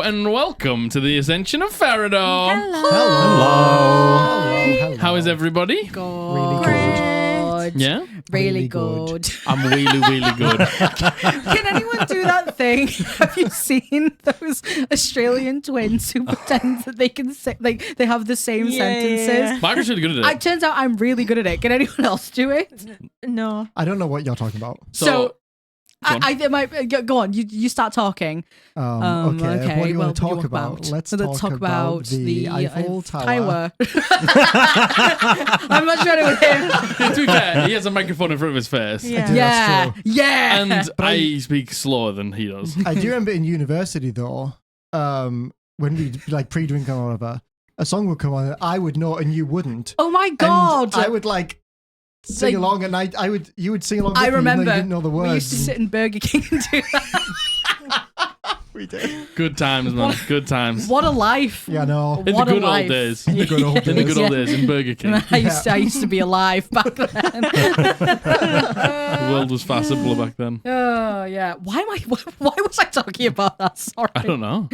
and welcome to the Ascension of Farrahdor. Hello. How is everybody? Good. Really good. Yeah? Really good. I'm really good. Can anyone do that thing? Have you seen those Australian twins who pretend that they can say, like, they have the same sentences? Yeah. Margaret's really good at it. It turns out I'm really good at it. Can anyone else do it? No. I don't know what you're talking about. So go on. I might go on. You start talking. Okay. What do you want to well, talk about? Let's talk about the Eiffel Tower. Tower. I'm much better with him. To be fair, he has a microphone in front of his face. Yeah. do. Yeah, That's yeah. And I speak slower than he does. I do remember in university though, when we like pre-drink or whatever, a song would come on and I would know and you wouldn't. Oh my god! And I would like sing Like- along, and you would sing along. With I me, even though remember you didn't know the words. we used to sit in Burger King and do that. We did. Good times, man. Good times. What a life! Yeah, no. In the What a good old life. days. The good old In the days. good old days in Burger King. I used to be alive back then. The world was far simpler back then. Oh yeah. Why was I talking about that? Sorry. I don't know.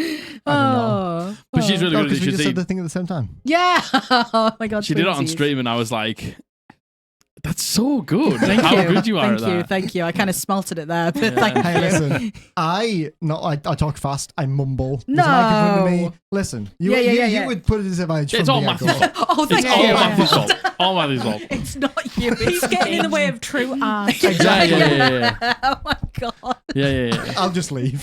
Oh. But she's really No, good at because it. we You just should said see. the thing at the same time. Yeah. Oh my god. She did it on twinsies. stream and I was like, that's so good. Thank How you. good you are Thank at you. that. Thank you. I kind of smelted it there, but thank Hey, you. listen. I talk fast. I mumble. There's No. a mic in front of me. Listen. You Yeah. would put it as if I had It's all Matthew's fault. Oh, thank It's you. all Matthew's fault. All Matthew's fault. It's not you. He's getting in the way of true art. Yeah. Oh my god. Yeah. I'll just leave.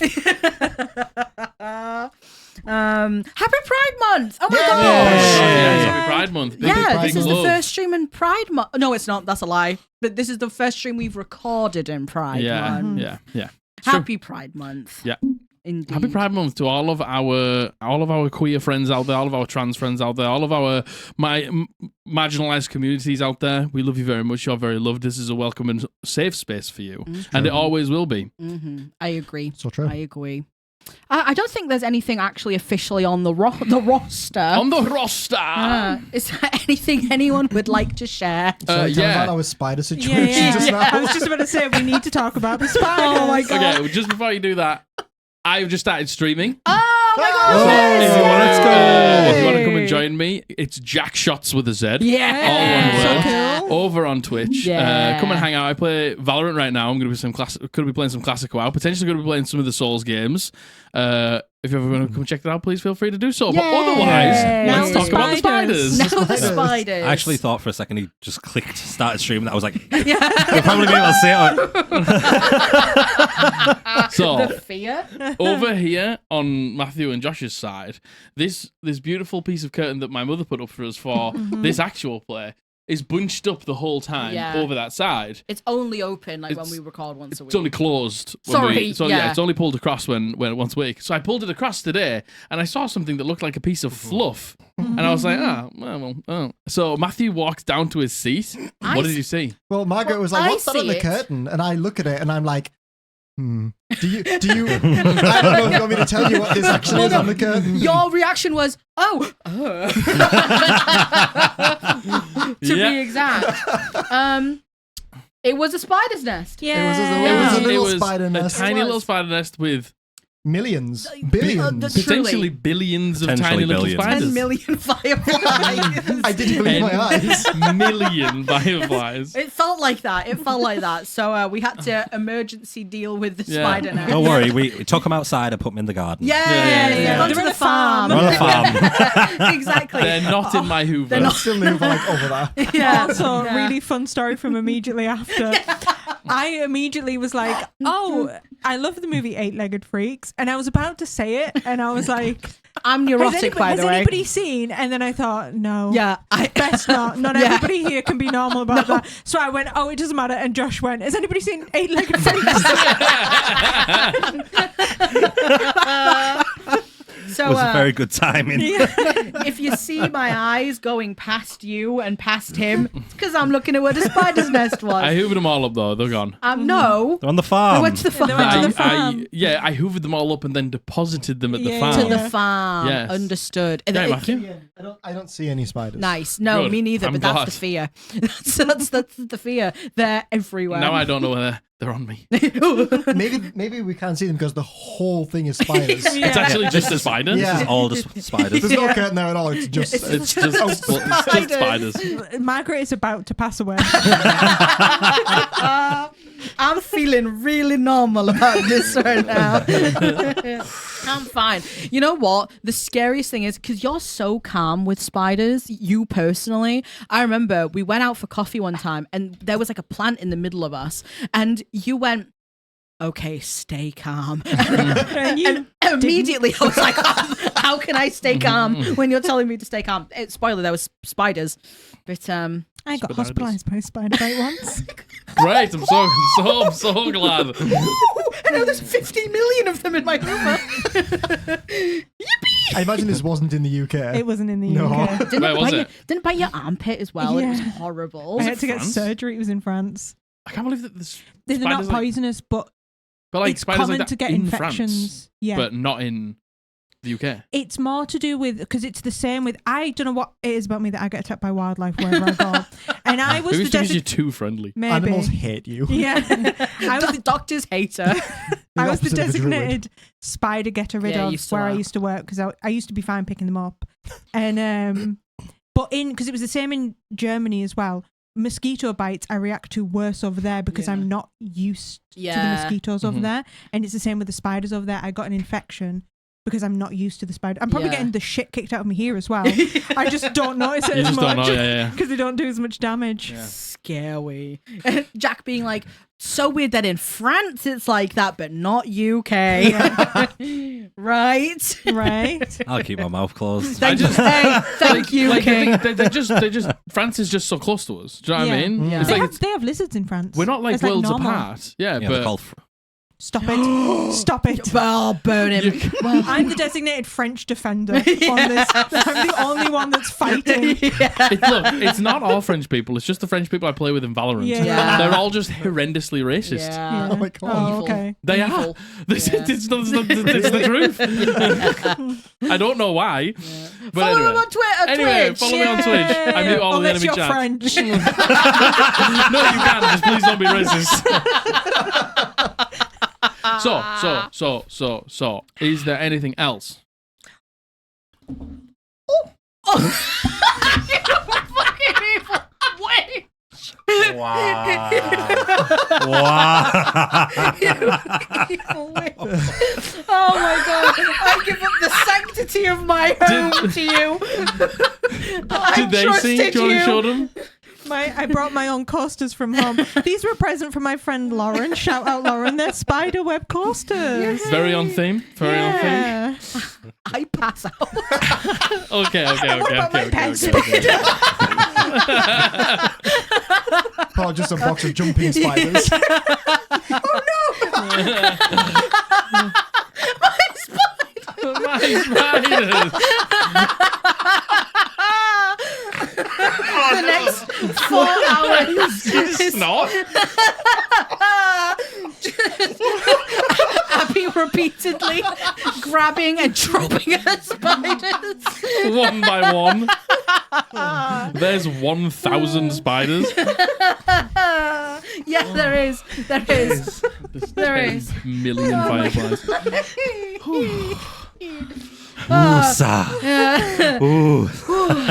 Happy Pride Month! Oh my Yay! gosh! Yeah, Happy Pride Month. Big Yeah, Pride this is the love. first stream in Pride Month. No, it's not. That's a lie. But this is the first stream we've recorded in Pride Month. Yeah. It's true. Happy Pride Month. Yeah. Indeed. Happy Pride Month to all of our queer friends out there, all of our trans friends out there, all of our marginalized communities out there. We love you very much. You're very loved. This is a welcome and safe space for you, and it always will be. Mm-hmm. I agree. So true. I agree. I don't think there's anything actually officially on the roster. On the roster, Is there anything anyone would like to share? Shall I tell yeah. about our spider situation just now? I was just about to say we need to talk about the spiders. Oh my god. Okay, just before you do that, I've just started streaming. Oh my god. Oh, If you want let's to, go. if you want to come and join me, it's Jack Shots with a Z. Yeah. All one word. So cool. Over on Twitch. Yeah. Come and hang out. I play Valorant right now. I'm going to be playing some classic WoW. Potentially going to be playing some of the Souls games. If you ever want to come check that out, please feel free to do so. But Yay. otherwise, Now let's the talk about the spiders. Now the Spiders. spiders. I actually thought for a second he just clicked, started streaming. I was like, you'll probably be able to see it. So, the fear. over here on Matthew and Josh's side, this beautiful piece of curtain that my mother put up for us for this actual play is bunched up the whole time Yeah. over that side. It's only open like when It's- we record once a week. It's only closed. Sorry, yeah. It's only pulled across when once a week. So I pulled it across today, and I saw something that looked like a piece of fluff, and I was like, oh. So Matthew walked down to his seat. What did you see? Well, Margaret was Well, like, I "What's that on see the it. curtain?" And I look at it, and I'm like, Do you? I don't know if you want me to tell you what this actually is on the curtain. Your reaction was, to Yeah. be exact. It was a spider's nest. Yeah. It was a little spider nest. A tiny It was. little spider nest with Millions, billions. the- potentially billions of Potentially tiny little billions. 10 spiders. million fireflies. I didn't believe my eyes. 10 million fireflies. It felt like that. So we had to emergency deal with the Yeah. spider nest. Don't worry, we took them outside and put them in the garden. Yeah. Yeah. Gone to They're on the a farm. farm. We're on a farm. Exactly. They're not in my Hoover. They're not. Still move like over there. Yeah. Also, Yeah. really fun story from immediately after. I immediately was like, "Oh, I love the movie Eight-Legged Freaks," and I was about to say it, and I was like, I'm neurotic, by the way. Has anybody seen? And then I thought, no. Yeah. Best not. Not Yeah. everybody here can be normal about that. So I went, oh, it doesn't matter. And Josh went, has anybody seen Eight-Legged Freaks? So, It was a very good timing. if you see my eyes going past you and past him, it's because I'm looking at where the spider's nest was. I hoovered them all up though. They're gone. No. They're on the I farm. went to the farm. They went to the farm. I hoovered them all up and then deposited them at the Yeah. farm. To the farm. Yes. Understood. Right, Matthew? I don't see any spiders. Nice. No, Good. me neither. I'm but glad. that's the fear. that's the fear. They're everywhere. Now I don't know where They're on me. Maybe we can't see them because the whole thing is spiders. It's actually just a spider. Yeah. This is all just spiders. There's no curtain there at all. It's just It's just spiders. Margaret is about to pass away. I'm feeling really normal about this right now. I'm fine. You know what? The scariest thing is because you're so calm with spiders, you personally. I remember we went out for coffee one time and there was like a plant in the middle of us, and you went, okay, stay calm. And immediately I was like, how can I stay calm when you're telling me to stay calm? Spoiler, there was spiders. But I got hospitalised by a spider bite once. Great, I'm so glad. I know there's 50 million of them in my room. Yippee! I imagine this wasn't in the UK. It wasn't in the No. UK. Where was it? Didn't bite your armpit as well. It was Yeah. horrible. I had to get France? surgery. It was in France. I can't believe that this. They're not spiders, like- poisonous, but But like it's spiders common like that to get in infections. France, Yeah. but not in the UK. It's more to do with, because it's the same with, I don't know what it is about me that I get attacked by wildlife wherever I go. And I was Maybe the it's because you're designated, too friendly. maybe. Animals hate you. Yeah. I was The doctor's hater. I was the opposite of a druid. designated spider getter rid Yeah, you of used to where I are. used to work, because I used to be fine picking them up. And but because it was the same in Germany as well. Mosquito bites I react to worse over there because Yeah. I'm not used to the Yeah. mosquitoes over Mhm. there, and it's the same with the spiders over there. I got an infection because I'm not used to the spider. I'm probably Yeah. getting the shit kicked out of me here as well. I just don't notice it You as just don't much know, yeah. because they don't do as much damage. Yeah. Scary. Jack being like, so weird that in France it's like that, but not UK. Right? Right? I'll keep my mouth closed. Thank, just- thank you, Like, King. they just. France is just so close to us. Do you know what I Yeah. mean? Yeah. It's They, like have, they have lizards in France. we're not like It's worlds normal. apart. Yeah, Yeah, but they're called Stop it. Stop it. Oh, burn him. Well, I'm the designated French defender on this. I'm the only one that's fighting. it's not all French people. It's just the French people I play with in Valorant. Yeah. They're all just horrendously racist. Yeah. Oh my God. Oh, Evil. okay. They Evil. are. This, Yeah. it's the truth. I don't know why. But Follow anyway. him on Twitter, Anyway, Twitch. follow me on Twitch. I mute all of the Unless enemy you're chat. French. No, you can't. Just please don't be racist. So, is there anything else? Wait. Wow. Oh my God. I give up the sanctity of my home to you. I Did they see? trusted Do you want to show them? I brought my own coasters from home. These were a present from my friend Lauren. Shout out Lauren. They're spider web coasters. Very on theme. Very on theme. Yeah. I pass out. Okay. about my pets? Or just a box of jumping spiders. My spiders. The next 4 hours. It's not. Abby repeatedly grabbing and dropping her spiders. One by one. There's 1,000 spiders. Yeah, there is. There is. There's There 10 is. million fireflies. Ooh.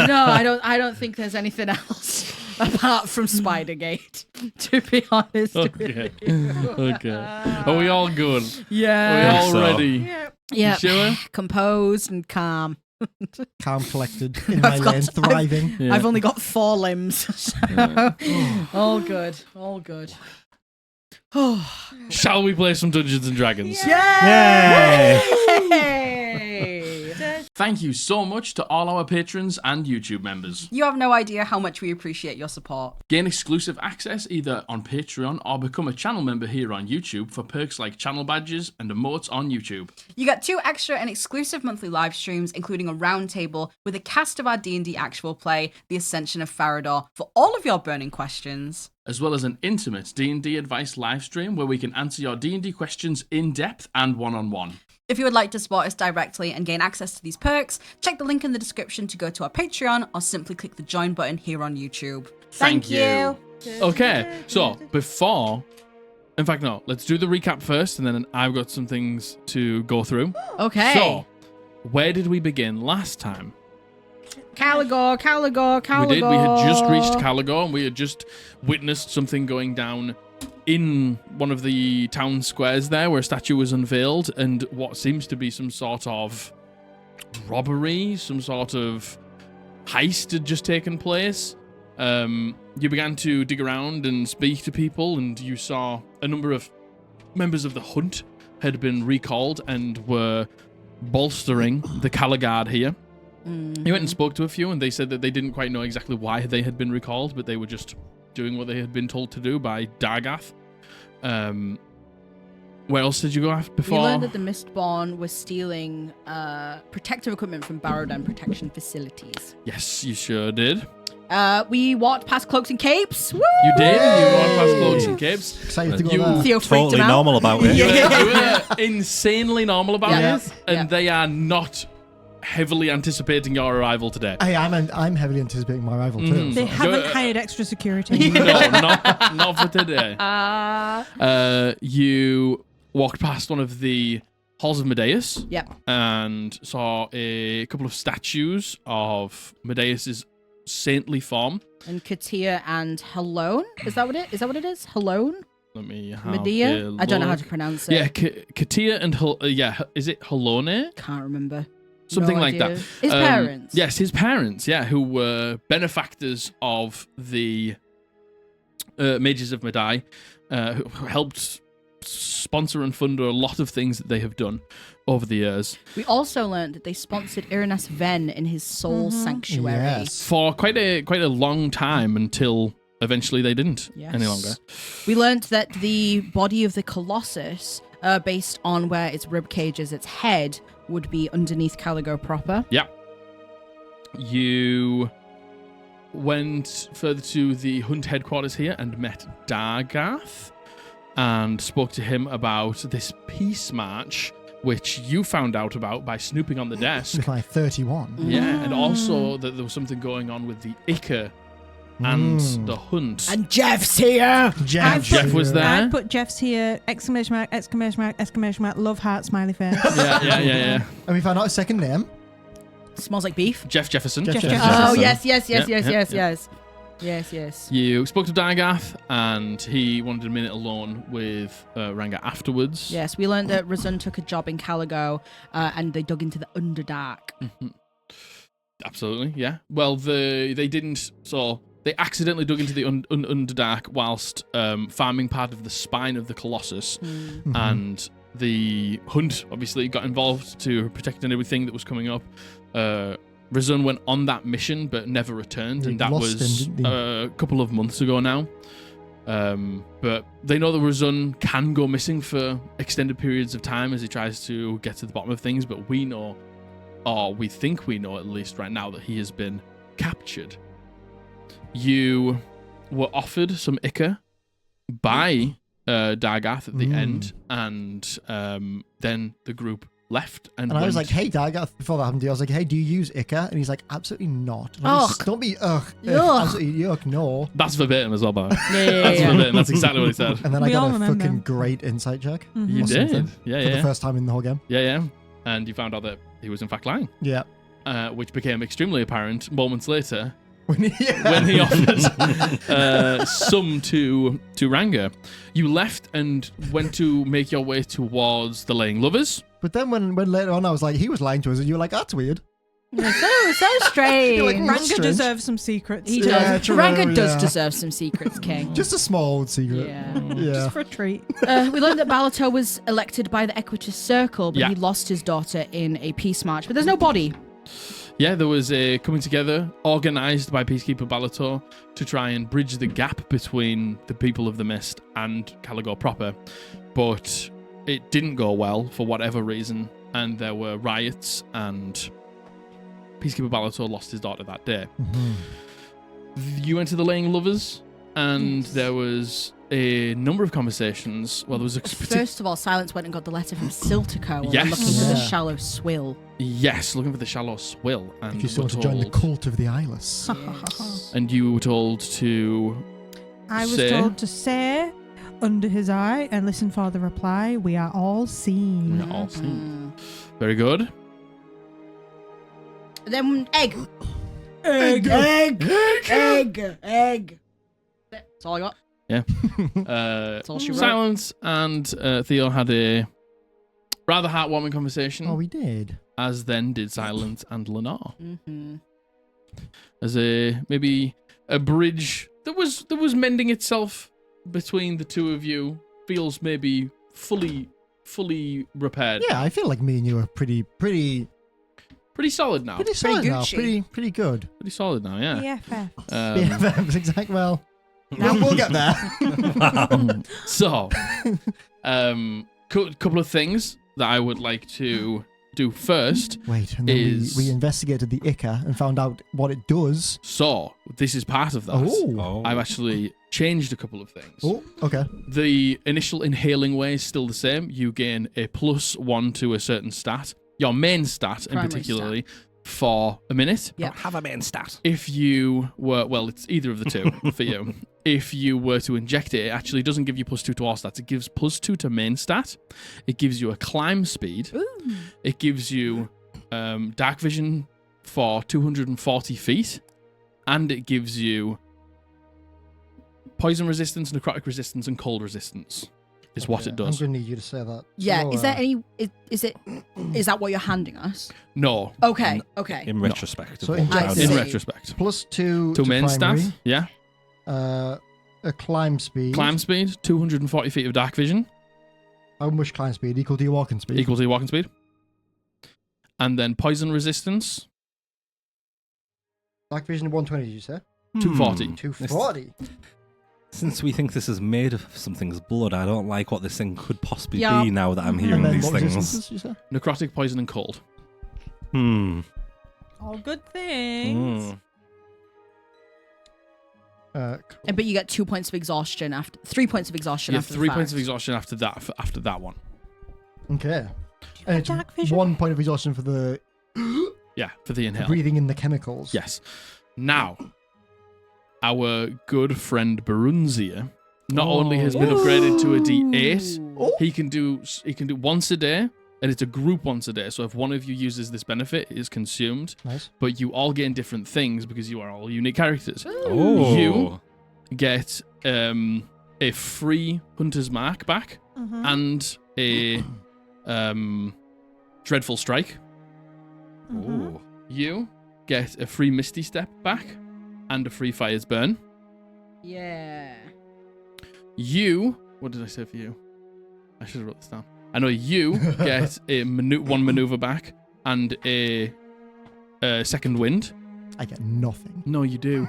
No, I don't think there's anything else apart from Spidergate, to be honest. Okay. Okay. Are we all good? Are we Yeah. all So. ready? Yeah. Sure? Composed and calm. Calm, collected, in my I've got- lane, thriving. Yeah. I've only got 4 limbs. So. All good. All good. Oh. Shall we play some Dungeons and Dragons? Yay! Thank you so much to all our patrons and YouTube members. You have no idea how much we appreciate your support. Gain exclusive access either on Patreon or become a channel member here on YouTube for perks like channel badges and emotes on YouTube. You get 2 extra and exclusive monthly live streams, including a roundtable with a cast of our D&D actual play, The Ascension of Farrahdor, for all of your burning questions. As well as an intimate D&D advice live stream where we can answer your D&D questions in depth and one-on-one. If you would like to support us directly and gain access to these perks, check the link in the description to go to our Patreon or simply click the join button here on YouTube. Thank you. Okay, so before In fact, no. Let's do the recap first, and then I've got some things to go through. Okay. So, where did we begin last time? Caligor. We did. We had just reached Caligor, and we had just witnessed something going down in one of the town squares there, where a statue was unveiled, and what seems to be some sort of robbery, some sort of heist had just taken place. You began to dig around and speak to people, and you saw a number of members of the hunt had been recalled and were bolstering the Caligard here. You went and spoke to a few, and they said that they didn't quite know exactly why they had been recalled, but they were just doing what they had been told to do by Dargath. Where else did you go after before? We learned that the Mistborn was stealing protective equipment from Farrahdor protection facilities. Yes, you sure did. We walked past Cloaks and Capes. Woo! You did. You walked past Cloaks and Capes. Excited to go You- there. Theo freaked Totally him out. normal about it. You were insanely normal about Yeah. it, and they are not heavily anticipating your arrival today. Hey, I'm heavily anticipating my arrival too. Mhm. They So- haven't Go- hired extra security. No, not for today. You walked past one of the halls of Medeus Yep. and saw a couple of statues of Medeus's saintly form. And Katia and Halone. Is that what it is? Halone? Let me have Medea? a I don't know how look. to pronounce it. Yeah, Katia and is it Halone? Can't remember. Something No like idea. that. His parents. Yes, his parents, yeah, who were benefactors of the Mages of Medai, who helped sponsor and fund a lot of things that they have done over the years. We also learned that they sponsored Irenas Ven in his soul sanctuary. Yes. For quite a long time until eventually they didn't any longer. We learned that the body of the Colossus, based on where its ribcage is, its head, would be underneath Caligor proper. Yeah. You went further to the Hunt headquarters here and met Dargath and spoke to him about this peace march, which you found out about by snooping on the desk. With my 31. Yeah, and also that there was something going on with the Ica and the Hunt. And Jeff's here! Jeff was there. I put Jeff's here, exclamation mark, exclamation mark, exclamation mark, love heart, smiley face. Yeah. And we found out a second name. Smells like beef. Jeff Jefferson. Jeff Jefferson. Oh, Jefferson. yes. You spoke to Dargath, and he wanted a minute alone with Ranga afterwards. Yes, we learned that Razun took a job in Caligo, and they dug into the Underdark. Absolutely, yeah. Well, they didn't. So they accidentally dug into the Underdark whilst farming part of the spine of the Colossus, and the Hunt obviously got involved to protect everything that was coming up. Razun went on that mission but never returned, They and that lost was him, didn't they? a couple of months ago now. But they know that Razun can go missing for extended periods of time as he tries to get to the bottom of things, but we know, or we think we know at least right now, that he has been captured. You were offered some Ica by Dargath at the end, and then the group left. And I was went- like, hey, Dargath, before that happened, I was like, hey, do you use Ica? And he's like, absolutely not. And I was Ugh. Don't be, absolutely, no. That's verbatim as well, by the way. Yeah. That's verbatim. That's exactly what he said. And then I We all got a remember. fucking great insight check. You Or did. something. Yeah, For the yeah. first time in the whole game. Yeah. And you found out that he was in fact lying, Yeah. which became extremely apparent moments later When when he offered some to Ranga. You left and went to make your way towards the Laying Lovers. But then when later on I was like, he was lying to us, and you were like, that's weird. So strange. You're like, Ranga strange. deserves some secrets. He Yeah, does. true, Ranga does yeah. deserve some secrets, King. Just a small secret. Yeah. Yeah. Just for a treat. We learned that Balato was elected by the Equitus Circle, but Yeah. he lost his daughter in a peace march. But there's no body. Yeah, there was a coming together organised by Peacekeeper Balator to try and bridge the gap between the people of the Mist and Caligor proper. But it didn't go well for whatever reason, and there were riots, and Peacekeeper Balator lost his daughter that day. You went to the Laying Lovers, and there was a number of conversations. Well, there was a First of all, Silence went and got the letter from Siltico and Yes. were looking for the Yeah. shallow swill. Yes, looking for the shallow swill. And If you still were want to join the told- cult of the Eyeless. And you were told to I was say- told to say, under his eye and listen for the reply. We are all seen. We are all seen. Very good. Then egg. Egg. That's all I got. All she wrote. Silence and Theo had a rather heartwarming conversation, Oh, we did. as then did Silence and Lenore. Mm-hmm. As maybe a bridge that was mending itself between the two of you feels maybe fully repaired. Yeah, I feel like me and you are pretty Solid now. solid now. Gucci. Pretty good. Pretty solid now, yeah. BFF. Yeah, exactly. Well, we'll get there. So, couple of things that I would like to do first. Wait, and then we investigated the Ica and found out what it does. So, this is part of that. Oh. I've actually changed a couple of things. Oh, okay. The initial inhaling way is still the same. You gain a +1 to a certain stat, your main stat in Primary particularly, for a minute. Yeah. Don't have a main stat. If you were, well, it's either of the two for you. If you were to inject it, it actually doesn't give you +2 to all stats. It gives +2 to main stat. It gives you a climb speed. Ooh. It gives you dark vision for 240 feet. And it gives you poison resistance, necrotic resistance, and cold resistance. Is what it I'm does. going to need you to say that. Yeah. slower. Is there any? Is that what you're handing us? No. Okay. Okay. In retrospect. So of in what I I see. In did. retrospect. +2 To main primary, stat. Yeah. a climb speed. Climb speed, 240 feet of dark vision, How much climb speed? Equal to your walking speed. equal to your walking speed. And then poison resistance, Dark vision 120, did you say? 240. 240. Since we think this is made of something's blood, I don't like what this thing could possibly Yeah. be now that I'm And hearing then these what things. resistances, did you say? Necrotic, poison, and cold. All good things. And but you get 2 points of exhaustion after 3 points of exhaustion You have after 3 the points of fact. exhaustion after that one. Okay. And it's dark vision? 1 point of exhaustion for the Yeah, for the inhale. breathing in the chemicals. Yes. Now, our good friend Barunzia not only has been upgraded to a D8, Ooh. he can do once a day, and it's a group once a day. So if one of you uses this benefit, it is consumed. Nice. But you all gain different things because you are all unique characters. Oh. You get a free Hunter's Mark back Mhm. and a Dreadful Strike. Mhm. Oh. You get a free Misty Step back and a free Fire's Burn. Yeah. You, what did I say for you? I should have wrote this down. I know you get a one maneuver back and a second wind. I get nothing. No, you do.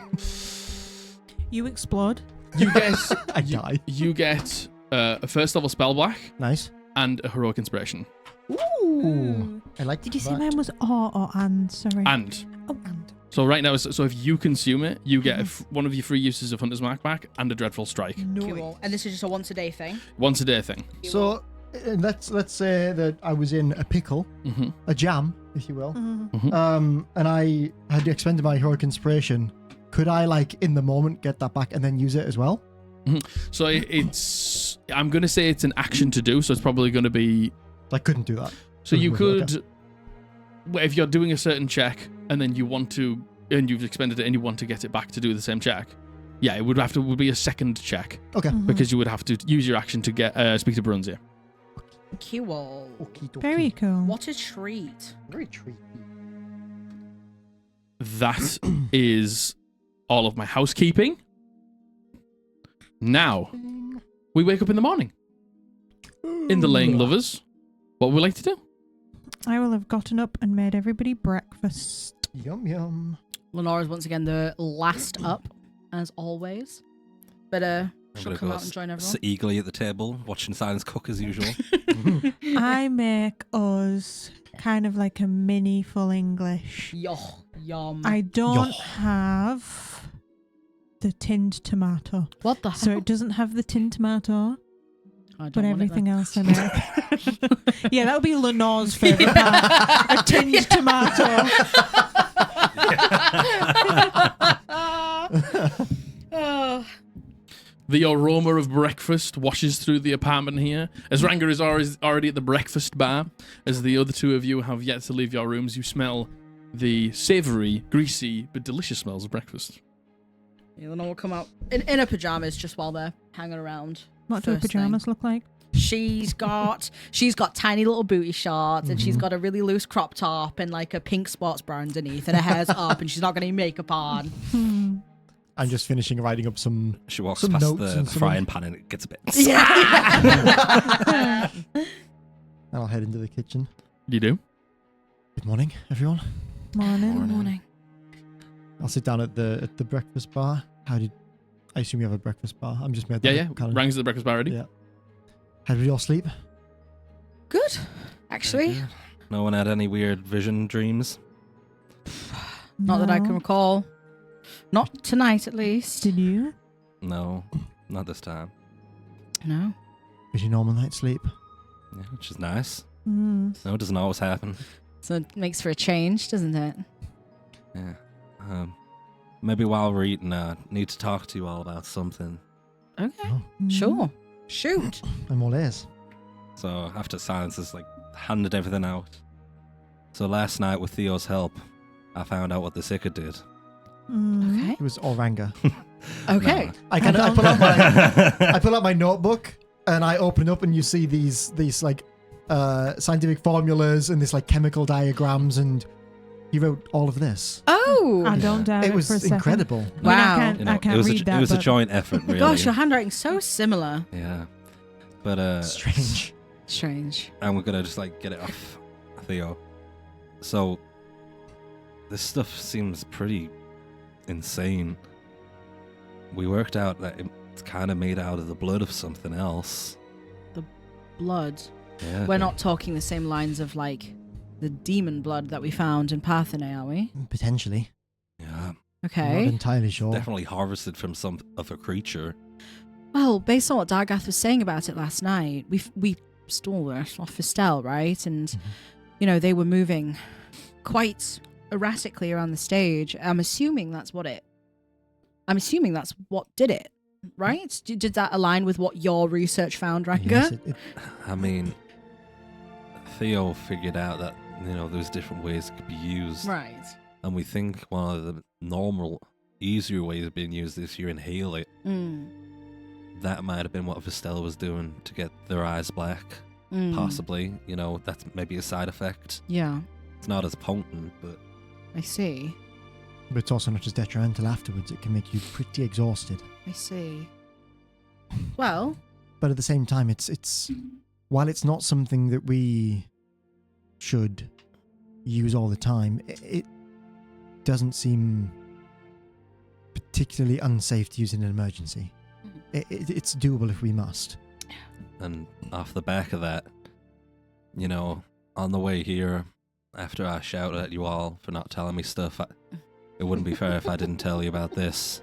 You explode. You get I die. you get a first level spell back Nice. and a heroic inspiration. Ooh. I like Did you say that. mine was or and? Sorry. And Oh, and. so right now, so if you consume it, you get one of your free uses of Hunter's Mark back and a Dreadful Strike. Cool. And this is just a once a day thing. Once a day thing. So let's say that I was in a pickle, Hmm a jam, if you will, Mhm. and I had expended my heroic inspiration. Could I, like, in the moment, get that back and then use it as well? So it's, I'm going to say it's an action to do, so it's probably going to be, I couldn't do that. so you Okay. could, if you're doing a certain check and then you want to, and you've expended it and you want to get it back to do the same check, yeah, it would be a second check Okay. Mhm. because you would have to use your action to get speak to Brunzia. Cool. Okie dokie. Very cool. What a treat. Very treaty. That is all of my housekeeping. Now, we wake up in the morning. In the Laying Lovers, what would we like to do? I will have gotten up and made everybody breakfast. Yum yum. Lenore's once again the last up, as always. But I'm she'll gonna come go out and join everyone. sit eagerly at the table, watching Silence cook as usual. I make us kind of like a mini full English. Yo, yum. I don't have the tinned tomato. What the So hell? it doesn't have the tinned tomato, I don't but want it everything then. else I make. Yeah, that would be Lenore's favourite part. A tinned tomato. Oh. The aroma of breakfast washes through the apartment here. As Ranga is already at the breakfast bar, as the other two of you have yet to leave your rooms, you smell the savoury, greasy, but delicious smells of breakfast. Lenore will come out in her pajamas just while they're hanging around. What do her First pajamas thing. look like? She's got tiny little booty shorts, and she's got a really loose crop top and like a pink sports bra underneath, and her hair's up, and she's not got any makeup on. I'm just finishing writing up some. She walks Some past notes the and some- frying pan and it gets a bit. Yeah. And I'll head into the kitchen. You do? Good morning, everyone. Morning. I'll sit down at the breakfast bar. I assume you have a breakfast bar. I'm just made. Yeah. Ranga's at the breakfast bar already. Yeah. How did we all sleep? Good, actually. No one had any weird vision dreams. Not that I can No. recall. Not tonight, at least. Did you? No, not this time. No. Was your normal night's sleep? Yeah, which is nice. Mm. No, it doesn't always happen. So it makes for a change, doesn't it? Yeah. Maybe while we're eating, I need to talk to you all about something. Okay. Oh, Sure. Shoot. I'm all ears. So after silence has handed everything out. So last night with Theo's help, I found out what the Sicker did. Mm. Okay. It was all Ranga. Okay. I pull out my notebook and I open it up and you see these scientific formulas and this chemical diagrams, and he wrote all of this. Oh. I don't doubt It it was for a second. incredible. I mean, Wow. I can't it was read that. it was a but- joint effort, really. Gosh, your handwriting's so similar. Yeah. But Strange. Strange. and we're gonna just get it off Theo. So this stuff seems pretty insane. We worked out that it's kind of made out of the blood of something else. Blood. Yeah. We're not talking the same lines of the demon blood that we found in Parthenay, are we? Potentially. Yeah. I'm Okay. not entirely sure. Definitely harvested from some other creature. Well, based on what Dargath was saying about it last night, we stole it off Estelle, right? And they were moving quite erratically around the stage. I'm assuming that's what did it, right? Did that align with what your research found, Ranga? Yes, I mean, Theo figured out that there's different ways it could be used, Right. and we think one of the normal, easier ways of being used is you inhale it. Mm. That might have been what Estelle was doing to get their eyes black. Mm. Possibly, that's maybe a side effect. Yeah, It's not as potent, but I see. but it's also not just detrimental afterwards. It can make you pretty exhausted. I see. Well, But at the same time, it's while it's not something that we should use all the time, it doesn't seem particularly unsafe to use in an emergency. It's doable if we must. and off the back of that, on the way here, after I shouted at you all for not telling me stuff, it wouldn't be fair if I didn't tell you about this,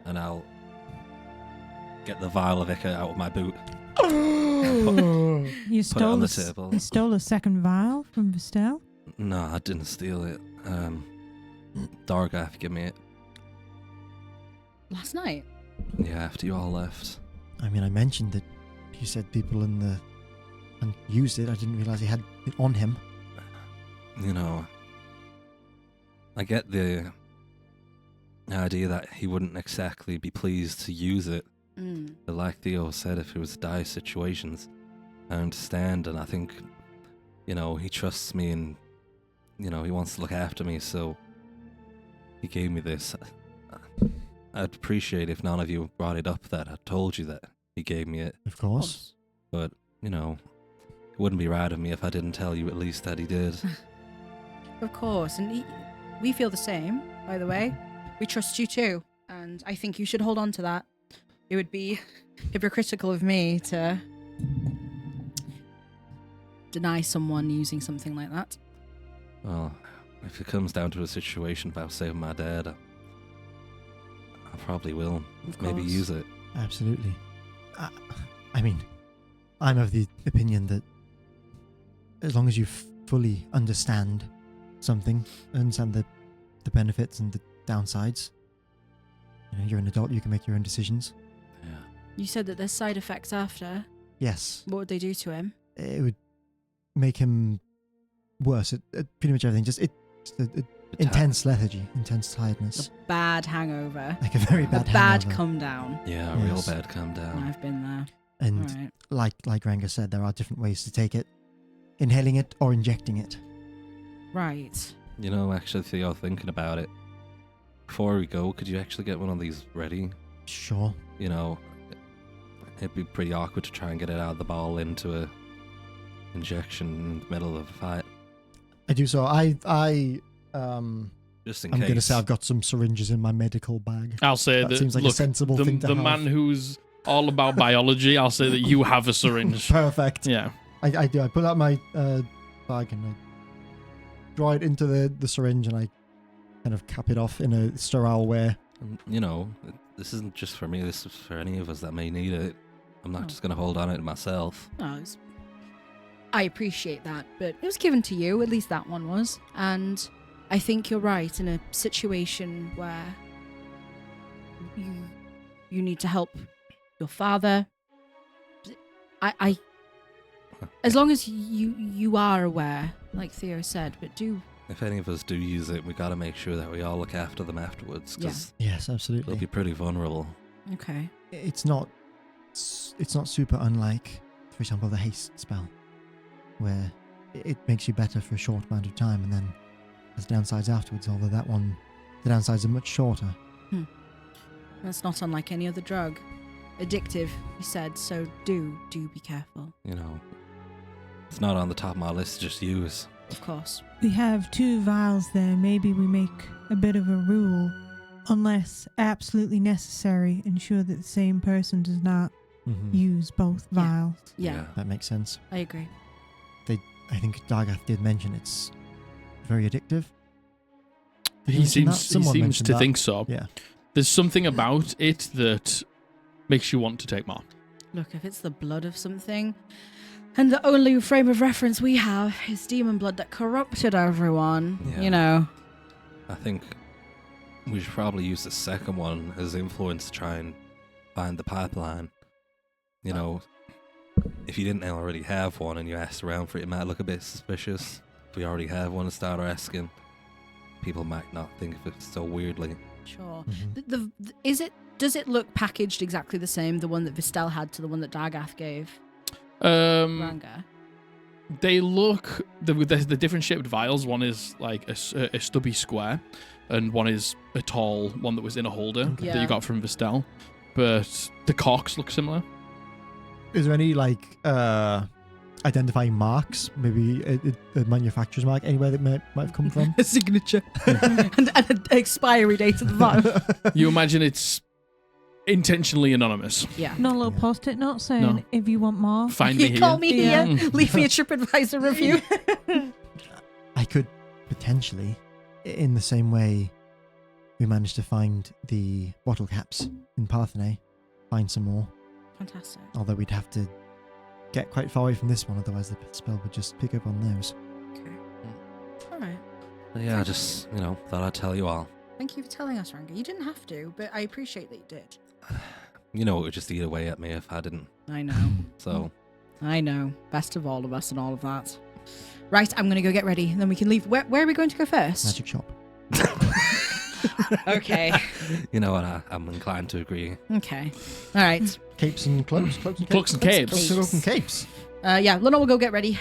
and I'll get the vial of Ica out of my boot. You Put it on stole the a table. You stole a second vial from Vestel? No, I didn't steal it. Dargath gave me it. last night. Yeah, after you all left. I mean, I mentioned that you said people and used it. I didn't realize he had it on him. I get the idea that he wouldn't exactly be pleased to use it. Mm. But like Theo said, if it was dire situations, I understand, and I think, he trusts me and, he wants to look after me, so he gave me this. I'd appreciate if none of you brought it up that I told you that he gave me it, Of course. but, it wouldn't be right of me if I didn't tell you at least that he did. Of course, and we feel the same, by the way. We trust you too, and I think you should hold on to that. It would be hypocritical of me to deny someone using something like that. Well, if it comes down to a situation about saving my dad, I probably will. Of Maybe course. use it. Absolutely. I mean, I'm of the opinion that as long as you fully understand something, understand the benefits and the downsides, you're an adult, you can make your own decisions. Yeah. You said that there's side effects after. Yes. What would they do to him? It would make him worse at pretty much everything. Just intense lethargy, intense tiredness. A bad hangover. Like a very bad A bad hangover. come down. Yeah, Yes. real bad calm down. I've been there. And All right. like Ranga said, there are different ways to take it. Inhaling it or injecting it. Right. You know, actually, Theo, thinking about it, before we go, could you actually get one of these ready? Sure. You know, it'd be pretty awkward to try and get it out of the bottle into a injection in the middle of a fight. I do so. Just in I'm case. going to say I've got some syringes in my medical bag. I'll say That that. seems like a look, sensible the, thing to the have. man who's all about biology, I'll say that you have a syringe. Perfect. Yeah. I do. I pull out my bag and I draw it into the syringe and I kind of cap it off in a sterile way. And, you know, this isn't just for me, this is for any of us that may need it. I'm not just going to hold on it myself. No, I appreciate that, but it was given to you. At least that one was. And I think you're right. In a situation where you need to help your father, I as long as you are aware, like Theo said, but do. If any of us do use it, we got to make sure that we all look after them afterwards, because Yes, they'll absolutely. be pretty vulnerable. Okay. It's not super unlike, for example, the haste spell, where it makes you better for a short amount of time and then has downsides afterwards, although that one, the downsides are much shorter. That's not unlike any other drug. Addictive, you said, so do be careful. You know, it's not on the top of my list to just use. Of course. We have 2 vials there. Maybe we make a bit of a rule, unless absolutely necessary, ensure that the same person does not Mhm. use both Yeah. vials. Yeah, That makes sense. I agree. I think Dargath did mention it's very addictive. Did He mention that? seems Someone to mentioned that. think so. Yeah. There's something about it that makes you want to take more. Look, if it's the blood of something, and the only frame of reference we have is demon blood that corrupted everyone, Yeah. you know. I think we should probably use the second one as influence to try and find the pipeline. You know, if you didn't already have one and you asked around for it, it might look a bit suspicious. If we already have one and start asking, people might not think of it so weirdly. Sure. Mhm. Does it look packaged exactly the same, the one that Vistel had to the one that Dargath gave Ranga? They look the different shaped vials. One is like a stubby square, and one is a tall one that was in a holder Okay. that Yeah. you got from Vistel. But the corks look similar. Is there any identifying marks? Maybe a manufacturer's mark anywhere that might have come from? A signature. and an expiry date at the bottom. You imagine it's intentionally anonymous. Yeah. Not a little Yeah. post-it note saying, No. if you want more. Find me You here. call me Yeah. here. Leave me a TripAdvisor review. I could potentially, in the same way we managed to find the bottle caps in Parthenay, find some more. Fantastic. Although we'd have to get quite far away from this one, otherwise the spell would just pick up on those. Okay. All right. But yeah, I just, thought I'd tell you all. Thank you for telling us, Ranga. You didn't have to, but I appreciate that you did. You know, it would just eat away at me if I didn't. I know. So, I know. Best of all of us and all of that. Right, I'm going to go get ready. Then we can leave. Where are we going to go first? Magic shop. Okay. you know what? I'm inclined to agree. Okay. All right. Capes and cloaks? Cloaks and capes? Cloaks and capes. Cloaks and cloaks and capes. Yeah, Lenore will go get ready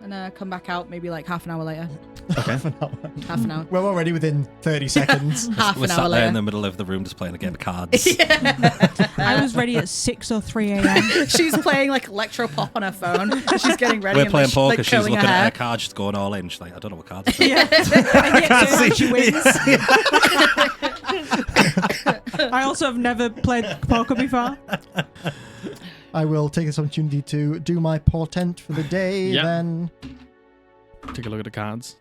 and come back out maybe like half an hour later. Half an hour. Half an hour. We're already within 30 seconds. Half We're an sat hour there in later. the middle of the room just playing a game of cards. I was ready at 6 or 3 a.m. She's playing like electro pop on her phone. She's getting ready. We're and, playing like, poker. like, She's curling looking her at her hair. card. She's going all in. She's like, I don't know what cards. Yeah. And yet she wins. I also have never played poker before. I will take this opportunity to do my portent for the day, Yeah. then. Take a look at the cards.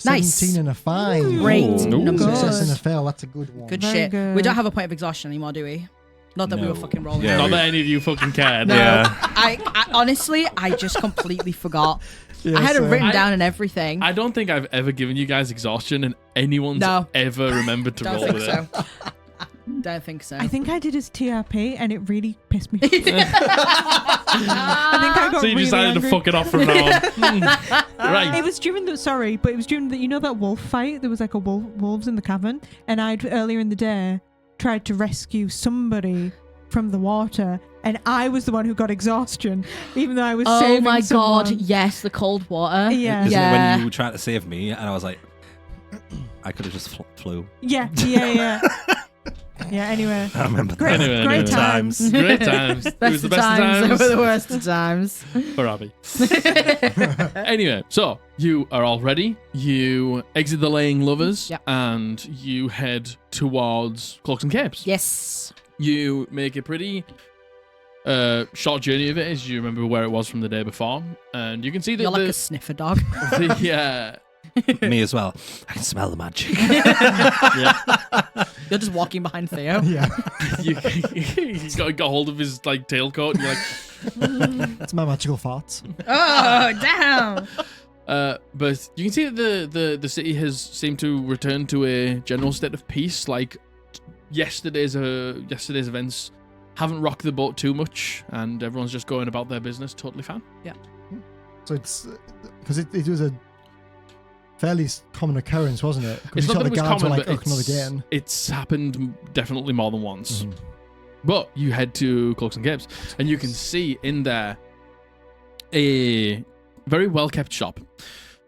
Nice. 17 and a 5. Great Ooh. numbers. Success and a fail, that's a good one. Good Very shit. good. We don't have a point of exhaustion anymore, do we? Not that we were No. fucking rolling. Yeah, Not we- that any of you fucking cared. No, Yeah. I honestly, I just completely forgot. Yeah, I had it so- written down and everything. I don't think I've ever given you guys exhaustion and anyone's No. ever remembered to Don't roll think with so. it. Don't think so. I think I did his TRP and it really pissed me off. I think I got So you really decided angry. to fuck it off from now on. Right. It was during the you know that wolf fight. There was like a wolves in the cavern, and I'd earlier in the day tried to rescue somebody from the water, and I was the one who got exhaustion, even though I was saving my someone. god, yes, the cold water. Yeah. Isn't it when you tried to save me and I was like, I could have just flew. Yeah. Anyway, I remember Great- that. Anyway, great anyway. times. Great times. It was the best of times over the worst of times. for Abby. Anyway, so you are all ready. You exit the Laying Lovers Yep. and you head towards Cloaks and Capes. Yes. You make a pretty short journey of it as you remember where it was from the day before. And you can see that You're like a sniffer dog. Me as well. I can smell the magic. You're just walking behind Theo. Yeah, he's got hold of his like tailcoat and you're like, it's my magical farts. Oh, damn. but you can see that the city has seemed to return to a general state of peace. Like yesterday's events haven't rocked the boat too much, and everyone's just going about their business totally fine. So it's because it was a fairly common occurrence, wasn't it? 'Cause It's you not saw that it was guards were common, like, but "Oh, another again." it's happened definitely more than once. Mhm. But you head to Cloaks and Capes, and you can see in there a very well kept shop.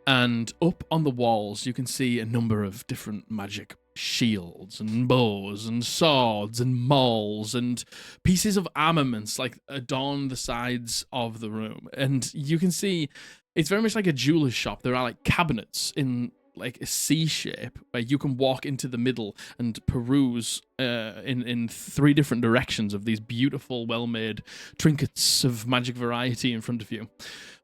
And up on the walls, you can see a number of different magic shields and bows and swords and mauls and pieces of armaments like adorn the sides of the room. And you can see it's very much like a jeweler's shop. There are like cabinets in like a C shape where you can walk into the middle and peruse in three different directions of these beautiful, well-made trinkets of magic variety in front of you.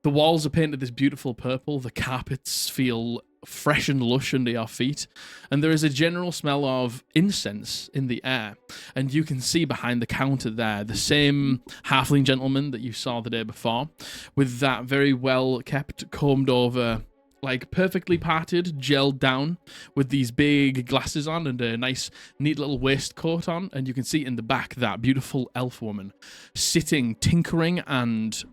The walls are painted this beautiful purple. The carpets feel fresh and lush under your feet. And there is a general smell of incense in the air. And you can see behind the counter there the same halfling gentleman that you saw the day before with that very well-kept, combed-over, like perfectly parted, gelled down with these big glasses on and a nice, neat little waistcoat on. And you can see in the back that beautiful elf woman sitting, tinkering and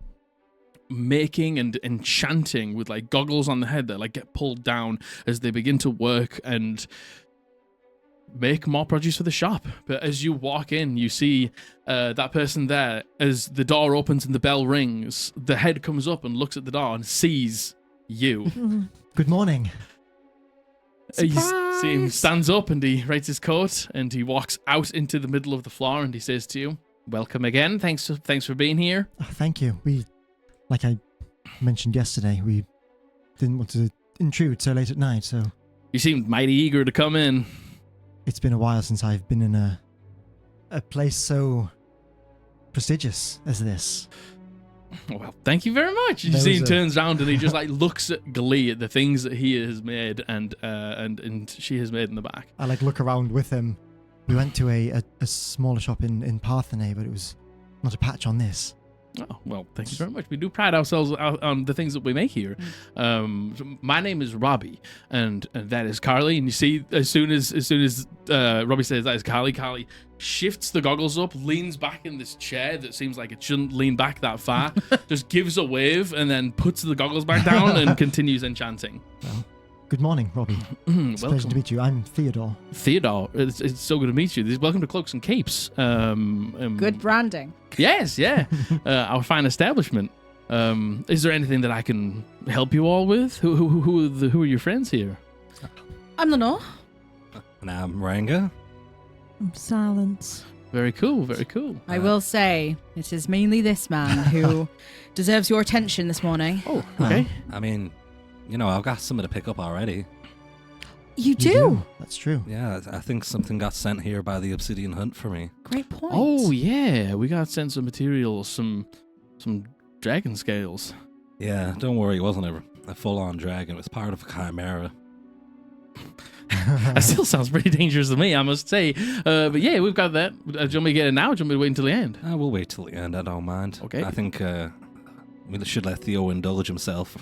making and enchanting with like goggles on the head that like get pulled down as they begin to work and make more produce for the shop. But as you walk in, you see that person there. As the door opens and the bell rings, the head comes up and looks at the door and sees you. Good morning. You see him stands up and he writes his coat and he walks out into the middle of the floor and he says to you, "Welcome again. Thanks for being here." Oh, thank you. We, like I mentioned yesterday, we didn't want to intrude so late at night, so You seemed mighty eager to come in. it's been a while since I've been in a place so prestigious as this. Well, thank you very much. You There see, he was a- turns around and he just like looks at glee at the things that he has made and she has made in the back. I like look around with him. We went to a smaller shop in Parthenay, but it was not a patch on this. Oh, well, thank you very much. We do pride ourselves on the things that we make here. So my name is Robbie, and that is Carly. And you see, as soon as Robbie says that is Carly, Carly shifts the goggles up, leans back in this chair that seems like it shouldn't lean back that far, just gives a wave, and then puts the goggles back down and continues enchanting. Well, good morning, Robbie. It's a pleasure to Welcome, meet you. I'm Theodore. Theodore. It's so good to meet you. Welcome to Cloaks and Capes. Good branding. Yes, yeah. Our fine establishment. Is there anything that I can help you all with? Who are your friends here? I'm Lenore. And I'm Ranga. Silence. Very cool, very cool. I will say it is mainly this man who deserves your attention this morning. Oh, okay. I mean, I've got something to pick up already. You You do? That's true. Yeah, I think something got sent here by the Obsidian Hunt for me. Great point. Oh yeah, we got sent some materials, some dragon scales. Yeah, don't worry, it wasn't a full-on dragon. It was part of a chimera. That still sounds pretty dangerous to me, I must say. But yeah, we've got that. Do you want me to get it now? Or do you want me to wait until the end? We'll wait till the end, I don't mind. Okay. I think we should let Theo indulge himself.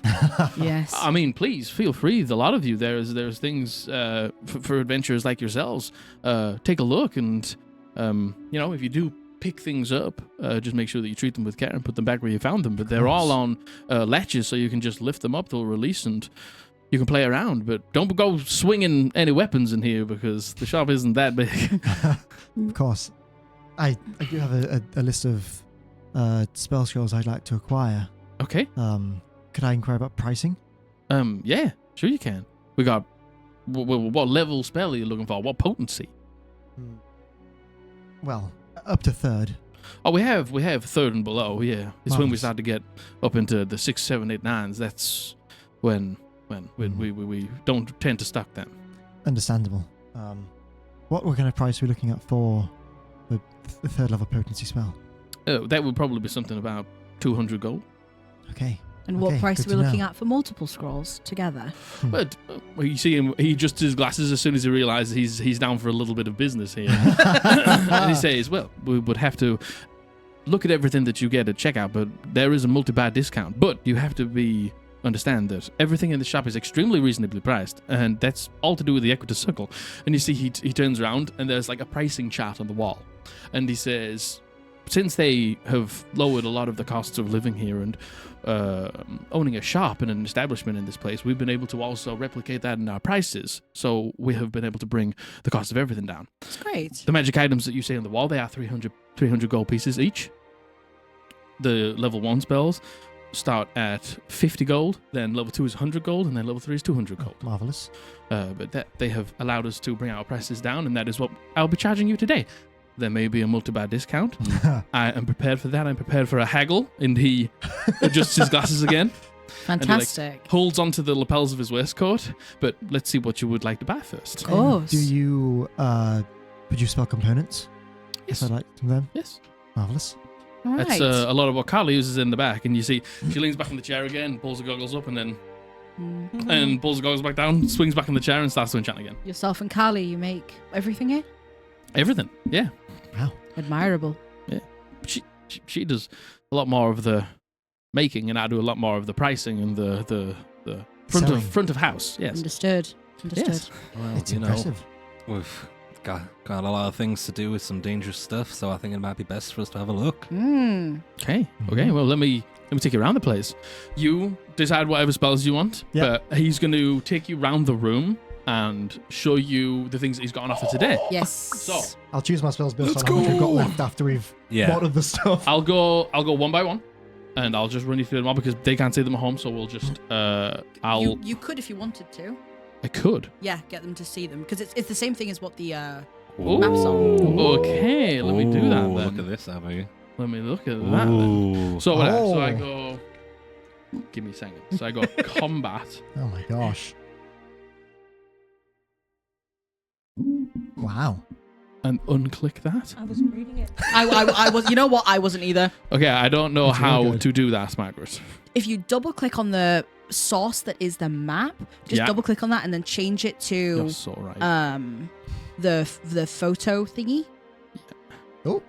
Yes. I mean, please feel free. A lot of you, there's things for adventurers like yourselves. Take a look and if you do pick things up, just make sure that you treat them with care and put them back where you found them. But they're all on latches, so you can just lift them up, they'll release, and you can play around. But don't go swinging any weapons in here because the shop isn't that big. Of course. I do have a list of spell scrolls I'd like to acquire. Okay. Could I inquire about pricing? Yeah, sure you can. We got what level spell are you looking for? What potency? Well, up to third. Oh, we have third and below. Yeah, it's when we Marvelous. start to get up into the 6, 7, 8, 9s. That's when we don't tend to stock them. Understandable. What kind of price are we looking at for the third level potency spell? That would probably be something about 200 gold. Okay. And what Okay, price good are we to looking know. at for multiple scrolls together? But you see him, he adjusts his glasses as soon as he realizes he's down for a little bit of business here. And he says, well, we would have to look at everything that you get at checkout, but there is a multi-buy discount. But you have to understand that everything in the shop is extremely reasonably priced, and that's all to do with the Equitas Circle. And you see he turns around, and there's like a pricing chart on the wall. And he says, since they have lowered a lot of the costs of living here and owning a shop and an establishment in this place, we've been able to also replicate that in our prices. So we have been able to bring the cost of everything down. That's great. The magic items that you see on the wall, they are 300 gold pieces each. The level 1 spells start at 50 gold, then level 2 is 100 gold, and then level 3 is 200 gold. Marvelous. But that they have allowed us to bring our prices down, and that is what I'll be charging you today. There may be a multi-buy discount. I am prepared for that. I'm prepared for a haggle. And he adjusts his glasses again. Fantastic. Holds onto the lapels of his waistcoat. But let's see what you would like to buy first. Of course. Do you produce spell components? Yes. If I like them. Yes. Marvelous. All right. That's a lot of what Carly uses in the back. And you see she leans back in the chair again, pulls the goggles up, and then and pulls the goggles back down, swings back in the chair, and starts to enchant again. Yourself and Carly, you make everything here? Everything. Yeah. Wow. Admirable. She does a lot more of the making, and I do a lot more of the pricing and the Selling. front of house. Yes. Understood. Yes. Well, It's impressive. We've got a lot of things to do with some dangerous stuff, so I think it might be best for us to have a look. Okay. Okay. Well, let me take you around the place. You decide whatever spells you want, Yep. but he's going to take you around the room and show you the things that he's got on offer today. Yes. So I'll choose my spells based Let's on how much I've got go. left after we've Yeah. bought the stuff. I'll go one by one, and I'll just run you through them all because they can't see them at home. So we'll just You could if you wanted to. I could. Yeah, get them to see them because it's the same thing as what the Ooh. maps on. Okay, let me do that then. Look at this, Abby. Let me look at that then. Ooh. So what? Oh. So I go. Give me a second. So I go combat. Oh my gosh. Wow. And unclick that. I was reading it. I was. You know what? I wasn't either. Okay, I don't know That's really how good. to do that, Margaret. If you double click on the source that is the map, just Yeah. double click on that and then change it to You're so right. the photo thingy. Oh,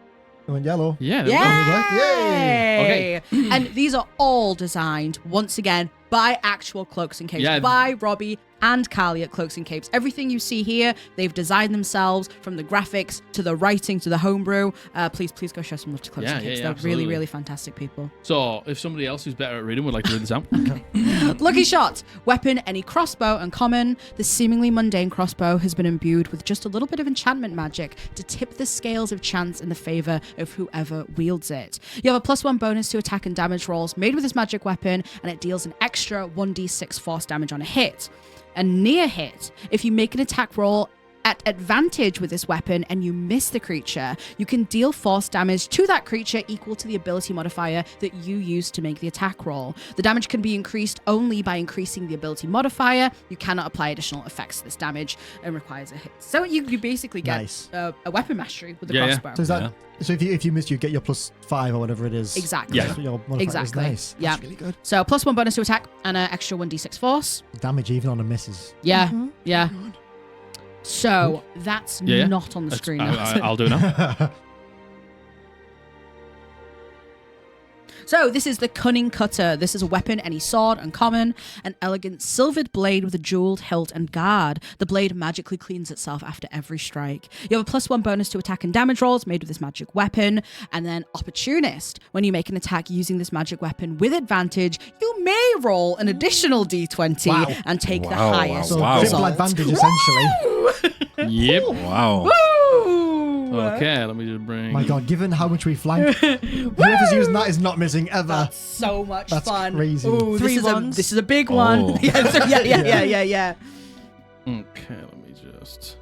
it went yellow. Yeah. there we go. Yay! Okay. And these are all designed once again by actual Cloaks and Capes, Yeah. by Robbie and Carly at Cloaks and Capes. Everything you see here, they've designed themselves from the graphics to the writing to the homebrew. Please go show some love to Cloaks Yeah, and Capes. yeah, They're absolutely. really, really fantastic people. So if somebody else who's better at reading would like to read this out. Lucky shot. Weapon, any crossbow, uncommon. The seemingly mundane crossbow has been imbued with just a little bit of enchantment magic to tip the scales of chance in the favor of whoever wields it. You have a +1 bonus to attack and damage rolls made with this magic weapon, and it deals an extra 1d6 force damage on a hit. A near hit, if you make an attack roll at advantage with this weapon and you miss the creature, you can deal force damage to that creature equal to the ability modifier that you used to make the attack roll. The damage can be increased only by increasing the ability modifier. You cannot apply additional effects to this damage and requires a hit. So you basically get Nice. a weapon mastery with the Yeah, yeah. crossbow. So is that so if you miss, you get your +5 or whatever it is. Exactly. That's what your modifier is. Exactly. Nice. Yeah. That's really good. So +1 bonus to attack and an extra 1d6 force. Damage even on a miss is. Yeah, Mhm. yeah. So that's Yeah, yeah. not on the screen. I'll do it now. So this is the Cunning Cutter. This is a weapon, any sword, uncommon, an elegant silvered blade with a jeweled hilt and guard. The blade magically cleans itself after every strike. You have a +1 bonus to attack and damage rolls made with this magic weapon. And then Opportunist. When you make an attack using this magic weapon with advantage, you may roll an additional d20 and take the highest So Wow. triple result. advantage, essentially. Yep. Wow. Woo! Okay, let me just bring. My God, given how much we flank, whoever's using that is not missing ever. That's so much That's fun. crazy. Ooh, Three this ones. is a big one. Oh. Yeah. Okay, let me just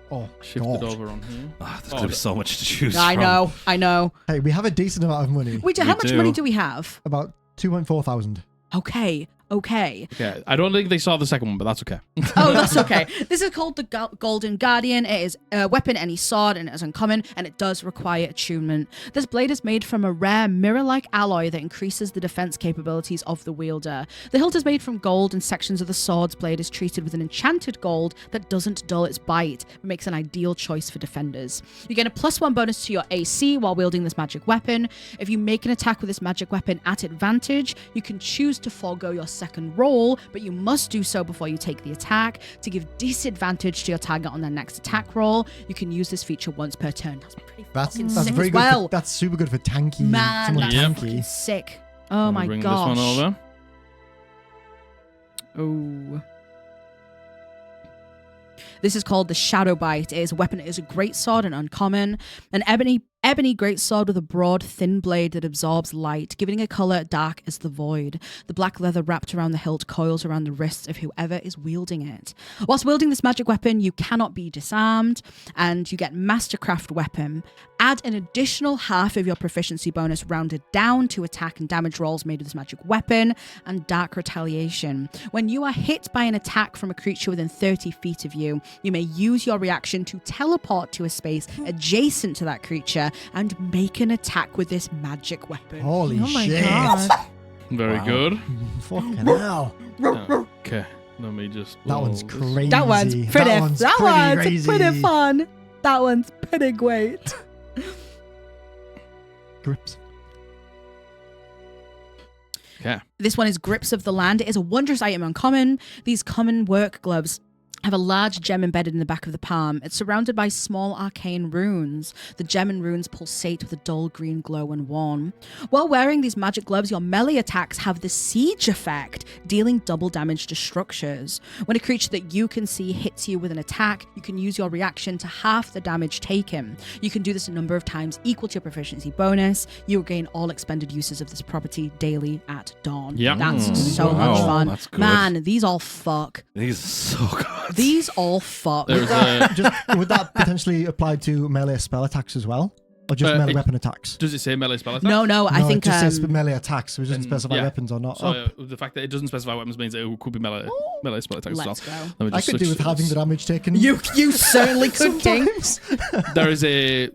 Oh, shift God. it over on here. There's going to be so much to choose I from. know. Hey, we have a decent amount of money. Wait, how We much do. money do we have? About 2,400. Okay. Okay, I don't think they saw the second one, but that's okay. Oh, that's okay. This is called the Golden Guardian. It is a weapon, any sword, and it is uncommon, and it does require attunement. This blade is made from a rare mirror-like alloy that increases the defense capabilities of the wielder. The hilt is made from gold, and sections of the sword's blade is treated with an enchanted gold that doesn't dull its bite, but makes an ideal choice for defenders. You get a +1 bonus to your AC while wielding this magic weapon. If you make an attack with this magic weapon at advantage, you can choose to forego your second roll, but you must do so before you take the attack. To give disadvantage to your target on their next attack roll, you can use this feature once per turn. That's pretty fucking That's sick very as good. well. That's super good for tanky. Man, someone that's Yep. fucking tanky. sick. Oh Let me my bring gosh. this one over. Oh. This is called the Shadow Bite. It is a weapon. It is a great sword and uncommon. An ebony great sword with a broad, thin blade that absorbs light, giving a color dark as the void. The black leather wrapped around the hilt coils around the wrists of whoever is wielding it. Whilst wielding this magic weapon, you cannot be disarmed, and you get Mastercraft Weapon. Add an additional half of your proficiency bonus rounded down to attack and damage rolls made with this magic weapon, and Dark Retaliation. When you are hit by an attack from a creature within 30 feet of you, you may use your reaction to teleport to a space adjacent to that creature and make an attack with this magic weapon. Holy Oh my shit. God. Very Wow. good. Fucking hell. Okay, let me just. That one's roll this. crazy. That one's pretty, that one's crazy. pretty fun. That one's pretty great. Grips. Okay. This one is Grips of the Land. It is a wondrous item uncommon. These common work gloves have a large gem embedded in the back of the palm. It's surrounded by small arcane runes. The gem and runes pulsate with a dull green glow when worn. While wearing these magic gloves, your melee attacks have the siege effect, dealing double damage to structures. When a creature that you can see hits you with an attack, you can use your reaction to half the damage taken. You can do this a number of times equal to your proficiency bonus. You will gain all expended uses of this property daily at dawn. Yeah. That's so Wow, much fun. that's good. Man, these all fuck. These are so good. These all fuck. There's a. Would that potentially apply to melee spell attacks as well? Or just melee weapon attacks? Does it say melee spell attack? No, I think it just says melee attacks, so it doesn't then, specify yeah. weapons or not. So the fact that it doesn't specify weapons means it could be melee spell attacks as well. Let's go. Let me I just could do switch with to having this. the damage taken. You certainly could, King. sometimes. There is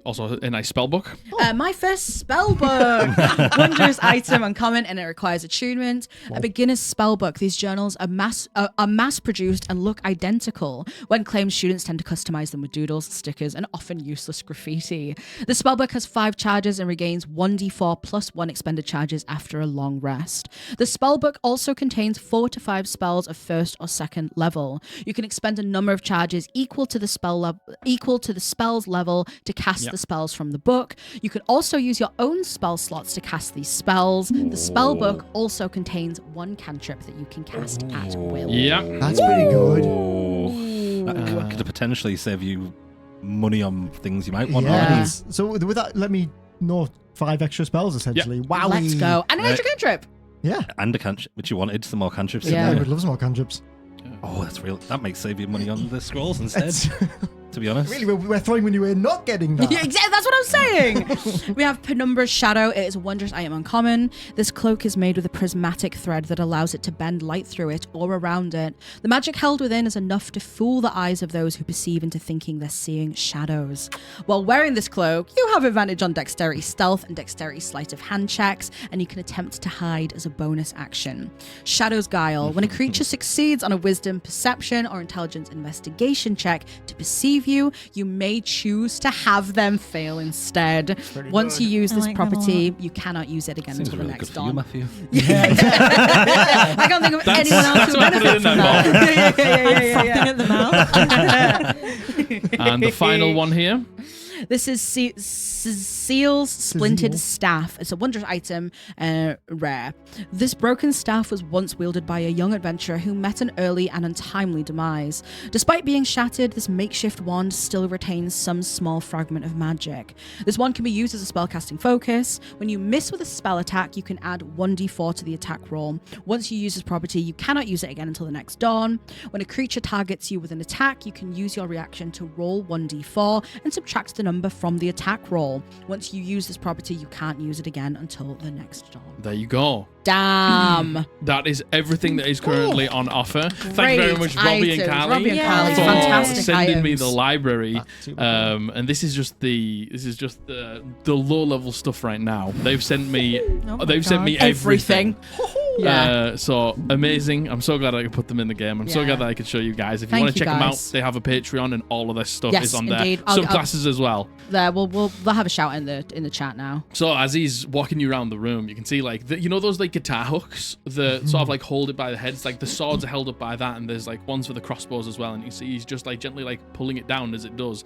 also a nice spell book. My first spell book. Wondrous item, uncommon, and it requires attunement. A beginner's spell book. These journals are mass produced and look identical. When claimed, students tend to customize them with doodles, stickers, and often useless graffiti. The spell book has 5 charges and regains 1d4 plus 1 expended charges after a long rest. The spell book also contains 4 to 5 spells of first or second level. You can expend a number of charges equal to the spell's level to cast the spells from the book. You can also use your own spell slots to cast these spells. The spell book also contains 1 cantrip that you can cast at will. Yeah. That's pretty good. That could potentially save you money on things you might want Yeah. already. So with that, let me know 5 extra spells essentially. Wow. Let's go. And an extra cantrip. Yeah. And a cantrip, which you wanted, some more cantrips. Yeah. I would love some more cantrips. Oh, that's real. That might save you money on the scrolls instead, It's- to be honest. really, we're throwing money away not getting that. Yeah, exactly. That's what I'm saying. We have Penumbra's Shadow. It is a wondrous item uncommon. This cloak is made with a prismatic thread that allows it to bend light through it or around it. The magic held within is enough to fool the eyes of those who perceive into thinking they're seeing shadows. While wearing this cloak, you have advantage on dexterity stealth and dexterity sleight of hand checks, and you can attempt to hide as a bonus action. Shadow's Guile. When a creature succeeds on a wisdom, perception, or intelligence investigation check to perceive gave you, you may choose to have them fail instead. Once you use I this like them a property, you cannot use it again Seems until the really good next for you, dawn. Matthew. I can't think of anyone else who why I put it benefit in from that that. Frothing at the mouth. And the final one here. This is Seal's Splintered Staff. It's a wondrous item, rare. This broken staff was once wielded by a young adventurer who met an early and untimely demise. Despite being shattered, this makeshift wand still retains some small fragment of magic. This wand can be used as a spellcasting focus. When you miss with a spell attack, you can add 1d4 to the attack roll. Once you use this property, you cannot use it again until the next dawn. When a creature targets you with an attack, you can use your reaction to roll 1d4 and subtract the number from the attack roll. Once you use this property, you can't use it again until the next dawn. There you go. Damn. That is everything that is currently on offer. Thank you very much, Robbie and items. Carly, Robbie and Carly, for fantastic sending me items. the library. super cool. And this is just the low level stuff right now. They've sent me everything. Yeah. So amazing. I'm so glad I could put them in the game. I'm so glad that I could show you guys. If you Thank want to you, check them out, guys. they have a Patreon and all of their stuff Yes, is on indeed. there. Subclasses as well. There, we'll have a shout in the chat now. So as he's walking you around the room, you can see like you know those like guitar hooks, the sort of like hold it by the heads, like the swords are held up by that, and there's like ones for the crossbows as well. And you see he's just like gently like pulling it down as it does.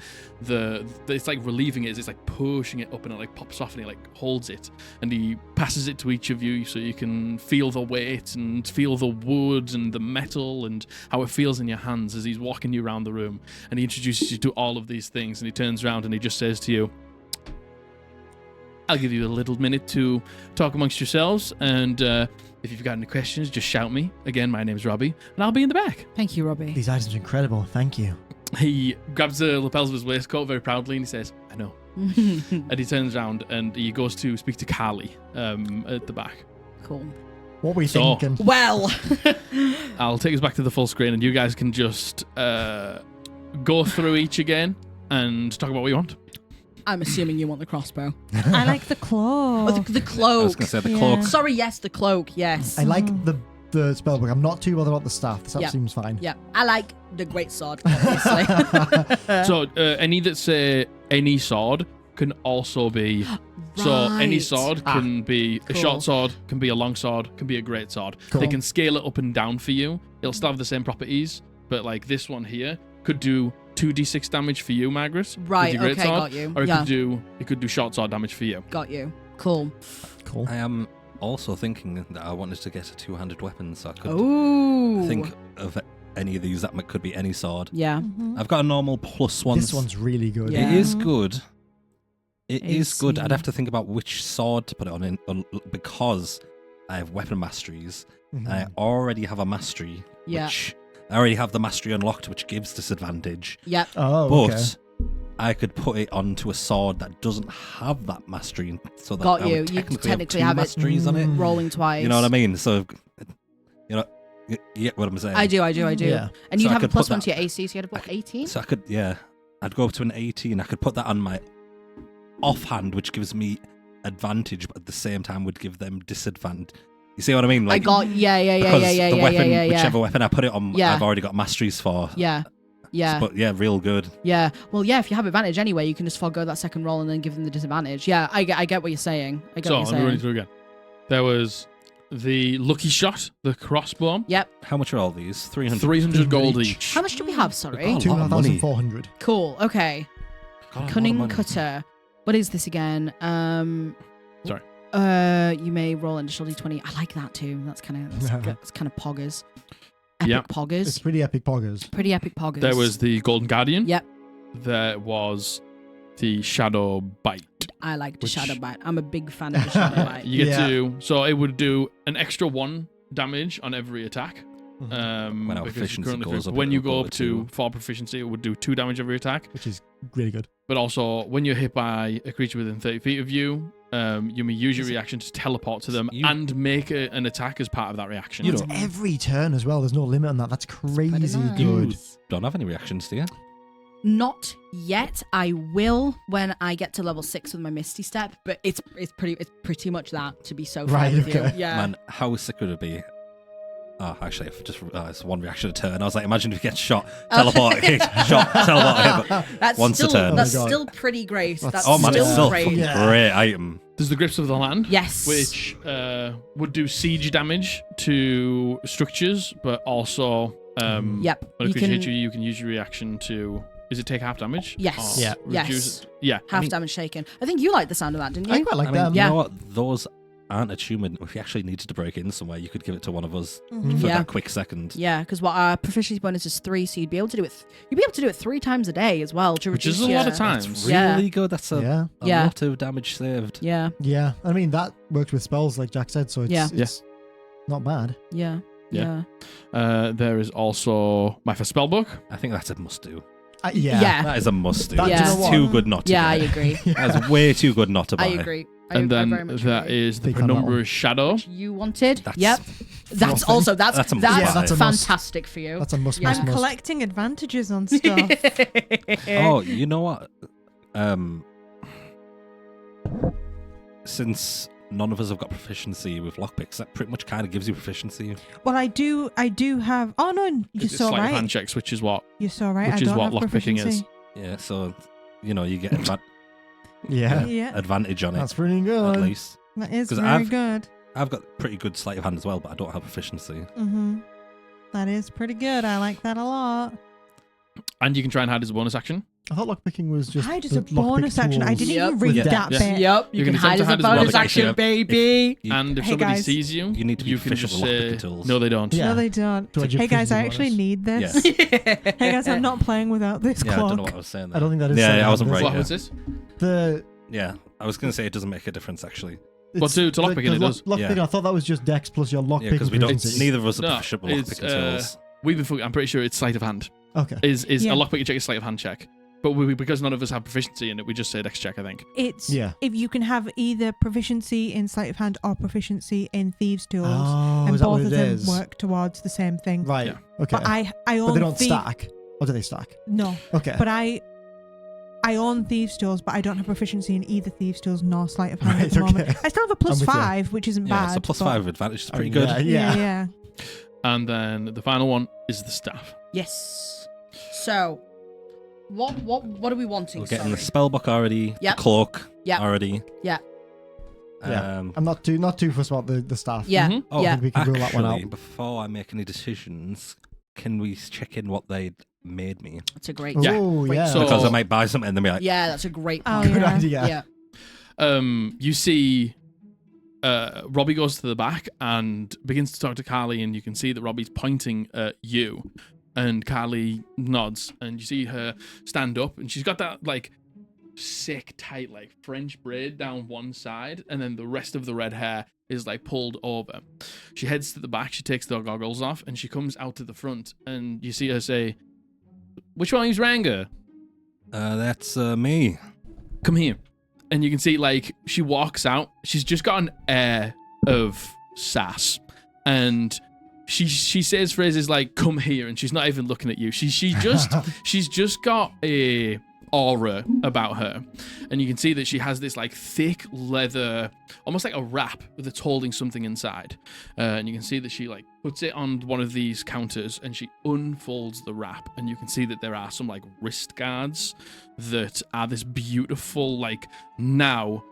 It's like relieving it, it's like pushing it up, and it like pops off, and he like holds it, and he passes it to each of you so you can feel the weight and feel the wood and the metal and how it feels in your hands as he's walking you around the room. And he introduces you to all of these things, and he turns around and he just says to you, I'll give you a little minute to talk amongst yourselves, and if you've got any questions, just shout me. Again, my name's Robbie, and I'll be in the back. Thank you, Robbie. These items are incredible. Thank you. He grabs the lapels of his waistcoat very proudly, and he says, I know. And he turns around, and he goes to speak to Carly at the back. Cool. What were you So- thinking? Well, I'll take us back to the full screen, and you guys can just go through each again and talk about what you want. I'm assuming you want the crossbow. I like the claw. Oh, the I was cloak. going to say the Yeah. cloak. Sorry, yes, the cloak. Yes. I like the spellbook. I'm not too bothered about the staff. The staff Yeah. seems fine. Yeah, I like the great sword, obviously. So any that say any sword can also be. So any Right. sword can be a Cool. short sword, can be a long sword, can be a great sword. Cool. They can scale it up and down for you. It'll still have the same properties, but like this one here could do 2d6 damage for you, Margaret. with Right, your great okay, sword, got you. Or it Yeah. could do short sword damage for you. Got you. Cool. Cool. I am also thinking that I wanted to get a two-handed weapon, so I could Ooh. think of any of these that could be any sword. Yeah. I've got a normal +1. This one's really good. Yeah. It is good. It is good. AC. I'd have to think about which sword to put it on because I have weapon masteries. Mhm. I already have a mastery, Yeah. which I already have the mastery unlocked, which gives disadvantage. Yep. Oh, But okay. I could put it onto a sword that doesn't have that mastery, so that Got I you. would You technically, technically have have two it masteries on it. Mm. rolling twice. You know what I mean? So, you get what I'm saying. I do. Yeah. And So you'd I have a could put +1 that- to your AC, so you had a 18? So I could, I'd go up to an 18. I could put that on my offhand, which gives me advantage, but at the same time would give them disadvantage. You see what I mean? I got, yeah, because the weapon, yeah. whichever weapon I put it on, Yeah. I've already got masteries for. Yeah. Yeah. But yeah, real good. Yeah. Well, yeah, if you have advantage anyway, you can just forego that second roll and then give them the disadvantage. Yeah, I get what you're saying. I get So what let me you're run it saying. through again. There was the lucky shot, the crossbow, Yep. How much are all these? 300. 300 gold each. each. How much do we have? Sorry. Oh, a lot of money. 2,400. Cool. Okay. God, a lot of Cunning money. cutter. What is this again? Sorry. You may roll an additional d20. I like that too. That's kind of poggers. Epic Yep. poggers. It's pretty epic poggers. Pretty epic poggers. There was the golden guardian. Yep. There was the shadow bite. I like the which- shadow bite. I'm a big fan of the shadow bite. You get Yeah. to, so it would do an extra 1 damage on every attack. When our Because efficiency currently goes up, when it'll you go go up to to 4 proficiency, it would do 2 damage every attack. Which is really good. But also, when you're hit by a creature within 30 feet of you, you may use your reaction to teleport to them and make an attack as part of that reaction. You It's don't- every turn as well. There's no limit on that. That's crazy nice. good. Don't have any reactions, do you? Not yet. I will when I get to level 6 with my Misty Step, but it's pretty much that, to be so fair Right, with okay. you. Yeah. Man, how sick would it be? Oh, actually, I've just it's one reaction to turn. I was like, imagine if you get shot, teleport, shot, teleport. That's once still, a turn. That's Oh my God. still pretty great. That's Oh man, still it's still great. fucking Yeah. great item. There's the Grips of the Land. Yes. Which would do siege damage to structures, but also Yep. when You a creature can hits you, you can use your reaction to. Is it take half damage? Yes. Or Yeah. Yes. Yeah. half damage shaken. I think you like the sound of that, didn't you? I quite like I mean, them. you Yeah. know what? Those aren't attunement. If you actually needed to break in somewhere, you could give it to one of us Mhm. for Yeah. that quick second. Yeah, because what our proficiency bonus is 3, so you'd be able to do it. You'd be able to do it 3 times a day as well to Which reduce is a lot of your- times. That's Yeah. really good. That's a Yeah. Yeah. lot of damage saved. Yeah, Yeah. I mean, that works with spells, like Jack said, so it's, Yeah. it's not bad. yeah, Yeah. yeah. There is also my first spellbook. I think that's a must do. Yeah. Yeah. That is a must do. That- do you know It's what? too good not to Yeah, I get. agree. That's way too good not to buy. I agree. And I then very much that agree. is the Big fan of that one. Penumbra Shadow. Which you wanted. That's Yep. That's Nothing. also that's That's a must that's buy. That's a must. fantastic for you. That's a must, Yeah. must, I'm must. collecting advantages on stuff. Oh, you know what? Since none of us have got proficiency with lockpicks, that pretty much kind of gives you proficiency. Well, I do have. Oh no, you're It's so sleight of hand right. checks, which is what. You're so right. which I is don't what have lockpicking is. proficiency. Yeah, so you know you get Yeah. Yeah, advantage on it That's pretty at good. least. that is 'Cause very I've- good. I've got pretty good sleight of hand as well, but I don't have proficiency. Mm-hmm. That is pretty good. I like that a lot. And you can try and hide as a bonus action. I thought lockpicking was just Hide as the a bonus lockpick action. I tools. didn't Yep. even read Yeah. that Yeah. bit. Yep, You you can can hide attempt as to a hide as a bonus bonus action, action. baby. You, And if Hey, somebody guys. sees you, you need to be you can official just with say, lockpicking tools. no, they don't. Yeah. No, they don't. Do I give Hey guys, I proficiency actually bonus? need this. Yeah. Hey guys, I'm not playing without this Yeah, I don't know cloak. what I was saying there. I don't think that is. Yeah, sleight I of wasn't hand, right. is What yeah. was this? it? The Yeah, I was going to say it doesn't make a difference actually. Well, it's- to lockpicking it does. Lockpicking, Yeah. I thought that was just Dex plus your Yeah, lockpicking because we don't. proficiency. Neither of us are No, proficient with it's, lockpicking tools. I'm pretty sure it's sleight of hand. Okay. Is Yeah. a lockpicking check a sleight of hand check? But because none of us have proficiency in it, we just say Dex check, I think. It's Yeah. if you can have either proficiency in sleight of hand or proficiency in thieves' tools, Oh, and is that both what of it them is? work towards the same thing. Right. Yeah. Okay. But I But own they don't thie- stack. Or do they stack? No, Okay. but I own thieves' tools, but I don't have proficiency in either thieves' tools nor sleight of hand at the Right, moment. okay. I still have a I'm plus with you. 5, which isn't Yeah, bad. so plus but- 5 advantage is pretty Oh, good. yeah. Yeah, yeah. And then the final one is the staff. Yes. So, what are we wanting? We're getting Sorry. the spellbook already, Yep. the cloak Yep. already. Yeah. Yeah. I'm not too fussed about the staff. Yeah. Mhm. Oh, Yeah. I think we can rule that one actually, out. before I make any decisions, can we check in what they made me? That's a great. Yeah. Oh, Great. yeah. So- Because I might buy something and then be like, Yeah, that's a great Oh, point. Good yeah. idea. Yeah. You see Robbie goes to the back and begins to talk to Carly, and you can see that Robbie's pointing at you. And Carly nods, and you see her stand up, and she's got that like sick, tight, like French braid down one side, and then the rest of the red hair is like pulled over. She heads to the back, she takes the goggles off, and she comes out to the front, and you see her say, "Which one is Ranga? that's me. Come here." And you can see like she walks out. She's just got an air of sass, and she says phrases like "come here," and she's not even looking at you. She's just got a aura about her, and you can see that she has this like thick leather, almost like a wrap that's holding something inside. And you can see that she like puts it on one of these counters, and she unfolds the wrap, and you can see that there are some like wrist guards that are this beautiful, like now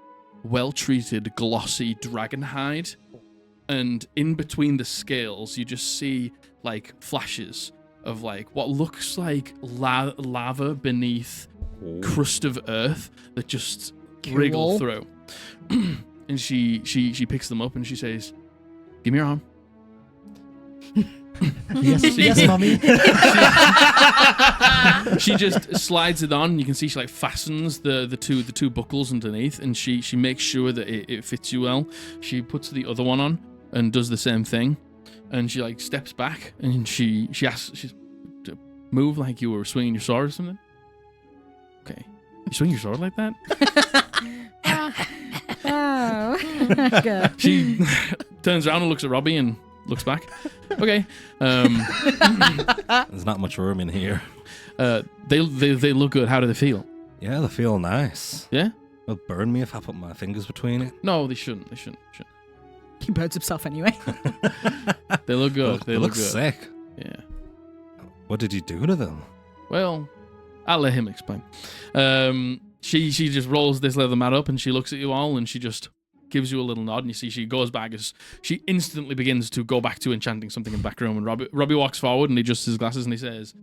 well-treated, glossy dragon hide. And in between the scales, you just see like flashes of like what looks like lava beneath crust of earth that just wriggle Cool. through. And she picks them up and she says, "Give me your arm." Yes, mommy. She just slides it on. You can see she like fastens the two buckles underneath, and she makes sure that it fits you well. She puts the other one on and does the same thing, and she like steps back and she asks, she's to move like you were swinging your sword or something. Okay, you swing your sword like that? Oh. Good. She turns around and looks at Robbie and looks back. Okay. There's not much room in here. They look good. How do they feel? Yeah, they feel nice. Yeah? They'll burn me if I put my fingers between it. No, they shouldn't. He burns himself anyway. They look good. They look good. sick. Yeah. What did you do to them? Well, I'll let him explain. She just rolls this leather mat up and she looks at you all and she just gives you a little nod and you see she goes back as she instantly begins to go back to enchanting something in the back room, and Robbie walks forward and he adjusts his glasses and he says,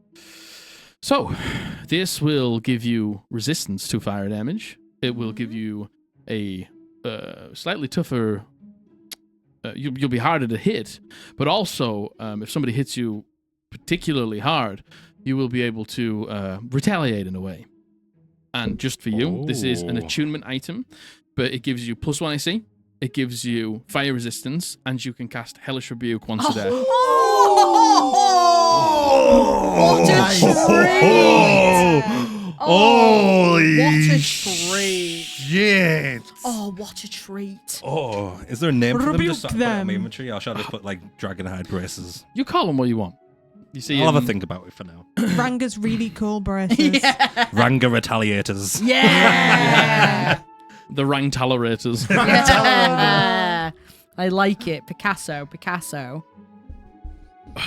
"So, this will give you resistance to fire damage. It will give you a slightly tougher... you'll be harder to hit, but also if somebody hits you particularly hard, you will be able to retaliate in a way. And just for you, this is an attunement item, but it gives you +1 AC, it gives you fire resistance, and you can cast Hellish Rebuke once a day. What a treat! Holy what a treat! shit! Oh, what a treat! Oh, is there a name for them? Rebuke Just so I put it on them. my inventory, or shall I just put like Dragonhide braces? You call them what you want. You see, I'll have a think about it for now. Ranga's really cool braces. Ranga retaliators. Yeah! the Rang Tolerators. Yeah. I like it. Picasso.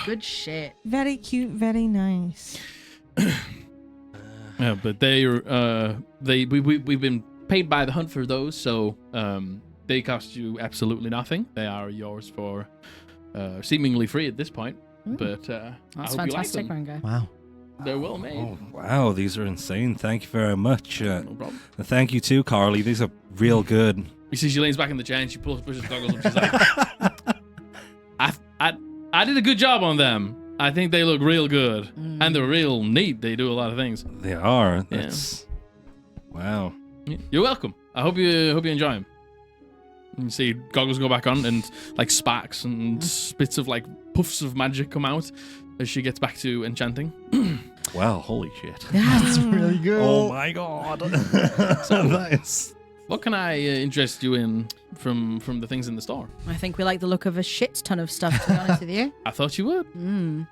Good shit. Very cute, very nice. Yeah, but we've been paid by the hunt for those, so they cost you absolutely nothing. They are yours for seemingly free at this point. But I That's hope fantastic, you like them. Ranga. Wow. They're well made. Oh, wow, these are insane. Thank you very much. No problem. And thank you too, Carly. These are real good. You see, she leans back in the chair and she pushes goggles up. She's like, I did a good job on them. I think they look real good. And they're real neat. They do a lot of things. They are. That's wow. You're welcome. I hope you enjoy them. You see goggles go back on and like sparks and bits of like puffs of magic come out as she gets back to enchanting. Wow, holy shit. That's really good. Oh my god. So nice. What can I interest you in from the things in the store? I think we like the look of a shit ton of stuff, to be honest with you. I thought you would.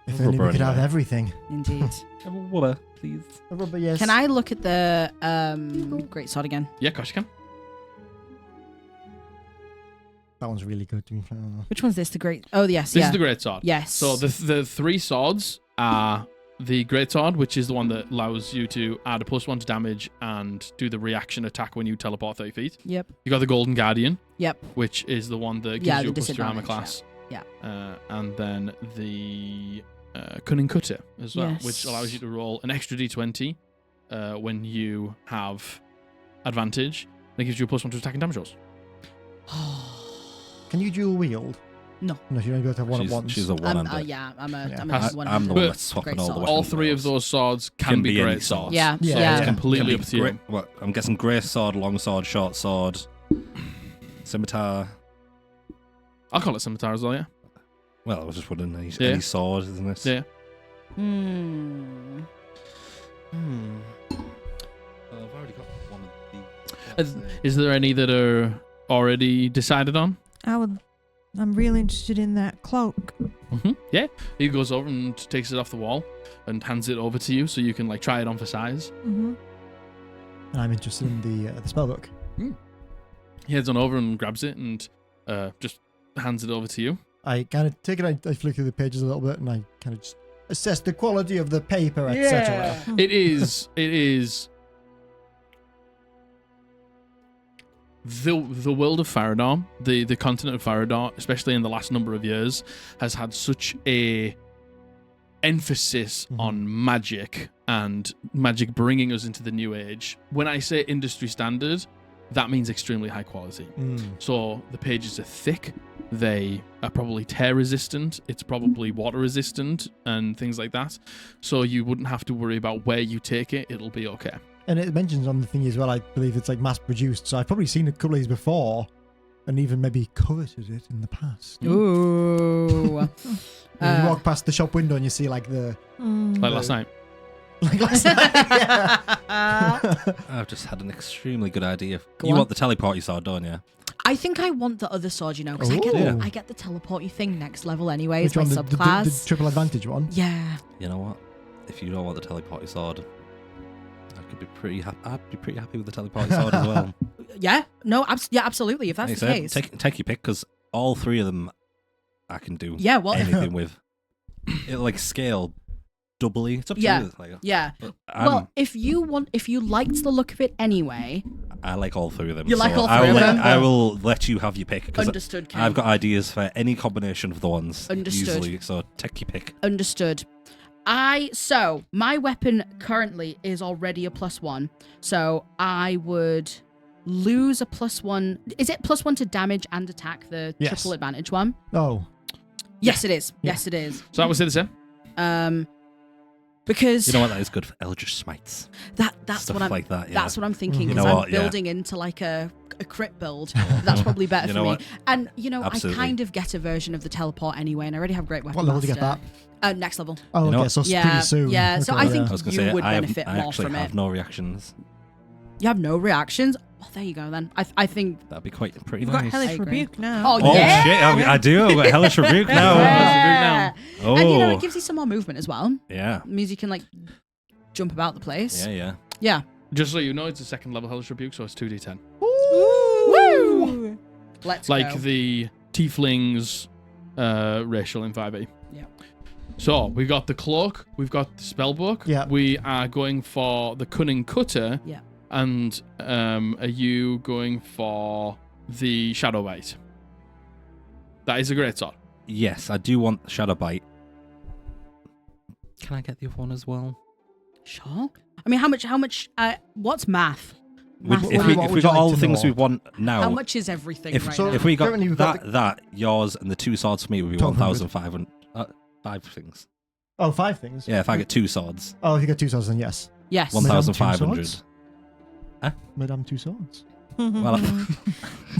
If only we could have everything. Indeed. Have a rubber, please. A rubber, yes. Can I look at the great sword again? Yeah, of course you can. That one's really good. To be fair. Which one's this? The great... Oh, yes, This yeah. is the great sword. Yes. So the three swords are the great sword, which is the one that allows you to add a +1 to damage and do the reaction attack when you teleport 30 feet. Yep. You got the golden guardian, Yep. which is the one that gives Yeah, you a the +2 armor disadvantage, class. yeah. And then the cunning cutter as well, Yes. which allows you to roll an extra d20 when you have advantage. That gives you a +1 to attack and damage rolls. Can you dual wield? No. No, you don't go to have one at once. She's a one-hander. Yeah, I'm a Yeah. one. I'm the one that's swapping Great all the sword. weapons. All three of those swords can be any great sword. swords. Yeah, So yeah. it's completely Can up be to you. great- What? I'm guessing grey sword, long sword, short sword, scimitar. I'll call it scimitar as well, yeah. Well, I was just wondering, any Yeah. sword, isn't it? Yeah. Well, I've already got one of the. Is there any that are already decided on? I'm really interested in that cloak. Yeah. He goes over and takes it off the wall and hands it over to you so you can like try it on for size. Mm-hmm. And I'm interested in the spellbook. He heads on over and grabs it and just hands it over to you. I kind of take it, I flick through the pages a little bit, and I kind of just assess the quality of the paper, etc. It is the world of Farrahdor, the continent of Farrahdor, especially in the last number of years, has had such a emphasis on magic and magic bringing us into the new age. When I say industry standard, that means extremely high quality. So the pages are thick, they are probably tear resistant, it's probably water resistant and things like that. So you wouldn't have to worry about where you take it, it'll be okay. And it mentions on the thing as well, I believe it's like mass produced. So I've probably seen a couple of these before and even maybe coveted it in the past. Ooh. And you walk past the shop window and you see like the... Like last night. Like last night, yeah. I've just had an extremely good idea. Go You on. want the teleporty sword, don't you? I think I want the other sword, you know, because Ooh. I get the teleporty thing next level anyway. Which It's my one? subclass. The triple advantage one? Yeah. You know what? If you don't want the teleporty sword, I could be pretty. I'd be pretty happy with the teleporty sword as well. Yeah. No. Yeah. Absolutely. If that's Like the I case. said, take your pick, because all three of them, I can do Yeah, well, anything with. It like scale doubly. It's up to Yeah. you. Like, yeah. but Well, if you liked the look of it anyway, I like all three of them. You like so all I three will of let, them? I will let you have your pick because understood, Ken. I've got ideas for any combination of the ones. Understood. Usually, so take your pick. Understood. So my weapon currently is already a +1, so I would lose a +1. Is it +1 to damage and attack, the Yes. triple advantage one? Oh, Yes, it is. Yeah. Yes, it is. So I would say the same. Because You know what? That is good for Eldritch Smites. that's Stuff what I'm like that. Yeah. that's what I'm thinking. You Because know I'm what, yeah. building into like a crit build. That's probably better You for know me. what? And Absolutely. I kind of get a version of the teleport anyway, and I already have great weapon. what level do you get that? master. Next level. Oh, You know okay, what? so it's Yeah, pretty soon. yeah, so Okay, I think I was going you to say would I benefit more actually from have it. no reactions. You have no reactions. Oh, there you go then. I think. That'd be quite pretty You've nice. got Hellish I agree. Rebuke now. Oh, Oh yeah. shit! I do. I've got Hellish Rebuke now. Yeah. Oh, And you know, it gives you some more movement as well. yeah, It means you can like jump about the place. yeah. Yeah. Just so you know, it's a second level Hellish Rebuke, so it's 2d10. Woo! Let's Like go. the Tieflings racial in 5e. Yeah. So we've got the cloak, we've got the spellbook. Yeah. We are going for the cunning cutter. Yeah. And are you going for the shadow bite? That is a great sword. Yes, I do want Shadow Bite. Can I get the other one as well? Sure. I mean, how much? What's math? We- Math if now. we, What if would we you got like all to the things know? we want now, How much is everything if, right so now? if we got currently we've got that, yours, and the two swords for me would be 1200. 1,500. 5 things. Oh, 5 things? Yeah, if I get 2 swords, Oh, if you get 2 swords, then yes. Yes. 1,500. swords? Madame 2 swords. Well,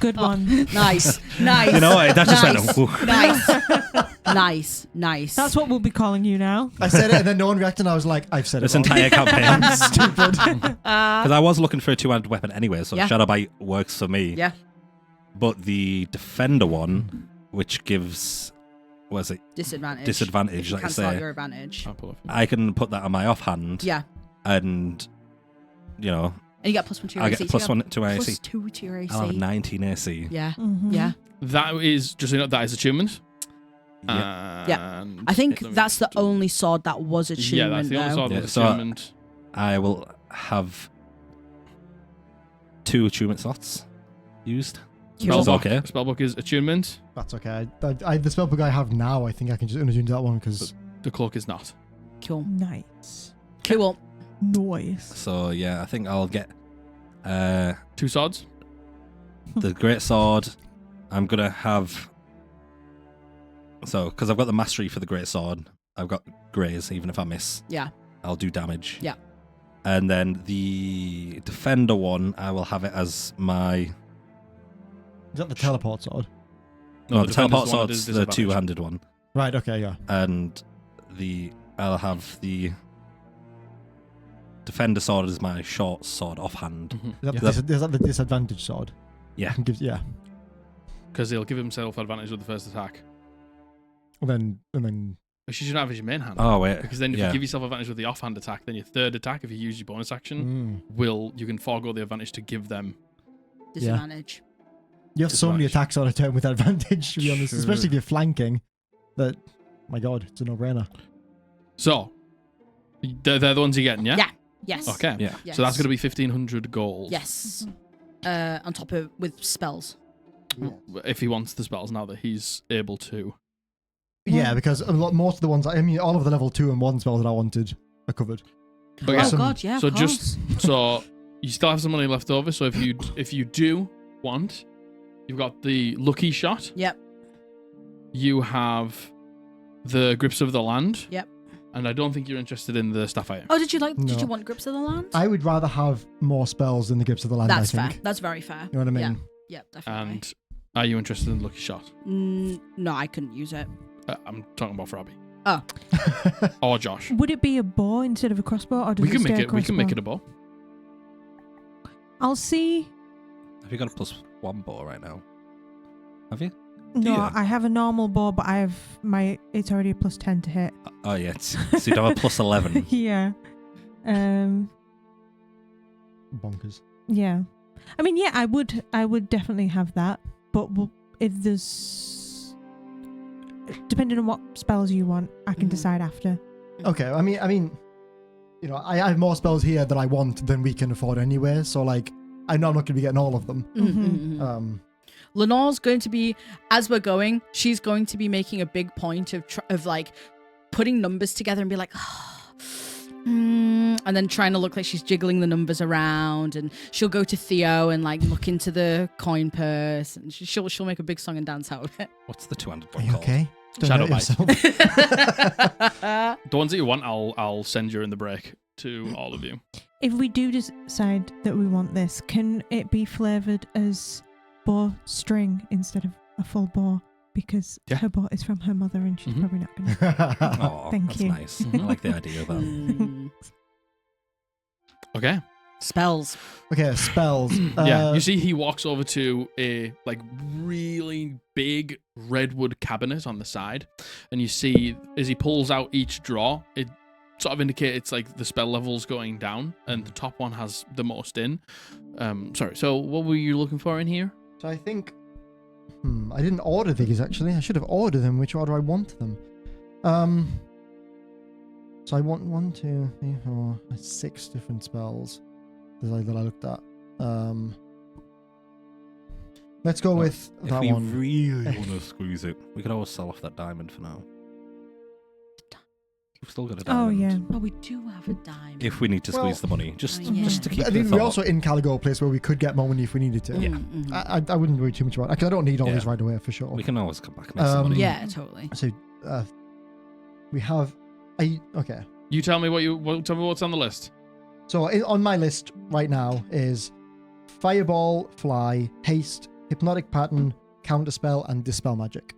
Good one. Nice. Nice. you know what? That just Nice. went. "Ooh." Nice. Nice. That's what we'll be calling you now. I said it, and then no one reacted, and I was like, I've said it This wrong. entire campaign. Stupid. Because I was looking for a 2-handed weapon anyway, so Yeah. Shadow Bite works for me. Yeah. But the Defender one, which gives, what is it? Disadvantage. Disadvantage, You like I cancel out say. your advantage. I'll pull it for you. I can put that on my offhand. Yeah. And, you know, And you get +1 to your I AC. get +1 to my AC. +2 to your AC. I'll have 19 AC. Yeah. Mhm. Yeah. That is, just so you know, that is attunement. Yeah. And I think let me that's the do- only sword that was Yeah, attunement. that's the only though. sword Yeah, with so- attunement. I will have 2 attunement slots used. Which is Spellbook. okay. Spellbook is attunement. That's okay. The spellbook I have now, I think I can just unattune that one because The cloak is not. Cool. Nice. Cool. Nice. So, yeah, I think I'll get 2 swords. the Great Sword. I'm going to have... So, because I've got the Mastery for the Great Sword, I've got Graze, even if I miss. Yeah. I'll do damage. Yeah. And then the Defender one, I will have it as my... is that the teleport sword? No, the Defender's Teleport the one that Sword's does the disadvantage. 2-handed one. Right. Okay. Yeah. And I'll have the Defender Sword as my short sword offhand. Mhm. Is that, Yeah. is that the disadvantage sword? Yeah. Yeah. Because he'll give himself advantage with the first attack. And then Which you should have as your main hand. Oh, wait. Because then if yeah. you give yourself advantage with the offhand attack, then your third attack, if you use your bonus action, you can forego the advantage to give them. Disadvantage. you have so many Disadvantage. attacks on a turn with advantage, to be honest, Sure. especially if you're flanking. That, my God, it's a no-brainer. So, they're the ones you're getting, yeah? Yeah. Yes. Okay. Yeah. Yes. So that's going to be 1,500 gold. Yes. On top of with spells. If he wants the spells now that he's able to. Yeah, because most of the ones, I mean, all of the level 2 and 1 spells that I wanted are covered. But yeah, Oh Some- God, yeah. so of just course. so you still have some money left over. So if you do want, you've got the lucky shot. Yep. You have the grips of the land. Yep. And I don't think you're interested in the staff iron. Oh, did you No. want grips of the land? I would rather have more spells than the Grips of the Land, That's I fair. think. That's very fair. You know what I mean? Yeah, definitely. And are you interested in the lucky shot? No, I couldn't use it. I'm talking about Robbie Oh, or Josh. Would it be a bow instead of a crossbow, or does We can stay make a it. We can make it crossbow? a bow. I'll see. Have you got a +1 bow right now? Have you? No, Yeah. I have a normal bow, but I have it's already a +10 to hit. Oh, yeah. So you'd have a +11. Yeah. Bonkers. Yeah. I mean, yeah, I would definitely have that, but if there's, depending on what spells you want, I can decide after. Okay, I mean, you know, I have more spells here that I want than we can afford anyway. So like, I know I'm not going to be getting all of them. Lenore's going to be, as we're going, she's going to be making a big point of like putting numbers together and be like, and then trying to look like she's jiggling the numbers around, and she'll go to Theo and like look into the coin purse, and she'll make a big song and dance out of it. What's the two-handed Are one you called? okay? Don't Shadow hurt Bite. yourself. The ones that you want, I'll send during the break to all of you. If we do decide that we want this, can it be flavoured as bow string instead of a full bow? Because Yeah. her bow is from her mother and she's Mhm. probably not going to. Oh, Thank that's you. nice. I like the idea of that. Okay. Spells. Okay, spells. Yeah. You see, he walks over to a like really big redwood cabinet on the side, and you see as he pulls out each drawer, it sort of indicates like the spell levels going down, and the top one has the most in. Sorry. So, what were you looking for in here? So I think, I didn't order these actually. I should have ordered them. Which order I want them? So I want 1, 2, 3, 4, 6 different spells that I looked at. Let's go with If that we one. really want to squeeze it, we could always sell off that diamond for now. We've still got a Oh, diamond. yeah. Oh, we do have a dime. If we need to Well- squeeze the money, just Yeah. just to keep I the mean, we're thought. also in Caligo, a place where we could get more money if we needed to. Yeah. I wouldn't worry too much about it, because I don't need all Yeah. these right away for sure. We can always come back and make some money. Yeah, totally. So we have. Okay. You tell me tell me what's on the list. So on my list right now is Fireball, Fly, Haste, Hypnotic Pattern, Counterspell, and Dispel Magic.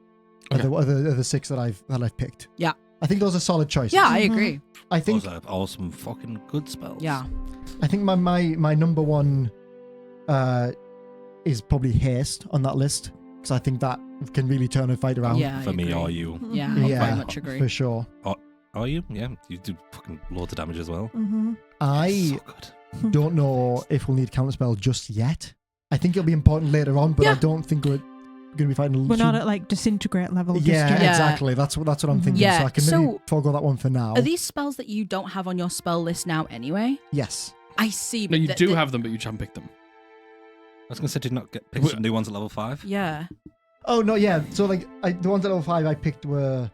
Okay. Are the 6 that I've picked. Yeah. I think those are solid choices. Yeah, I agree. I think Those are awesome fucking good spells. Yeah. I think my number one is probably Haste on that list, because I think that can really turn a fight around. Yeah, For I me agree. or you. Yeah, I Yeah, very much agree. for sure. Are you? Yeah. You do fucking loads of damage as well. Mm-hmm. I So good. don't know if we'll need Counterspell just yet. I think it'll be important later on, but I Yeah. don't think we're going to be fighting. We're not at like disintegrate level. just Yeah, yet. Yeah. exactly. That's what I'm thinking. Yeah, So I can maybe forego that one for now. Are these spells that you don't have on your spell list now anyway? Yes. I see. No, but you do have them, but you haven't picked them. I was going to say, did you not get pick some new ones at level 5? Yeah. Oh no, yeah. So like the ones at level 5 I picked were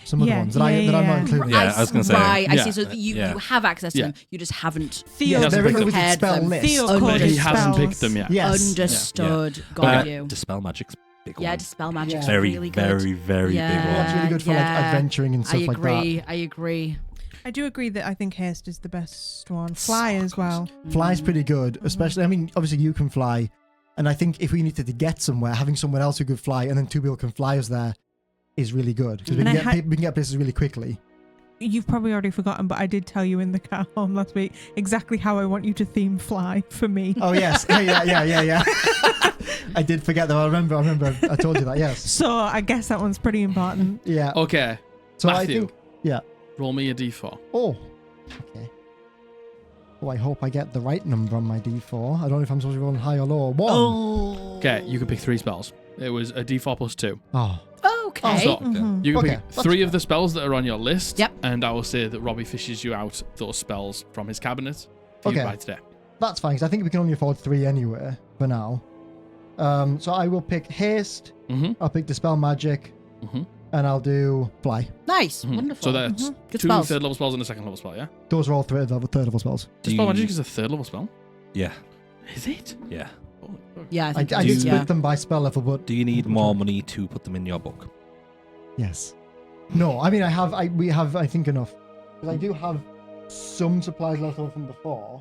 some other Yeah, ones that I'm not yeah. including. Yeah, I was gonna say. Right, I Yeah. see. So you Yeah. have access to Yeah. them. You just haven't. Theo, Yeah, They're in the picked wizard prepared spell them. list. Theo Oh, called But Good he his hasn't spells. picked them yet. Yes. Understood. But Got you. Dispel Magic's big Yeah, one. Dispel Magic's Yeah. really good. very Yeah. big one. That's really good for like Yeah. adventuring and I stuff like that. agree. I agree. I do agree that I think Haste is the best one. Fly So as well. Fly's Mm. pretty good, especially. I mean, obviously you can fly, and I think if we needed to get somewhere, having someone else who could fly and then 2 people can fly us there is really good, because we And can we can get places really quickly. You've probably already forgotten, but I did tell you in the car home last week exactly how I want you to theme Fly for me. Oh yes, yeah. I did forget that. I remember. I told you that. Yes. So I guess that one's pretty important. Yeah. Okay. So Matthew. I think. Yeah. Roll me a d4. Oh. Okay. Oh, I hope I get the right number on my D4. I don't know if I'm supposed to be rolling high or low. 1. Oh. Okay, you can pick 3 spells. It was a d4 plus 2. Oh. Okay. So Mhm. you can Okay, pick that's 3 of the spells that are on your list. Yep. And I will say that Robbie fishes you out those spells from his cabinet for you Okay. by today. That's fine, 'cause I think we can only afford 3 anyway for now. So I will pick Haste. Mm-hmm. I'll pick Dispel Magic. Mm-hmm. And I'll do Fly. Nice. Mhm. Wonderful. So that's Good 2 spells. 3rd level spells and a 2nd level spell, yeah? Those are all third level spells. Dispel Magic is a 3rd level spell. Yeah, Is it? yeah. Holy fuck. Yeah, I I think did it is, split yeah. them by spell level, but Do you need more money to put them in your book? yes. No, I mean we have I think enough. Because I do have some supplies left over from before.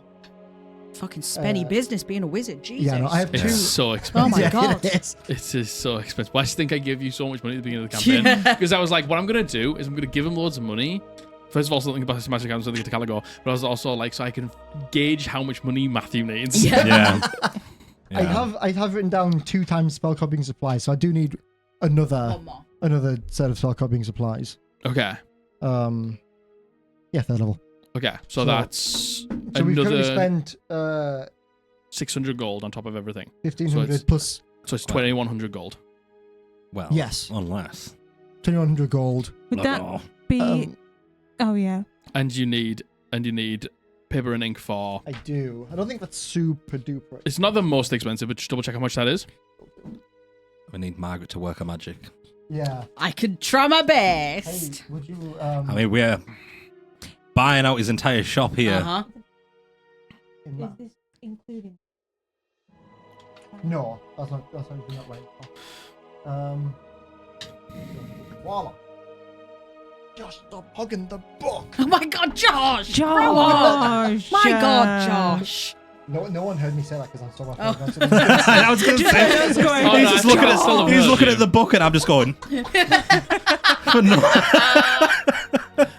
Fucking spenny business being a wizard. Jesus. Yeah, no, I have It's 2. so expensive. Oh my Yeah, God. it is. It is so expensive. I just think I gave you so much money at the beginning of the campaign. Yeah. Because I was like, what I'm going to do is I'm going to give him loads of money. First of all, something about his magic items, something to Caligo. But I was also like, so I can gauge how much money Matthew needs. Yeah. Yeah. I have written down 2 times spell copying supplies, so I do need another One more. set of spell copying supplies. Okay. Yeah, 3rd level. Okay. So So- that's So we've currently another spent 600 gold on top of everything. 1,500 it's- plus So it's 2,100 gold. Well, Yes. unless. 2,100 gold. Would No, that no. be? Oh yeah. And you need paper and ink for. I do. I don't think that's super duper. It's not the most expensive, but just double check how much that is. We need Margaret to work her magic. Yeah. I could try my best. Hey, would you? I mean, we're buying out his entire shop here. Uh-huh. in that- this including? No, that's not right. Voila. Josh, stop hugging the book. Oh my God, Josh! Grow up. Josh. My God, Josh! No one heard me say that because I'm so much. Oh. I was going to say. What's going Oh, on? no, He's just I looking still- still at. haven't He's heard looking you. at the book, and I'm just going. But no.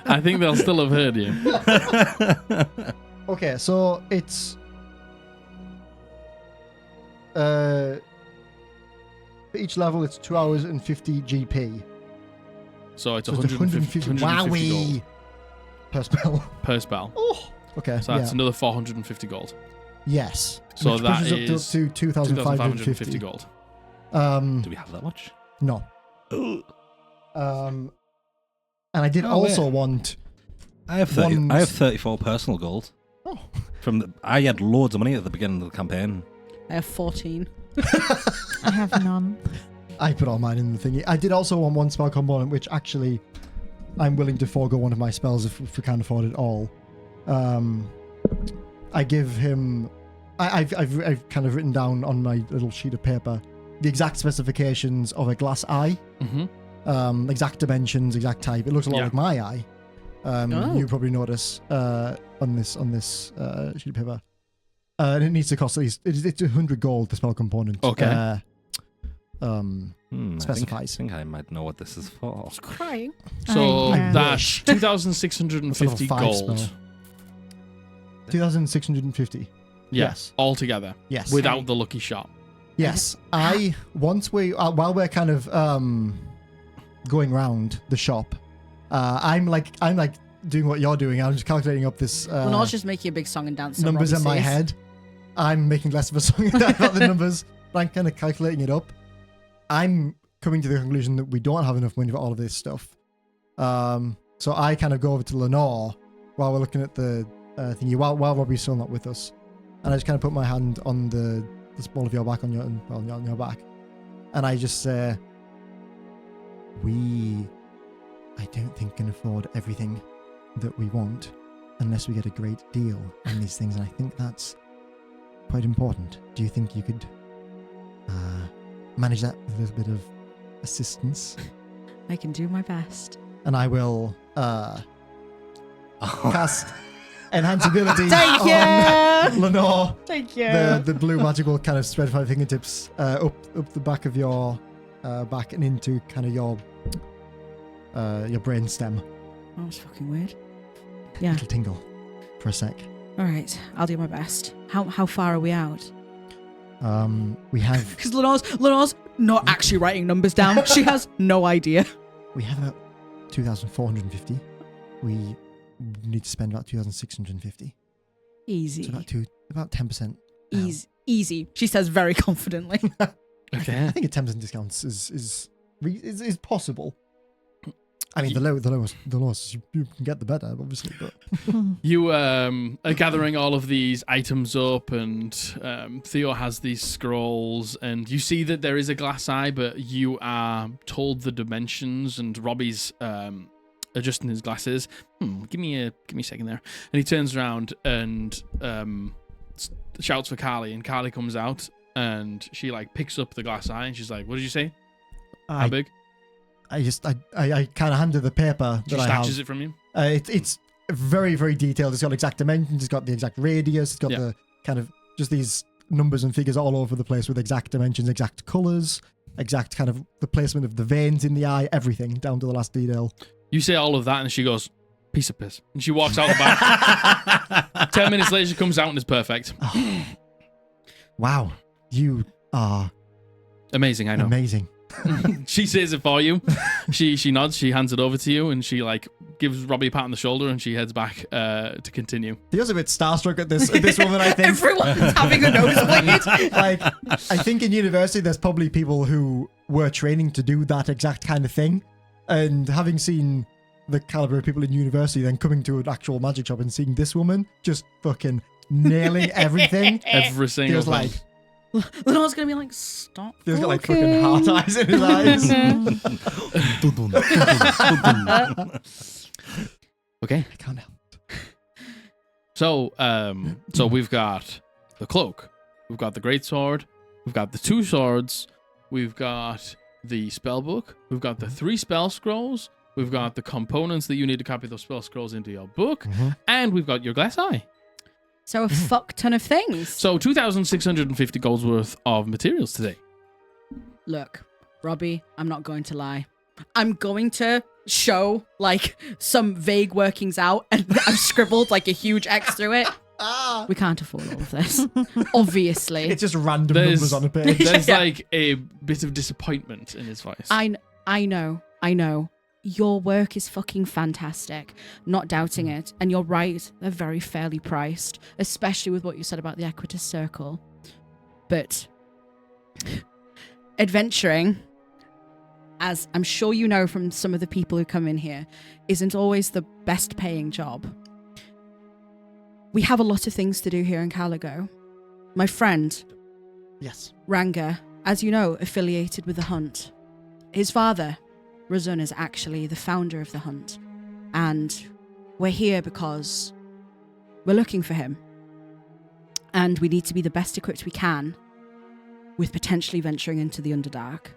I think they'll still have heard you. Okay, so it's for each level it's 2 hours and 50 GP. So it's So it's 150 gold Wowee per spell. per spell. Oh, okay. So that's yeah. another 450 gold. Yes. So Which that pushes is up to 2,550 gold. Do we have that much? No. And I did Oh, also wait. want. I have 30. One's- I have 34 personal gold. Oh. I had loads of money at the beginning of the campaign. I have 14. I have none. I put all mine in the thingy. I did also want one spell component, which actually I'm willing to forego one of my spells if we can't afford it all. I give him. I've kind of written down on my little sheet of paper the exact specifications of a glass eye, exact dimensions, exact type. It looks a lot Yeah. like my eye. Oh. You probably notice on this sheet of paper. And it needs to cost at least it's 100 gold, the spell component. Okay. Specifies. I think I might know what this is for. Crying. So I that's 2,650 5 gold. spell. 2,650. Yeah, Yes. altogether. Yes. Without the lucky shot. Yes. Once we while we're kind of going round the shop, I'm like doing what you're doing. I'm just calculating up this Lenore's just making a big song and dance. so numbers Robbie in my sees. head. I'm making less of a song about the numbers, but I'm kind of calculating it up. I'm coming to the conclusion that we don't have enough money for all of this stuff. So I kind of go over to Lenore while we're looking at the thingy, while Robbie's still not with us. And I just kind of put my hand on the small of your back, on your back. And I just say, I don't think can afford everything that we want unless we get a great deal on these things. And I think that's quite important. Do you think you could manage that with a little bit of assistance? I can do my best. And I will cast enhance ability Thank on you. Lenore. Thank you. The blue magic will kind of spread my fingertips up the back of your back and into kind of your brain stem. That was fucking weird. Yeah. Little tingle for a sec. All right. I'll do my best. How far are we out? We have Because Lenore's not actually writing numbers down. She has no idea. about 2,450. We need to spend about 2,650. Easy. So about 10%. Easy. She says very confidently. Okay. I think a 10% discount is possible. I mean, the lowest you can get, the better, obviously. But You are gathering all of these items up, and Theo has these scrolls, and you see that there is a glass eye, but you are told the dimensions, and Robbie's adjusting his glasses. Give me a second there. And he turns around and shouts for Carly, and Carly comes out, and she picks up the glass eye, and she's like, "What did you say? How big?" I kind of handed the paper She that I have. snatches it from you. It's very, very detailed. It's got exact dimensions. It's got the exact radius. It's got the kind of just these numbers and figures all over the place with exact dimensions, exact colors, exact kind of the placement of the veins in the eye, everything down to the last detail. You say all of that, and she goes, "Piece of piss," and she walks out the back. 10 minutes later, she comes out and is perfect. Wow, you are Amazing, I know. amazing. She says it for you. She nods. She hands it over to you, and she like gives Robbie a pat on the shoulder, and she heads back to continue. Theo's a bit starstruck at this woman. I think Everyone's having a nosebleed. like I think in university there's probably people who were training to do that exact kind of thing, and having seen the caliber of people in university, then coming to an actual magic shop and seeing this woman just fucking nailing everything. Every single Theo's thing. like, Lenore's gonna be like, stop. Theo's got like fucking heart eyes in his eyes. Okay. I can't help. So, so we've got the cloak, we've got the great sword, we've got the 2 swords, we've got the spell book, we've got the 3 spell scrolls, we've got the components that you need to copy those spell scrolls into your book, and we've got your glass eye. So a fuck ton of things. So 2,650 gold's worth of materials today. Look, Robbie, I'm not going to lie. I'm going to show like some vague workings out, and I've scribbled like a huge X through it. We can't afford all of this. Obviously. It's just random numbers on a page. There's like a bit of disappointment in his voice. I know. Your work is fucking fantastic. Not doubting it. And you're right, they're very fairly priced, especially with what you said about the Equitus Circle. But adventuring, as I'm sure you know from some of the people who come in here, isn't always the best paying job. We have a lot of things to do here in Caligo. My friend, Yes. Ranga, as you know, affiliated with the Hunt. His father, Razun, is actually the founder of the Hunt. And we're here because we're looking for him. And we need to be the best equipped we can with potentially venturing into the Underdark.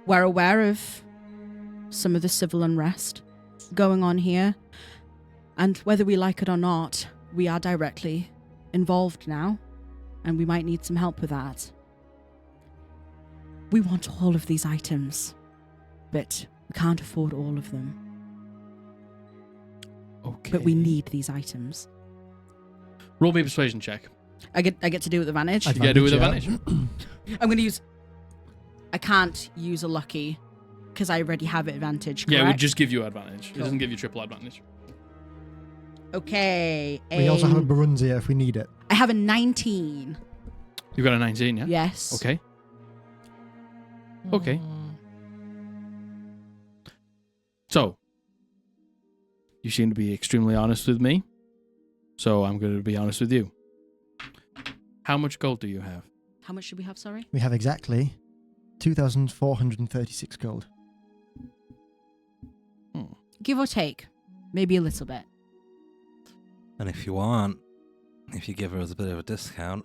We're aware of some of the civil unrest going on here. And whether we like it or not, we are directly involved now. And we might need some help with that. We want all of these items, but we can't afford all of them. Okay. But we need these items. Roll me a persuasion check. I get to do it with advantage. You gotta do it with Advantage, advantage. I'm going to use... I can't use a lucky because I already have advantage, correct? Yeah, it would just give you advantage. It Cool. doesn't give you triple advantage. Okay. We also have a Barunzia if we need it. I have a 19. You got a 19, yeah? Yes. Okay. Okay. So, you seem to be extremely honest with me. So I'm going to be honest with you. How much gold do you have? How much should we have, sorry? We have exactly 2,436 gold. Give or take. Maybe a little bit. And if you want, if you give us a bit of a discount,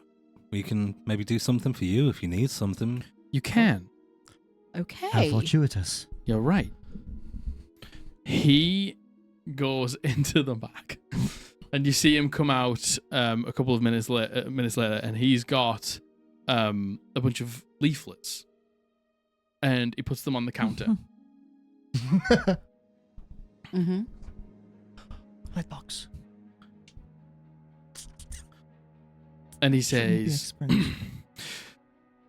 we can maybe do something for you if you need something. You can. Okay. How fortuitous. You're right. He goes into the back, and you see him come out a couple of minutes later, and he's got a bunch of leaflets, and he puts them on the counter. Mm-hmm. Light box. And he Shouldn't be says, expensive.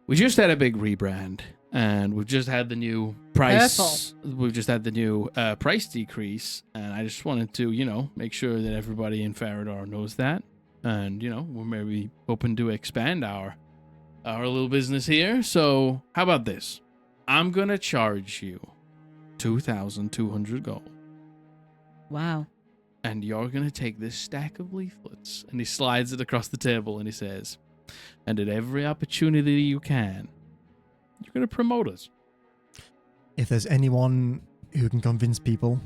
we just had a big rebrand, and we've just had the new price. We've just had the new price decrease, and I just wanted to, make sure that everybody in Farrahdor knows that. And, we're maybe hoping to expand our little business here. So how about this? I'm going to charge you 2,200 gold. Wow. And you're going to take this stack of leaflets. And he slides it across the table and he says, and at every opportunity you can, you're going to promote us. If there's anyone who can convince people,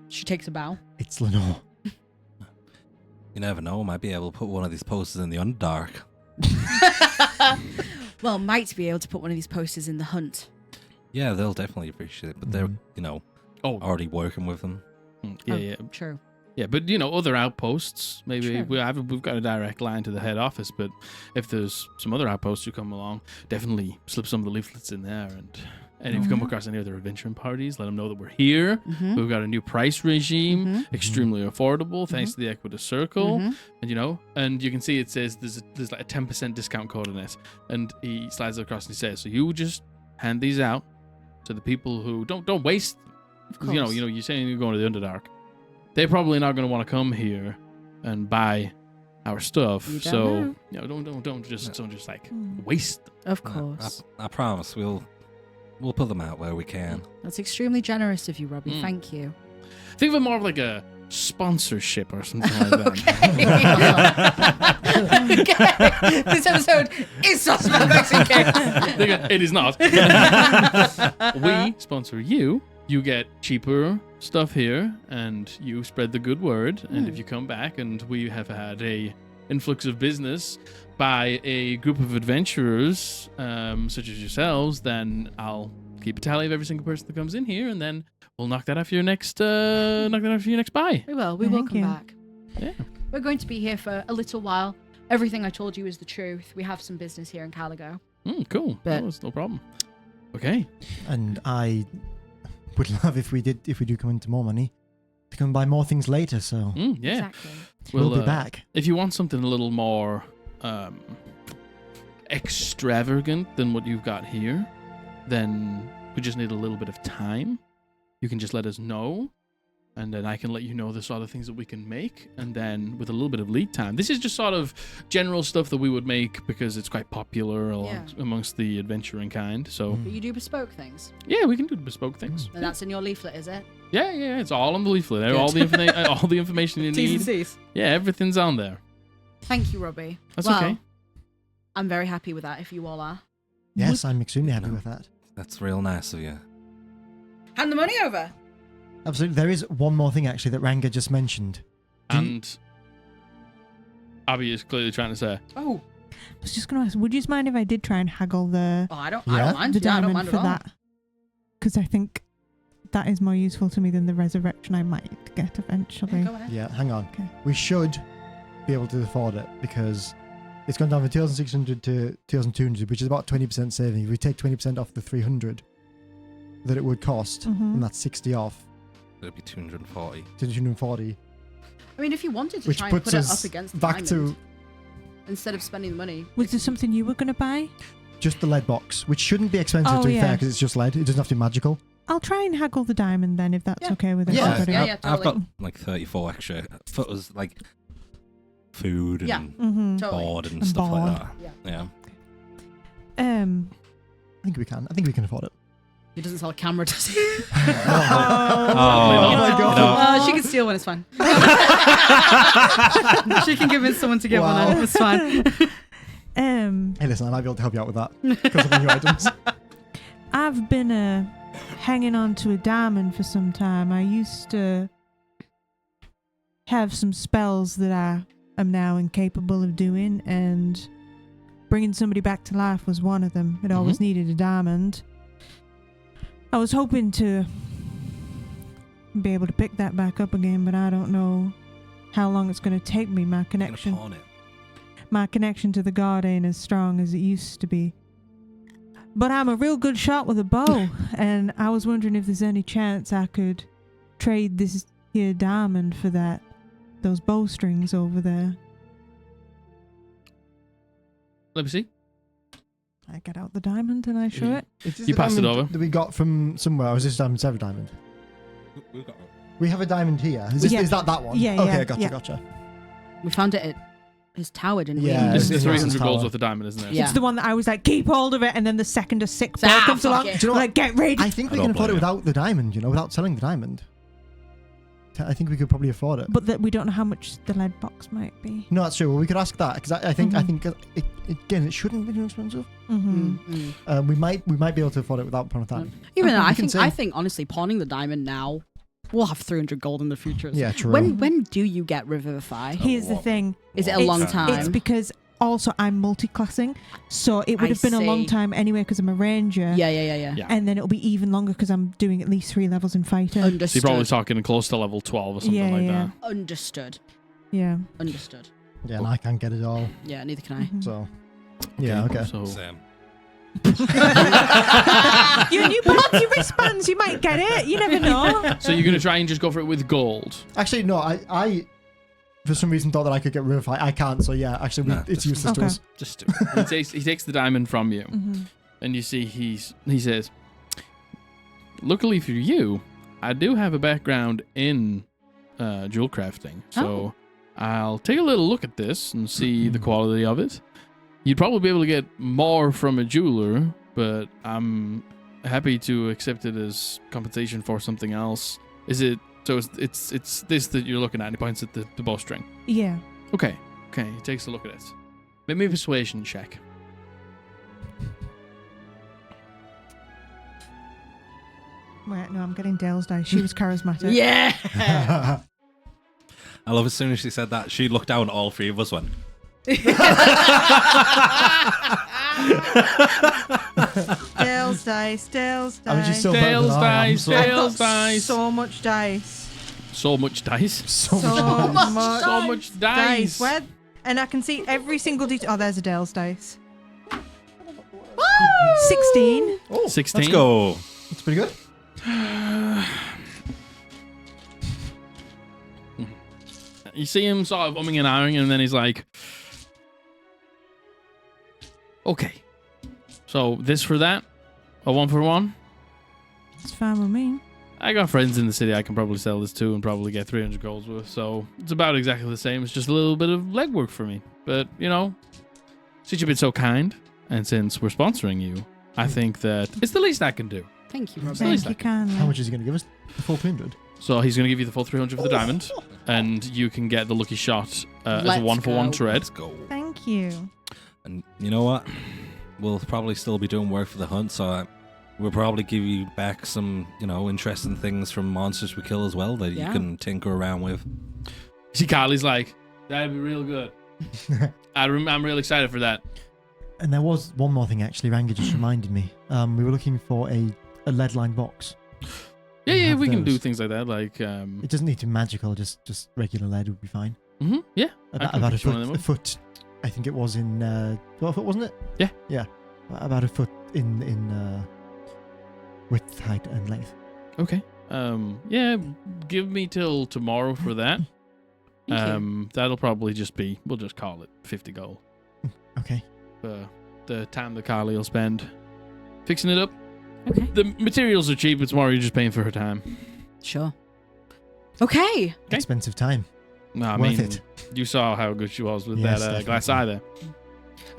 She takes a bow. it's Lenore. You never know, might be able to put one of these posters in the Underdark. Well, might be able to put one of these posters in the Hunt. Yeah, they'll definitely appreciate it, but they're, already working with them. Yeah, Oh, yeah. True. Yeah, but other outposts, maybe Sure. we've got a direct line to the head office, but if there's some other outposts who come along, definitely slip some of the leaflets in there, and And if you come across any other adventuring parties, let them know that we're here. Mhm. We've got a new price regime, Mhm. extremely affordable, thanks to the Equitous Circle. Mhm. And you can see it says there's like a 10% discount code on it. And he slides it across and he says, so you just hand these out to the people who don't waste. Of 'Cause, course. you're saying you're going to the Underdark. They're probably not going to want to come here and buy our stuff. You don't So know. don't just like waste them. Of course. I promise we'll put them out where we can. That's extremely generous of you, Robbie. Mm. Thank you. Think of it more of like a sponsorship or something like that. Okay. This episode is suspect Mexican. It is not. We sponsor you. You get cheaper stuff here, and you spread the good word. And if you come back, and we have had a influx of business by a group of adventurers, such as yourselves, then I'll keep a tally of every single person that comes in here, and then we'll knock that off your next buy. We will. We will Thank come you. back. Yeah. We're going to be here for a little while. Everything I told you is the truth. We have some business here in Caligo. Cool. But- No problem. Okay. And I would love if we do come into more money to come buy more things later. So Yeah. Exactly. we'll be back. If you want something a little more extravagant than what you've got here, then we just need a little bit of time. You can just let us know, and then I can let you know the sort of things that we can make, and then with a little bit of lead time. This is just sort of general stuff that we would make because it's quite popular amongst the adventuring kind. So But you do bespoke things. yeah, we can do bespoke things. And that's in your leaflet, is it? Yeah, it's all on the leaflet. Good. All the information you need. C's. Yeah, everything's on there. Thank you, Robbie. That's Well, okay. I'm very happy with that, if you all are. Yes, I'm extremely happy No. with that. That's real nice of you. Hand the money over. Absolutely. There is one more thing actually that Ranga just mentioned. And Abby is clearly trying to say, Oh. I was just going to ask, would you mind if I did try and haggle the I don't Yeah. mind. the Yeah, I don't diamond mind for at all. that? Because I think that is more useful to me than the resurrection I might get eventually. Yeah, go ahead. Yeah, hang on. Okay. We should be able to afford it because it's gone down from 2,600 to 2,200, which is about 20% saving. If we take 20% off the 300 that it would cost, Mhm. and that's 60 off, It'll be 240. to 240, I mean, if you wanted to which try and puts put it us up against the back diamond, to instead of spending the money. Was there something you were going to buy? just the lead box, which shouldn't be expensive Oh, to be fair yeah. because it's just lead. It doesn't have to be magical. I'll try and haggle the diamond then, if that's Yeah. okay with Yeah. everybody. Yeah, I've got totally. like 34 extra for us, like food and Yeah. Mm-hmm. Totally. board and And stuff board. like that. Yeah. Yeah. I think we can. I think we can afford it. He doesn't sell a camera, does he? Oh, my God. She can steal one, it's fine. She can convince someone to get Wow. one, it's fine. Hey, listen, I might be able to help you out with that because of the new items. I've been hanging on to a diamond for some time. I used to have some spells that I am now incapable of doing, and bringing somebody back to life was one of them. It always needed a diamond. I was hoping to be able to pick that back up again, but I don't know how long it's going to take me. My You're gonna connection pawn it. my connection to the god ain't as strong as it used to be. But I'm a real good shot with a bow, and I was wondering if there's any chance I could trade this here diamond for those bowstrings over there. let me see. I get out the diamond and I show it. Is this You the passed it diamond over. that we got from somewhere, or is this diamond every diamond? We've got We have a diamond here. Is Yeah. that one? Yeah, Okay, yeah, gotcha, yeah. gotcha. We found it at his tower, didn't Yeah, we? It's it's 300 Ross's golds tower. worth of diamond, isn't it? Yeah. It's the one that I was like, keep hold of it, and then the second a sick boy Ah, comes fuck along, it. Do you know what? like, get ready. I think we I can don't afford it blame you. without the diamond, without selling the diamond. I think we could probably afford it. But that we don't know how much the lead box might be. No, that's true. Well, we could ask that because I think Mhm. it shouldn't be too expensive. Mm-hmm. We might be able to afford it without putting a diamond. Even Okay, though we can see. I think honestly, pawning the diamond now, we'll have 300 gold in the future. Yeah, true. When do you get Revivify? Here's the thing. Is it a It's- long time? It's because also I'm multi-classing, so it would I have been a long see. time anyway because I'm a ranger. yeah. Yeah. And then it'll be even longer because I'm doing at least 3 levels in fighter. So Understood. you're probably talking close to level 12 or something Yeah, like yeah. that. Understood. Yeah. Understood. Yeah, and I can't get it all. Yeah, neither can I. Mhm. So, yeah, okay. So Same. Your new party wristbands, you might get it. You never know. So you're going to try and just go for it with gold. Actually, no, I for some reason thought that I could get rid of it. I can't, so yeah, actually, No, it's just- useless to Okay. us. Just do it. He takes the diamond from you. Mhm. And you see he says, luckily for you, I do have a background in jewel crafting. So I'll take a little look at this and see the quality of it. You'd probably be able to get more from a jeweler, but I'm happy to accept it as compensation for something else. Is it? So it's this that you're looking at, and he points at the bowstring. Yeah. Okay, he takes a look at it. Make me a persuasion check. Wait, no, I'm getting Dale's dice. She was charismatic. Yeah. I love as soon as she said that, she looked down, all three of us went. Dale's dice. Dale's dice. I mean, she's still better than Dale's I am, dice, so- I've Dale's got dice. so much dice. So much dice. So So much. much So much dice. Where? And I can see every single detail. Oh, there's a Dale's dice. 16. Oh, 16. Let's go. that's pretty good. You see him sort of umming and ahhing, and then he's like, okay. So this for that? A 1 for 1? It's fine with me. I got friends in the city I can probably sell this to and probably get 300 golds worth. So it's about exactly the same. It's just a little bit of legwork for me. But, you know, since you've been so kind, and since we're sponsoring you, I think that it's the least I can do. Thank you, It's Robert. the least Thank I you can. kindly. How much is he going to give us? The full 300? So he's going to give you the full 300 for the diamond, and you can get the lucky shot as a Let's 1 for 1 go. tread. Let's go. Thank you. And you know what? We'll probably still be doing work for the hunt, so we'll probably give you back some, interesting things from monsters we kill as well that Yeah. you can tinker around with. See, Carly's like, that'd be real good. I'm real excited for that. And there was one more thing, actually. Ranga just reminded me. We were looking for a lead-lined box. Yeah, have we can do those. things like that. Like, It doesn't need to be magical, just regular lead would be fine. yeah. I can About fix one of them a up. foot, I think it was in 12 foot, wasn't it? Yeah. Yeah. About a foot in width, height, and length. Okay. Yeah, give me till tomorrow for that. Thank you. That'll probably just be, we'll just call it 50 gold Okay. for the time that Carly will spend fixing it up. Okay. The materials are cheap, but tomorrow you're just paying for her time. Sure. Okay. Okay. Expensive time. No, I Worth mean, it. you saw how good she was with Yes, that glass definitely. eye there.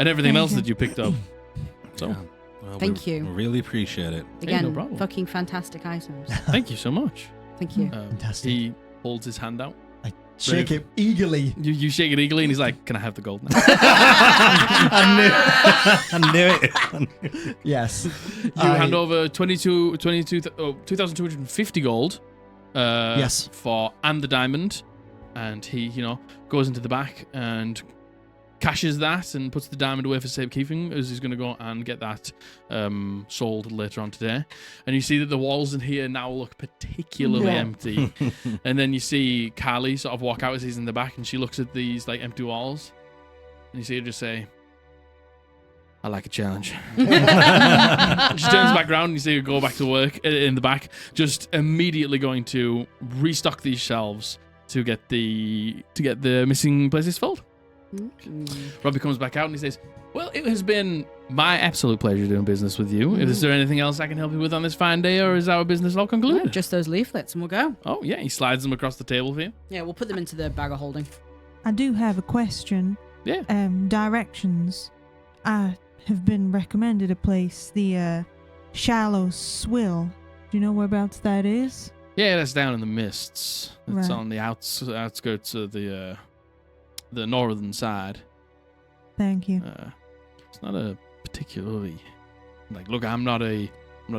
And everything Thank else you. that you picked up. So, Yeah. Well, Thank we you. Really appreciate it. Hey, no Again, problem. fucking fantastic items. thank you so much. Thank you. Fantastic. He holds his hand out. Shake it eagerly. You shake it eagerly, and he's like, "Can I have the gold now?" I knew it. Yes. You hand over 2,250 gold. Yes. For and the diamond, and he, goes into the back and cashes that and puts the diamond away for safekeeping, as he's going to go and get that sold later on today. And you see that the walls in here now look particularly Yeah. empty. And then you see Carly sort of walk out as he's in the back, and she looks at these like empty walls, and you see her just say, "I like a challenge." She turns back around and you see her go back to work in the back, just immediately going to restock these shelves to get the missing places filled. Robbie comes back out and he says, "Well, it has been my absolute pleasure doing business with you. Is there anything else I can help you with on this fine day, or is our business all concluded?" Just those leaflets and we'll go. Oh yeah, he slides them across the table for you. Yeah, we'll put them into the bag of holding. I do have a question. Yeah. Directions. I have been recommended a place, the Shallow Swill. Do you know whereabouts that is? Yeah, that's down in the mists. It's Right. on the outskirts of the northern side. Thank you. It's not a particularly look, I'm not a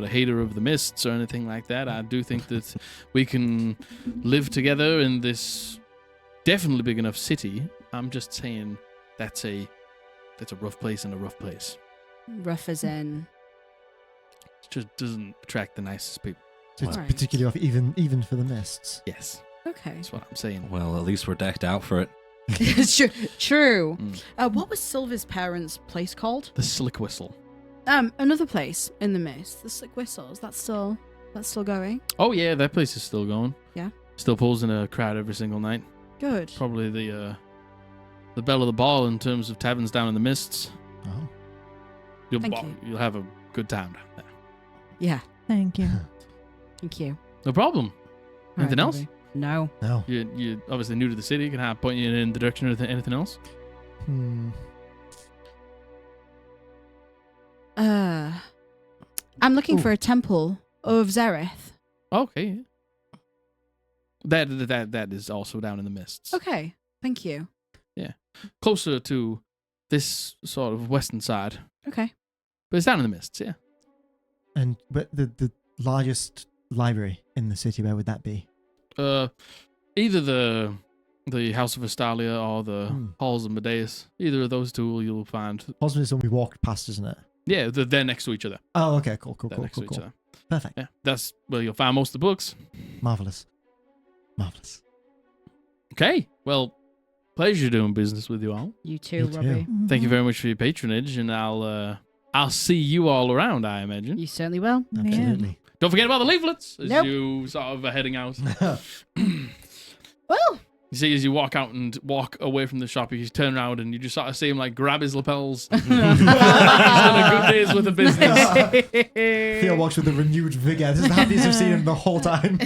hater of the mists or anything like that. I do think that we can live together in this definitely big enough city. I'm just saying that's a rough place and a rough place. Rough as in. It just doesn't attract the nicest people. So it's Alright. particularly off, even for the mists. Yes, Okay. that's what I'm saying. Well, at least we're decked out for it. True. Mm. What was Silver's parents' place called? The Slick Whistle. Another place in the mist, the Slick Whistles. That's still going. Oh yeah, that place is still going. Yeah. Still pulls in a crowd every single night. Good. Probably the belle of the ball in terms of taverns down in the mists. Oh. You'll have a good time down there. Yeah. Thank you. Thank you. No problem. All Anything right, else? Bobby. No. No. You obviously new to the city. Can I point you in the direction of anything else? I'm looking for a temple of Zareth. Okay. That is also down in the mists. Okay. Thank you. Closer to this sort of western side. Okay. But it's down in the mists, yeah. But the largest library in the city, where would that be? Either the House of Astalia or the Halls of Medeus. Either of those two you'll find. Possibly it's the one we walked past, isn't it? Yeah, they're next to each other. Oh, okay, cool. They're next to each other. Perfect. Yeah, that's where you'll find most of the books. Marvelous. Okay, well, pleasure doing business with you all. You too, You too. Robbie. Thank you very much for your patronage, and I'll see you all around, I imagine. You certainly will. Absolutely. Don't forget about the leaflets as Nope. you sort of are heading out. Well. You see, as you walk out and walk away from the shop, you just turn around and you just sort of see him like grab his lapels. He's done a good day's worth of business. Theo walks with a renewed vigor. This is the happiest I've seen him the whole time.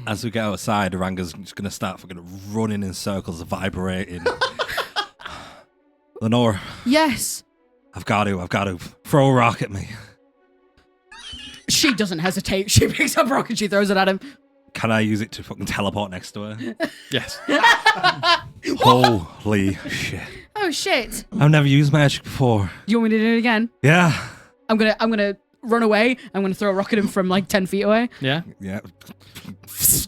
As we get outside, Ranga's just going to start fucking running in circles, vibrating. Lenore, Yes. I've got to. Throw a rock at me. She doesn't hesitate. She picks up a rock and she throws it at him. Can I use it to fucking teleport next to her? Yes. Holy shit. Oh shit. I've never used magic before. Do you want me to do it again? Yeah. I'm gonna run away. I'm gonna throw a rock at him from like 10 feet away. Yeah. Yeah.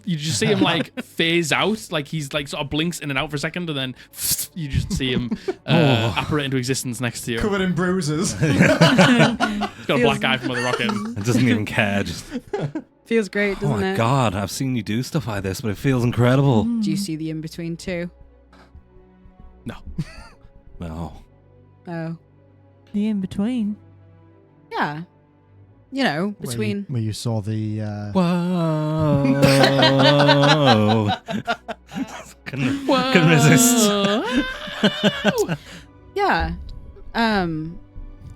You just see him like phase out, like he's like sort of blinks in and out for a second, and then you just see him apparate into existence next to you. Covered in bruises. He's got a black eye from where the rock hit him. It doesn't even care. Just, Feels great, oh doesn't my it? god, I've seen you do stuff like this, but it feels incredible. Do you see the in-between too? No. No. Oh. The in between. Yeah. You know, between... Where you saw the... Whoa. couldn't resist. Yeah.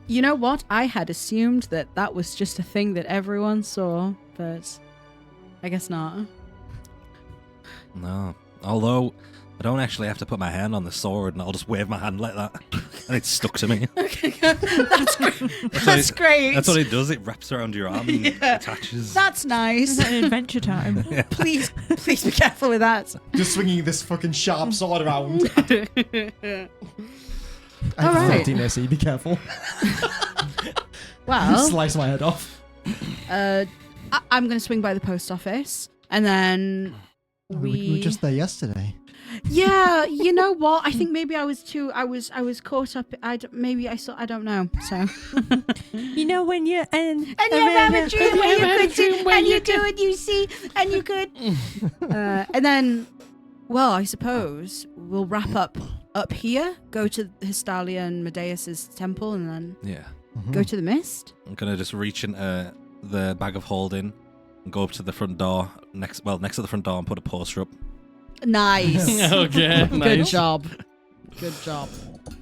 You know what? I had assumed that was just a thing that everyone saw, but I guess not. No. Although, I don't actually have to put my hand on the sword and I'll just wave my hand like that. And it's stuck to me. Okay, that's great. That's great. That's what it does. It wraps around your arm and attaches. That's nice. Is that an adventure time? Please be careful with that. Just swinging this fucking sharp sword around. All right. 13 AC, be careful. Well, Slice my head off. I'm going to swing by the post office, and then We were just there yesterday. Yeah, you know what? I think maybe I was caught up. I don't know. So You know when you're and you have a dream and you do it, you see, and you could. And then, well, I suppose we'll wrap up here, go to Hystalia and Medeus's temple, and then Yeah. go to the mist. I'm going to just reach into the bag of holding and go up to the front door, next to the front door, and put a poster up. Nice. Okay, Good nice. job. Good job.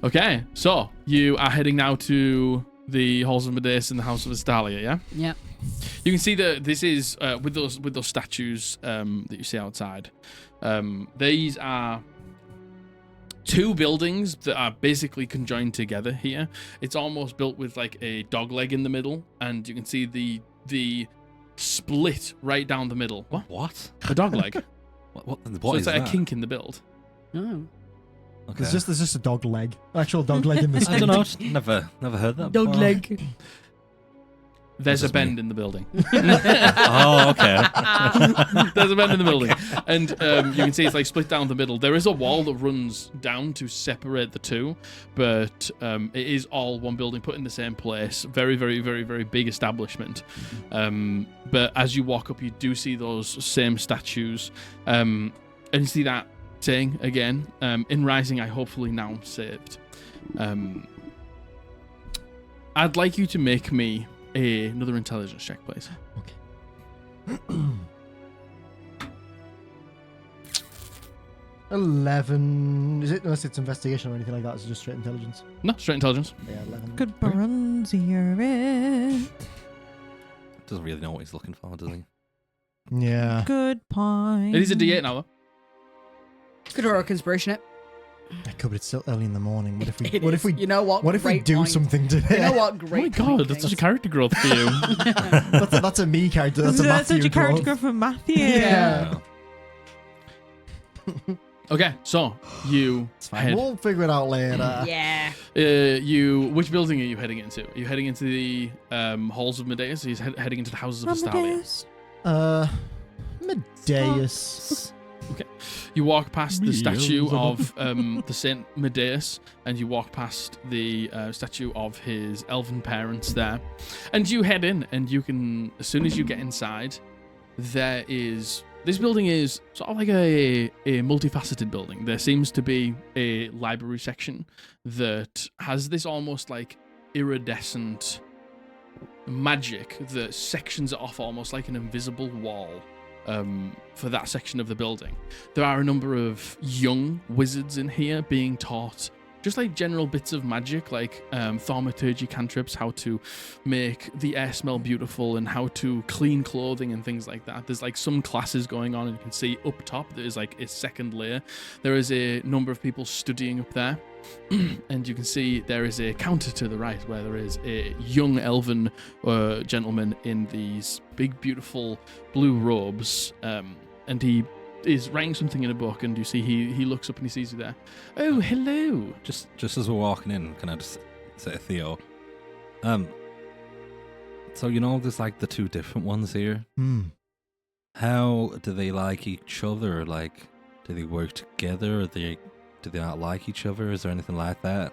Okay, so you are heading now to the Halls of Medeus and the House of Astalia, yeah? Yep. You can see that this is with those statues that you see outside. These are two buildings that are basically conjoined together here. It's almost built with like a dog leg in the middle, and you can see the split right down the middle. What? A dog leg. What So is it's like that? a kink in the build. Oh. Okay. There's just a dog leg. Actual dog leg in this. I don't know. Just never heard that Dog before. leg. There's This a is bend me. in the building. Oh, okay. There's a bend in the building. And you can see it's like split down the middle. There is a wall that runs down to separate the two, but it is all one building put in the same place. Very, very, very, very big establishment. But as you walk up, you do see those same statues. And you see that saying again, in rising, I hopefully now saved. I'd like you to make me another intelligence check, please. Okay. 11. Is it, unless it's investigation or anything like that, it's just straight intelligence. No, straight intelligence. Yeah, 11. Good bronzier it. Doesn't really know what he's looking for, does he? Yeah. Good point. It is a D8 now, though. Good heroic inspiration it. I could, but it's still early in the morning. What if we? It What is. if we? You know what? What if we Great do point. something today? You know what? Oh my Great. god, point, that's such a Kings. character growth for you. that's a me character. That's a That's Matthew such a character growth. growth for Matthew. Yeah. Okay, so you It's fine. head. We'll figure it out later. Yeah. Which building are you heading into? Are you heading into the halls of Medeus? Or are you heading into the houses of Astalia? Amadeus. Medeus. You walk past the statue Beelzebub. of the Saint Medeus, and you walk past the statue of his elven parents there, and you head in, and you can, as soon as you get inside, this building is sort of like a multifaceted building. There seems to be a library section that has this almost like iridescent magic that sections it off almost like an invisible wall. For that section of the building, there are a number of young wizards in here being taught just like general bits of magic, like thaumaturgy cantrips, how to make the air smell beautiful and how to clean clothing and things like that. There's like some classes going on, and you can see up top there is like a second layer. There is a number of people studying up there. And you can see there is a counter to the right where there is a young elven gentleman in these big, beautiful blue robes, and he is writing something in a book. And you see he looks up and he sees you there. Oh, hello! Just as we're walking in, can I just say to Theo? So you know, there's like the two different ones here. Hmm. How do they like each other? Like, do they work together? Or do they not like each other? Is there anything like that?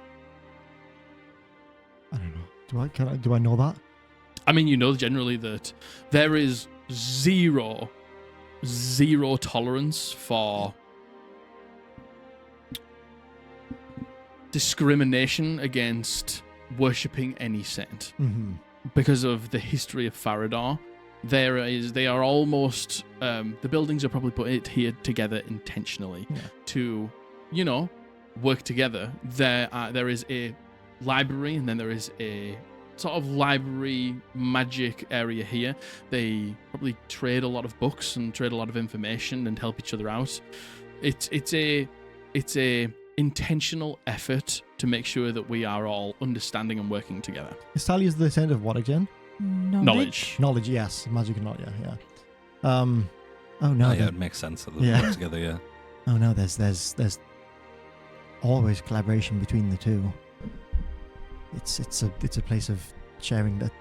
I don't know. Do I know that? I mean, you know generally that there is zero tolerance for discrimination against worshipping any saint. Mm-hmm. Because of the history of Farrahdor, they are almost, the buildings are probably put here together intentionally to, work together. There is a library, and then there is a sort of library magic area here. They probably trade a lot of books and trade a lot of information and help each other out. It's a intentional effort to make sure that we are all understanding and working together. Sally is the saint of what again? Knowledge. Knowledge, yes. Magic and knowledge, yeah. Oh no. Oh, yeah, it makes sense that they work together. Yeah. Oh no, there's always collaboration between the two. It's a place of sharing that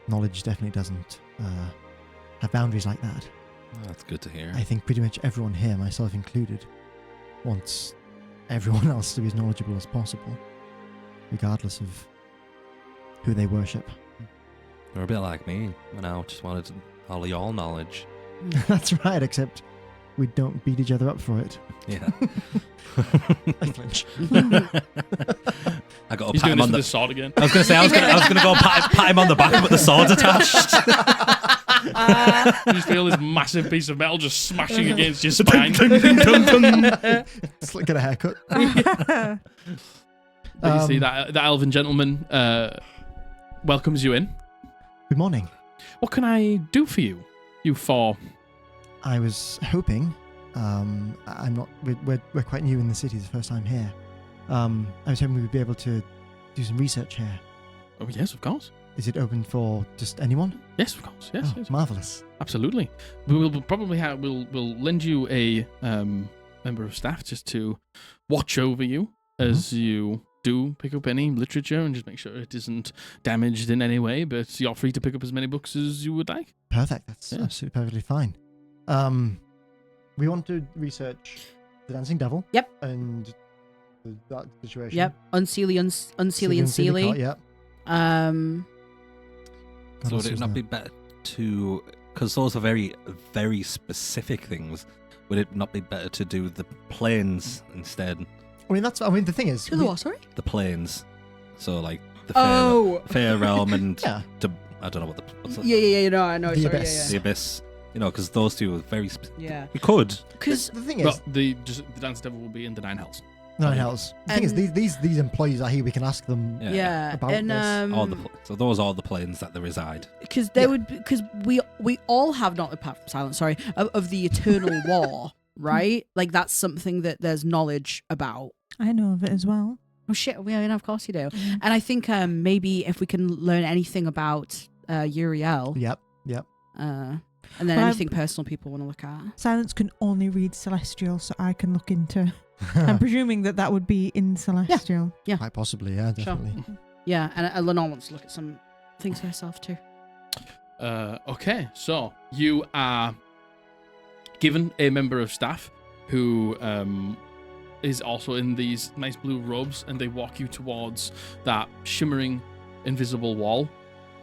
knowledge definitely doesn't have boundaries like that. Oh, that's good to hear. I think pretty much everyone here, myself included, wants everyone else to be as knowledgeable as possible, regardless of who they worship. You're a bit like me when I just wanted all of your knowledge. That's right, except we don't beat each other up for it. Yeah. I flinch. I got to He's pat doing him this on with the. his sword again. I was going to say I was going to go pat him on the back, but the sword's attached. You just feel this massive piece of metal just smashing against your spine. Just get a haircut. But you see that elven gentleman welcomes you in. Good morning. What can I do for you? You four. I was hoping. I'm not. We're quite new in the city. It's the first time here. I was hoping we would be able to do some research here. Oh yes, of course. Is it open for just anyone? Yes, of course. Yes, Oh, yes. marvelous. Absolutely. We will probably we'll lend you a member of staff just to watch over you as you do pick up any literature and just make sure it isn't damaged in any way. But you're free to pick up as many books as you would like. Perfect. That's absolutely perfectly fine. We want to research the dancing devil. Yep. And that situation. Yep. Unseelie, unseelie. Cart, yep. So What would else it was not there? be better to, because those are very, very specific things, would it not be better to do the planes instead? I mean, the thing is, To the what, sorry? The planes. So like Oh. fair realm and Yeah. I don't know what's it? Yeah. No, I know. The Sorry, Abyss. The Abyss. You know, because those two are very. Yeah. We could. Because The thing Well, is, the Dance Devil will be in the Nine Hells. Nine Hells. The thing is, And- these employees are here. We can ask them. yeah, About and this. So those are the planes that they reside. because they would because we all have not apart from silence, sorry, of the eternal war, right? Like that's something that there's knowledge about. I know of it as well. Oh shit, yeah, of course you do. And I think maybe if we can learn anything about Uriel, Yep. and then Well, anything personal people want to look at. Silence can only read Celestial, so I can look into. I'm presuming that would be in Celestial. Yeah. Quite possibly, yeah, Sure. definitely. Yeah, and Lenore wants to look at some things for herself too. Okay, so you are given a member of staff who is also in these nice blue robes, and they walk you towards that shimmering, invisible wall.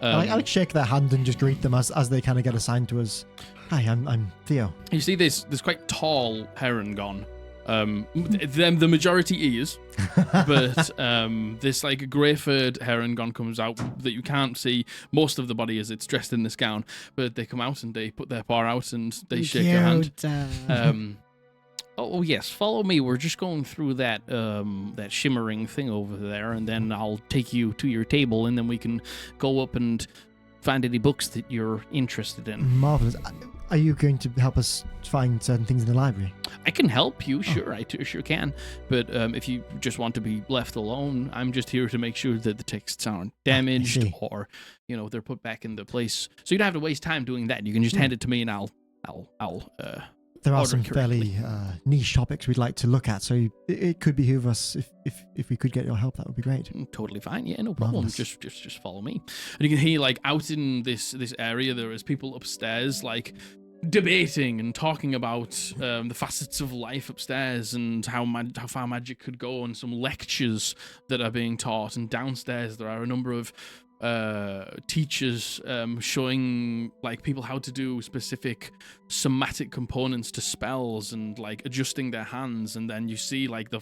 I would shake their hand and just greet them as they kind of get assigned to us. Hi, I'm Theo. You see this quite tall Heron. The majority is, but this like grey-furred Heron comes out that you can't see most of the body as it's dressed in this gown, but they come out and they put their paw out and they shake your hand. Oh yes, follow me. We're just going through that that shimmering thing over there, and then I'll take you to your table, and then we can go up and find any books that you're interested in. Marvelous. Are you going to help us find certain things in the library? I can help you, sure, I sure can. But if you just want to be left alone, I'm just here to make sure that the texts aren't damaged see. or, they're put back in the place. So you don't have to waste time doing that. You can just hand it to me, and I'll There are order some correctly. fairly niche topics we'd like to look at, so it could behoove us if we could get your help. That would be great. Totally fine. Yeah, no problem. Marvelous. Just follow me. And you can hear like out in this area there is people upstairs like debating and talking about the facets of life upstairs and how far magic could go, and some lectures that are being taught. And downstairs there are a number of teachers showing like people how to do specific somatic components to spells and like adjusting their hands, and then you see like the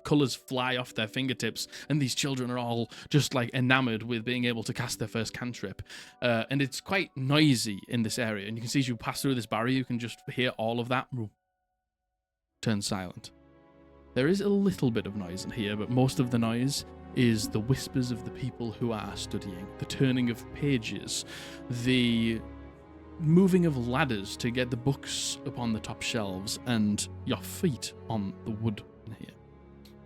colors fly off their fingertips, and these children are all just like enamored with being able to cast their first cantrip, and it's quite noisy in this area, and you can see as you pass through this barrier you can just hear all of that turn silent. There is a little bit of noise in here, but most of the noise is the whispers of the people who are studying, the turning of pages, the moving of ladders to get the books upon the top shelves, and your feet on the wood in here.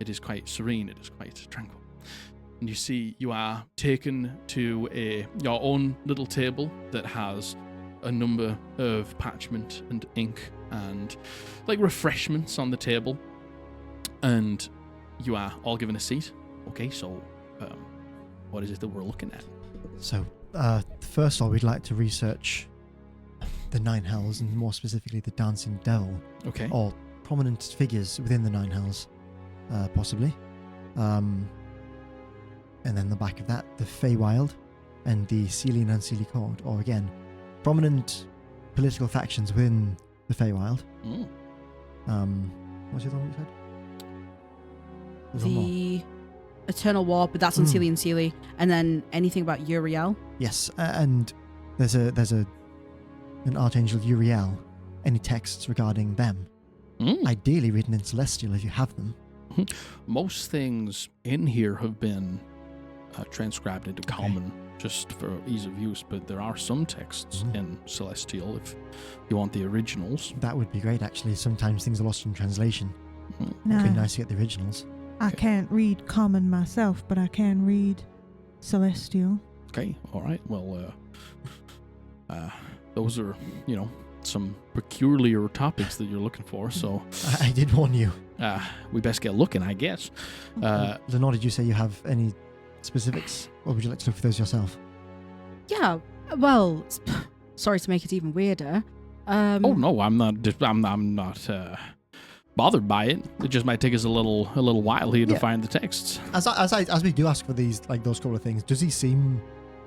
It is quite serene, it is quite tranquil. And you see you are taken to your own little table that has a number of parchment and ink and like refreshments on the table, and you are all given a seat. Okay, so what is it that we're looking at? So, first of all, we'd like to research the Nine Hells, and more specifically the Dancing Devil, Okay. or prominent figures within the Nine Hells, possibly. And then the back of that, the Feywild and the Seelie and Unseelie Court, or again, prominent political factions within the Feywild. What's the other one you said? There's one more. The Eternal War, but that's on Seelie and Seelie. And then anything about Uriel. Yes, and there's an Archangel Uriel. Any texts regarding them? Ideally written in Celestial if you have them. Most things in here have been transcribed into common just for ease of use, but there are some texts in Celestial if you want the originals. That would be great, actually. Sometimes things are lost in translation. Nah, It'd be nice to get the originals. I can't read Common myself, but I can read Celestial. Okay, all right. Well, those are, some peculiar topics that you're looking for, so I did warn you. we best get looking, I guess. Lenore, did you say you have any specifics, or would you like to look for those yourself? Yeah, well, sorry to make it even weirder. Oh no, I'm not bothered by it. It just might take us a little while here to Yeah. find the texts. As we do ask for these, like those couple of things, does he seem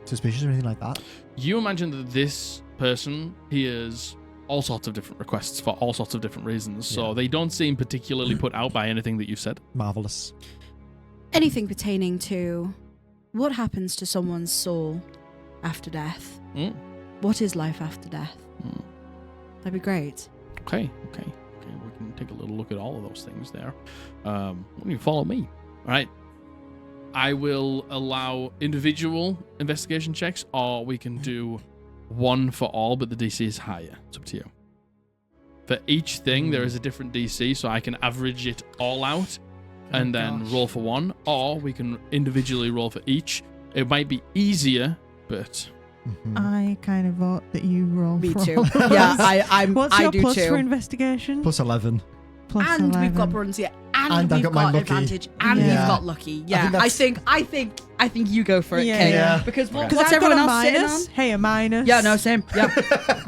suspicious or anything like that? You imagine that this person hears all sorts of different requests for all sorts of different reasons, so Yeah. they don't seem particularly put out by anything that you've said. Marvelous. Anything pertaining to what happens to someone's soul after death? Mm. What is life after death? Mm. That'd be great. Okay. We can take a little look at all of those things there. You follow me. All right. I will allow individual investigation checks, or we can do one for all, but the DC is higher. It's up to you. For each thing, there is a different DC, so I can average it all out and then roll for one, or we can individually roll for each. It might be easier, but... I kind of vote that you roll. Me for too. all of Yeah, us. I What's I your do plus too. for investigation? Plus 11. Plus And 11. we've got Brunzia, and And I we've got my got lucky. advantage, and Yeah. we've got lucky. Yeah, think I think you go for it, Yeah. Kate. Yeah. Because Because what's I've got everyone a else sitting minus. on? Hey, a minus. Yeah, no, same. Yeah,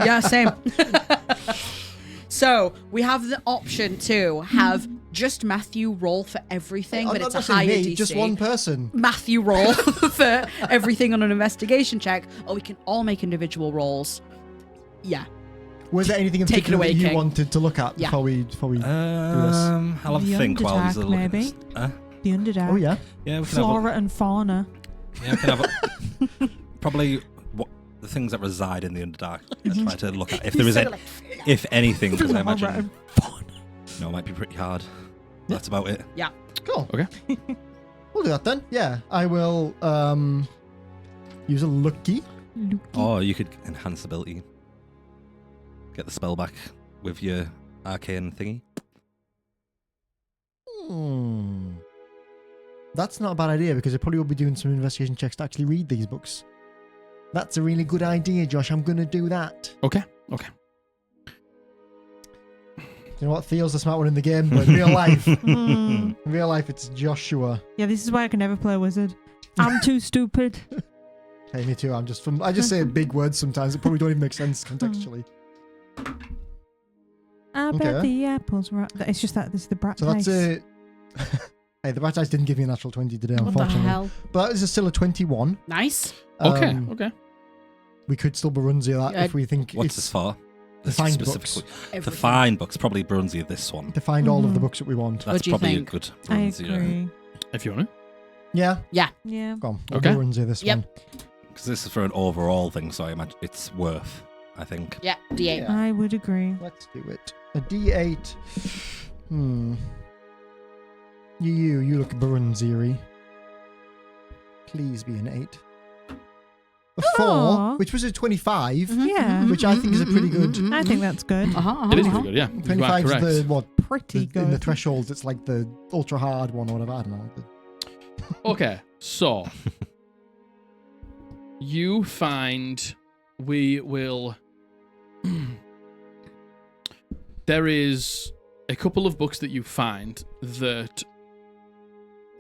yeah, same. So we have the option to have just Matthew roll for everything, but I'm it's not a saying higher me, DC. just one person. Matthew roll for everything on an investigation check, or we can all make individual rolls. Yeah. Was there anything in Take it particular away, that you King. wanted to look at Yeah. before we do this? I'll have The a think while he's Underdark, looking at maybe? this. The Underdark. Oh yeah. Yeah, we can have Flora and fauna. a, yeah, we can have a, probably what the things that reside in the Underdark. Try to look at if there is if anything, because I imagine it might be pretty hard. That's about it. Cool. Okay. We'll do that then. Yeah, I will use a lucky. Or you could enhance ability. Get the spell back with your arcane thingy. That's not a bad idea because I probably will be doing some investigation checks to actually read these books. That's a really good idea, Josh. I'm going to do that. Okay. You know what? Theo's the smart one in the game, but in real life, Mm. in real life, it's Joshua. Yeah, this is why I can never play wizard. I'm too stupid. Hey, me too. I just say big words sometimes that probably don't even make sense contextually. I bet the apples right. It's just that this is the brat So that's dice. it. Hey, the brat dice didn't give me a natural 20 today, What the unfortunately. hell? But that is still a 21. Nice. Okay. Um, Okay. We could still Barunzia that if we think What's it's this for? to This find specifically. books. The Everything. fine books, probably Brunzia this one. To find all of the Mhm. books that we want. That's do you probably think? a good I Brunzia. agree. If you want Yeah. Yeah. Go on. We'll Okay. do Barunzia this Yep. one. Because this is for an overall thing, so I imagine it's worth, I think. Yeah, D8. Yeah. I would agree. Let's do it. A D8. You look Barunziri. Please be an 8. A 4, Aw. which was a 25, Yeah. which I think is a pretty good. I think that's good. to, it is pretty good. Yeah. You are 25 correct. is the, what, Pretty in the good. thresholds, it's like the ultra hard one or whatever. I don't know. Okay, so you find we will. There is a couple of books that you find that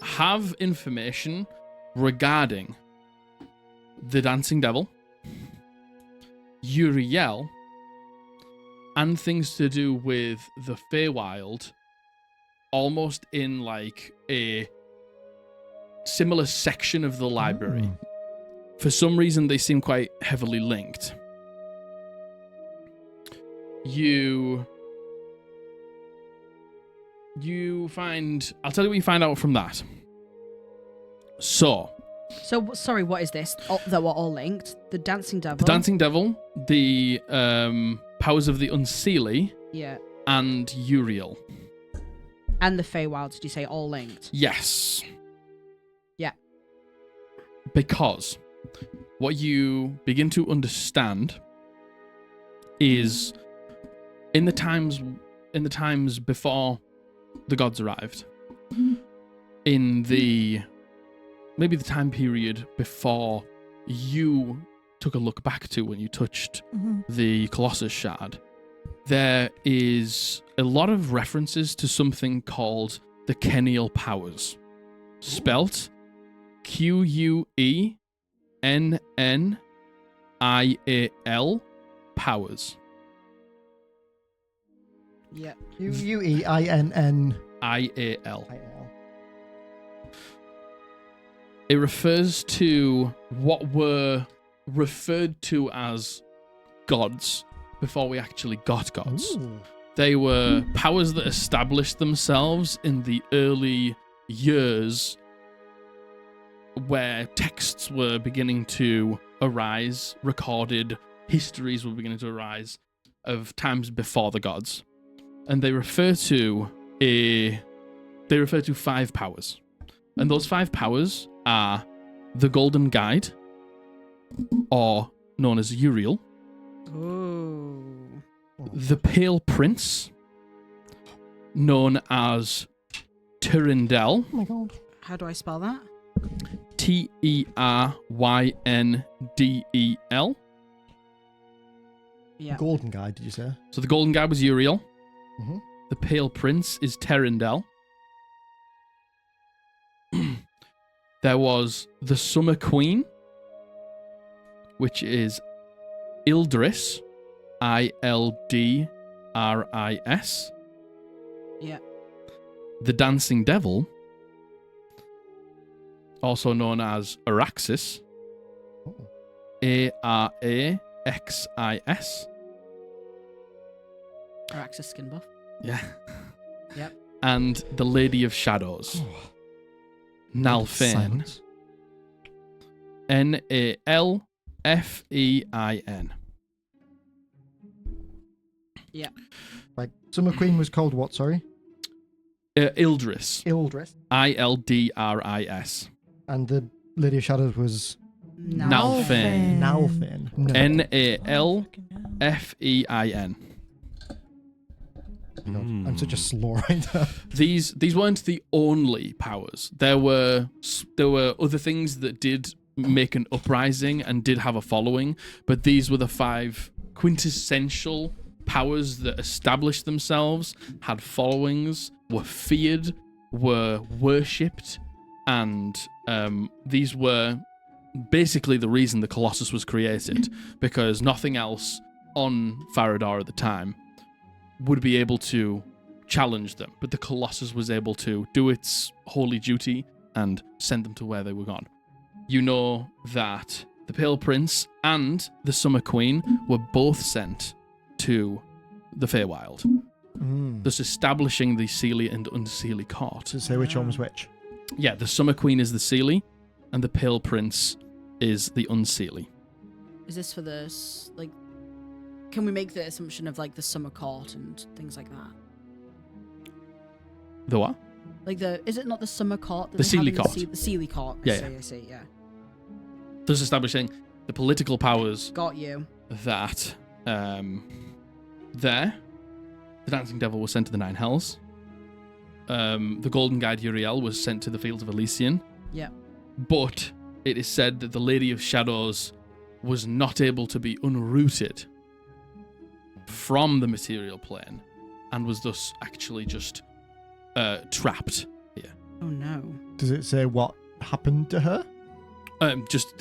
have information regarding the Dancing Devil, Uriel, and things to do with the Feywild, almost in like a similar section of the library. For some reason, they seem quite heavily linked. You find... I'll tell you what you find out from that. So, So, sorry, what is this? Oh, that were all linked? The Dancing Devil? the Dancing Devil, the Powers of the Unseelie, Yeah. and Uriel. And the Feywild, did you say all linked? Yes. Yeah. Because what you begin to understand is in the times before the gods arrived, in the maybe the time period before you took a look back to when you touched the Colossus Shard, there is a lot of references to something called the Kennial Powers, spelt Quennial powers. Yeah. Ueinnial. IAL. It refers to what were referred to as gods before we actually got gods. Ooh. They were powers that established themselves in the early years where texts were beginning to arise, recorded histories were beginning to arise of times before the gods, and they refer to 5 powers, and those 5 powers are the Golden Guide, or known as Uriel, Ooh. the Pale Prince, known as Tyrindel, Oh my god. How do I spell that? TyrynDel. Yeah. Golden guy, did you say? So the Golden Guide was Uriel. Mm-hmm. The Pale Prince is Tyrindel. There was the Summer Queen, which is Ildris, Ildris. Yeah. The Dancing Devil, also known as Araxis, Oh. Araxis. Araxis skin buff. Yeah. Yep. And the Lady of Shadows, Nalfein, Silence. Nalfein. Like, Summer Queen was called what, sorry? Ildris, Ildris. Ildris. And the Lady of Shadows was Nalfein. Nalfein. No. Nalfein. God, I'm such a slow writer. These weren't the only powers. There were other things that did make an uprising and did have a following, but these were the 5 quintessential powers that established themselves, had followings, were feared, were worshipped, and these were basically the reason the Colossus was created, because nothing else on Farrahdor at the time would be able to challenge them, but the Colossus was able to do its holy duty and send them to where they were gone. You know that the Pale Prince and the Summer Queen were both sent to the Feywild, thus establishing the Seelie and Unseelie court. To say which one was which. Yeah, the Summer Queen is the Seelie, and the Pale Prince is the Unseelie. Is this for this? Like, can we make the assumption of like the summer court and things like that? The what? Like is it not the summer court? That The they have Seelie in court. The Seelie court. Yeah, I see. Yeah. Thus establishing the political powers Got you. that the Dancing Devil was sent to the Nine Hells. The Golden Guide Uriel was sent to the Fields of Elysian. Yeah. But it is said that the Lady of Shadows was not able to be unrooted from the material plane and was thus actually just trapped here. Oh no. Does it say what happened to her?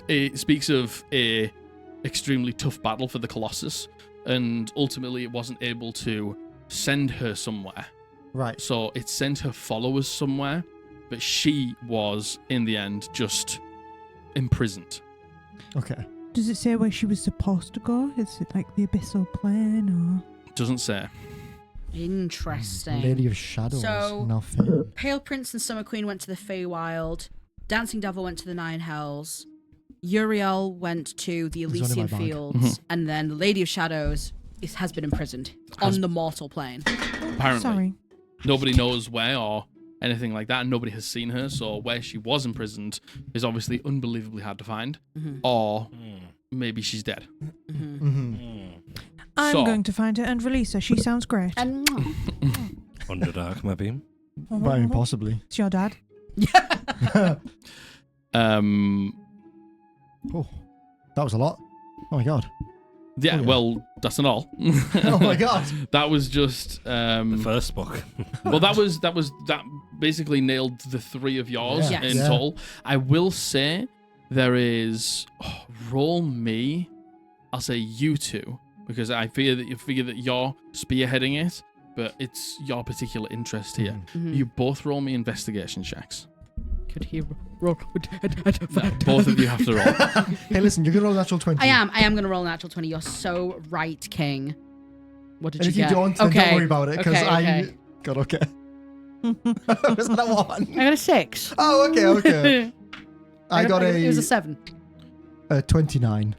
It speaks of a extremely tough battle for the Colossus, and ultimately it wasn't able to send her somewhere. Right. So it sent her followers somewhere, but she was, in the end, just imprisoned. Okay. Does it say where she was supposed to go? Is it like the abyssal plane or? Doesn't say. Interesting. Lady of Shadows. So- Nothing. Pale Prince and Summer Queen went to the Feywild. Dancing Devil went to the Nine Hells. Uriel went to the It's only my Elysian bag. Fields. And then the Lady of Shadows has been imprisoned on the mortal plane. Apparently. Sorry. Nobody knows where or anything like that, and nobody has seen her, so where she was imprisoned is obviously unbelievably hard to find. Or maybe she's dead. I'm So- going to find her and release her. She sounds great. And Underdark, maybe. But I mean, possibly. It's your dad. Oh, that was a lot. Oh my god. Yeah, Oh, yeah. well, that's not all. Oh my god. That was just The first book. well, that basically nailed the 3 of yours Yeah. in Yeah. total. I will say there is roll me. I'll say you 2 because I figure that you're spearheading it, but it's your particular interest here. You both roll me investigation checks. could he roll? No, both of you have to roll. Hey, listen, you're gonna roll a natural 20. I am going to roll a natural 20. You're so right, King. What did And you if get? you don't, then don't worry about it, because okay. God, okay. Wasn't that one? I got a 6. Oh, okay. I got It was a a 7. 29.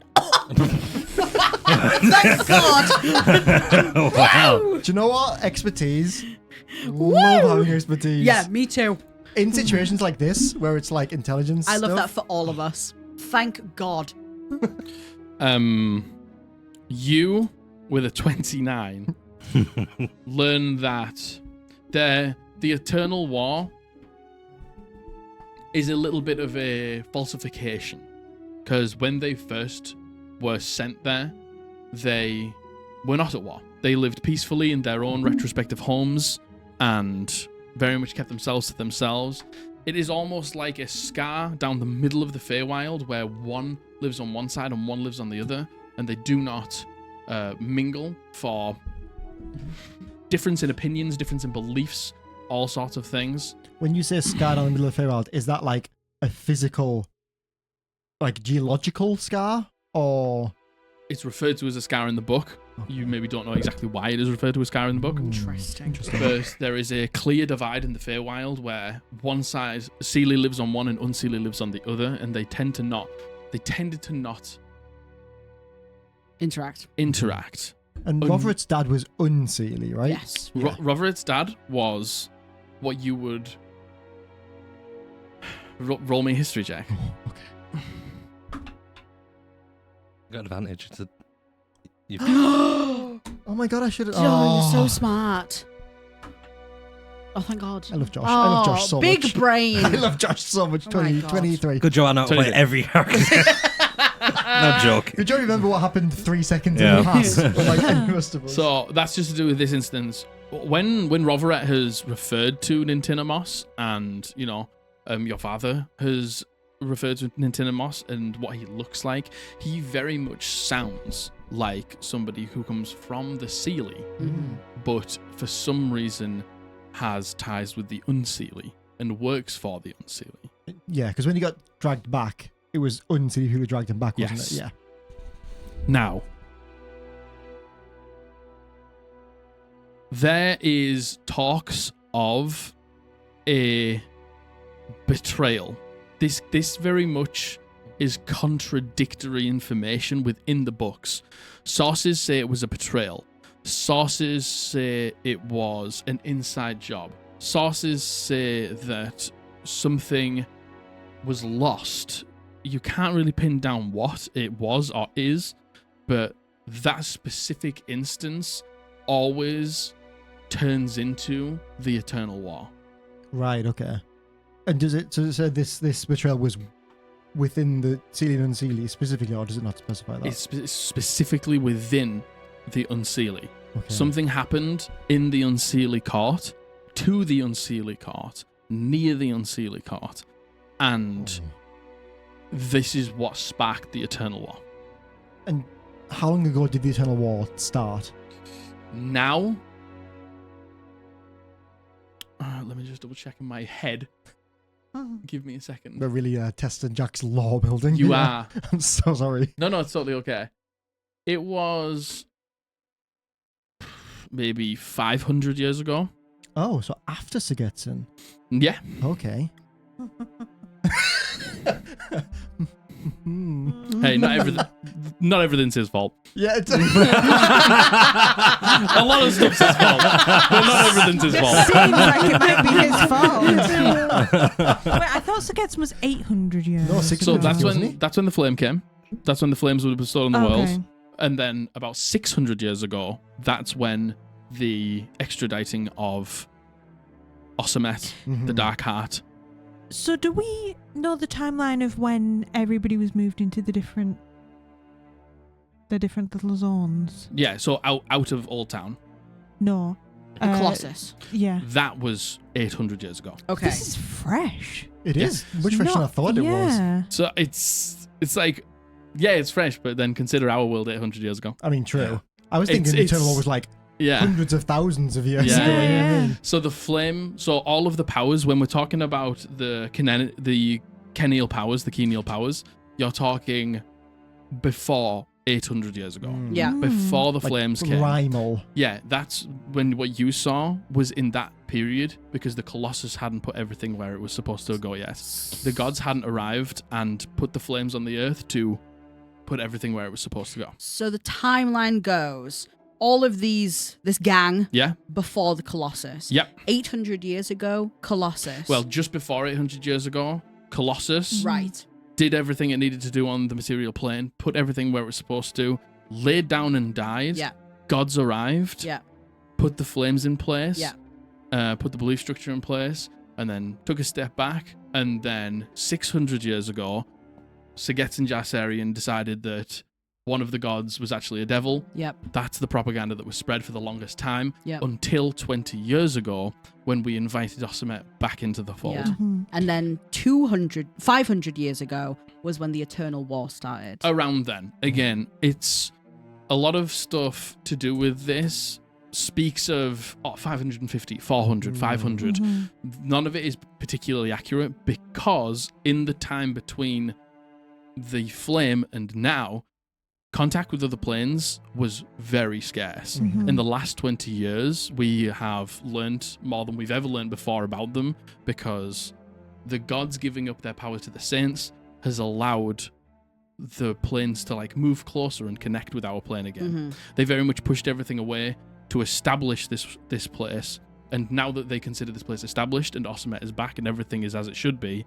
Thank God. Wow. Do you know what? Expertise. Love having expertise. Yeah, me too. In situations like this, where it's like intelligence I love that stuff, for all of us. Thank God. You with a 29 learn that the Eternal War is a little bit of a falsification, because when they first were sent there, they were not at war. They lived peacefully in their own retrospective homes and very much kept themselves to themselves. It is almost like a scar down the middle of the Feywild, where one lives on one side and one lives on the other, and they do not mingle for difference in opinions, difference in beliefs, all sorts of things. when you say scar down the middle of the Feywild, is that like a physical, like geological scar, or? It's referred to as a scar in the book. You maybe don't know exactly why it is referred to as scar in the book. Interesting. But there is a clear divide in the Feywild where one side, Seelie lives on one and Unseelie lives on the other, and they tended to not interact. And Roveret's dad was Unseelie, right? Yes. Roveret's dad was what you would roll me a history check. Got advantage. It's a, you, Oh my god, I should have. Oh, you're so smart. Oh, thank God. I love Josh. I love Josh so big much. brain. I love Josh so much. Oh my 20, God. 23. good job I know play every arc. No joke. Did you remember what happened 3 seconds Yeah. in the past? Like any rest of us. So that's just to do with this instance. When Roveret has referred to Nintinamos, and your father has referred to Nintinamos and what he looks like, he very much sounds like somebody who comes from the Seelie, but for some reason has ties with the Unseelie and works for the Unseelie. Yeah, because when he got dragged back, it was Unseelie who dragged him back, wasn't Yes. it? Yeah. Now, there is talks of a betrayal. This very much is contradictory information within the books. Sources say it was a betrayal. Sources say it was an inside job. Sources say that something was lost. You can't really pin down what it was or is, but that specific instance always turns into the Eternal War. Right, okay. And does it say this betrayal was within the Seelie and Unseelie specifically, or does it not specify that? It's specifically within the Unseelie. Okay. Something happened in the Unseelie court, to the Unseelie court, near the Unseelie court, and this is what sparked the Eternal War. And how long ago did the Eternal War start? Now, let me just double check in my head. Give me a second. We're really testing Jack's law building. You here. are. I'm so sorry. No, it's totally okay. It was maybe 500 years ago. Oh, so after Sigetson. Yeah. Okay. Hey, not everything's his fault. Yeah. It's A lot of stuff's his fault, but not everything's his fault. Seems like it might be his fault. Wait, I thought Sagetson was 800 years. No, 600. So that's Wasn't he? when the flame came. That's when the flames were bestowed on the world. Okay. And then about 600 years ago, that's when the extraditing of Ossamet, the Dark Heart. So do we know the timeline of when everybody was moved into the different little zones? Yeah, so out of Old Town. No. The Colossus. Yeah. That was 800 years ago. Okay. This is fresh. It Yeah. is. Much fresher than I thought it was. Yeah. So it's like, yeah, it's fresh, but then consider our world 800 years ago. I mean, true. Yeah. I was thinking the Eternal War was like Yeah. hundreds of thousands of years Yeah. ago. you know what I Yeah. mean? So the flame, so all of the powers, when we're talking about the Kenneal powers, the Kenial powers, you're talking before 800 years ago. Yeah. Before the Like flames came. primal. Yeah, that's when what you saw was in that period because the Colossus hadn't put everything where it was supposed to go yet. The gods hadn't arrived and put the flames on the earth to put everything where it was supposed to go. So the timeline goes, all of this gang Yeah? before the Colossus. Yep. 800 years ago, Colossus. Well, just before 800 years ago, Colossus right. did everything it needed to do on the material plane, put everything where it was supposed to, laid down and died. Yeah. Gods arrived. Yeah. Put the flames in place. Yeah. Put the belief structure in place, and then took a step back. And then 600 years ago, Sagetz and Jarsarian decided that one of the gods was actually a devil. Yep. That's the propaganda that was spread for the longest time Yep. until 20 years ago when we invited Ossamet back into the fold. Yeah. Mhm. And then 500 years ago was when the Eternal War started. Around then, again, it's a lot of stuff to do with this speaks of 550, 400, 500. Mhm. None of it is particularly accurate because in the time between the flame and now, contact with other planes was very scarce. Mhm. In the last 20 years, we have learnt more than we've ever learned before about them because the gods giving up their power to the saints has allowed the planes to like move closer and connect with our plane again. Mhm. They very much pushed everything away to establish this place. And now that they consider this place established and Ossamet is back and everything is as it should be,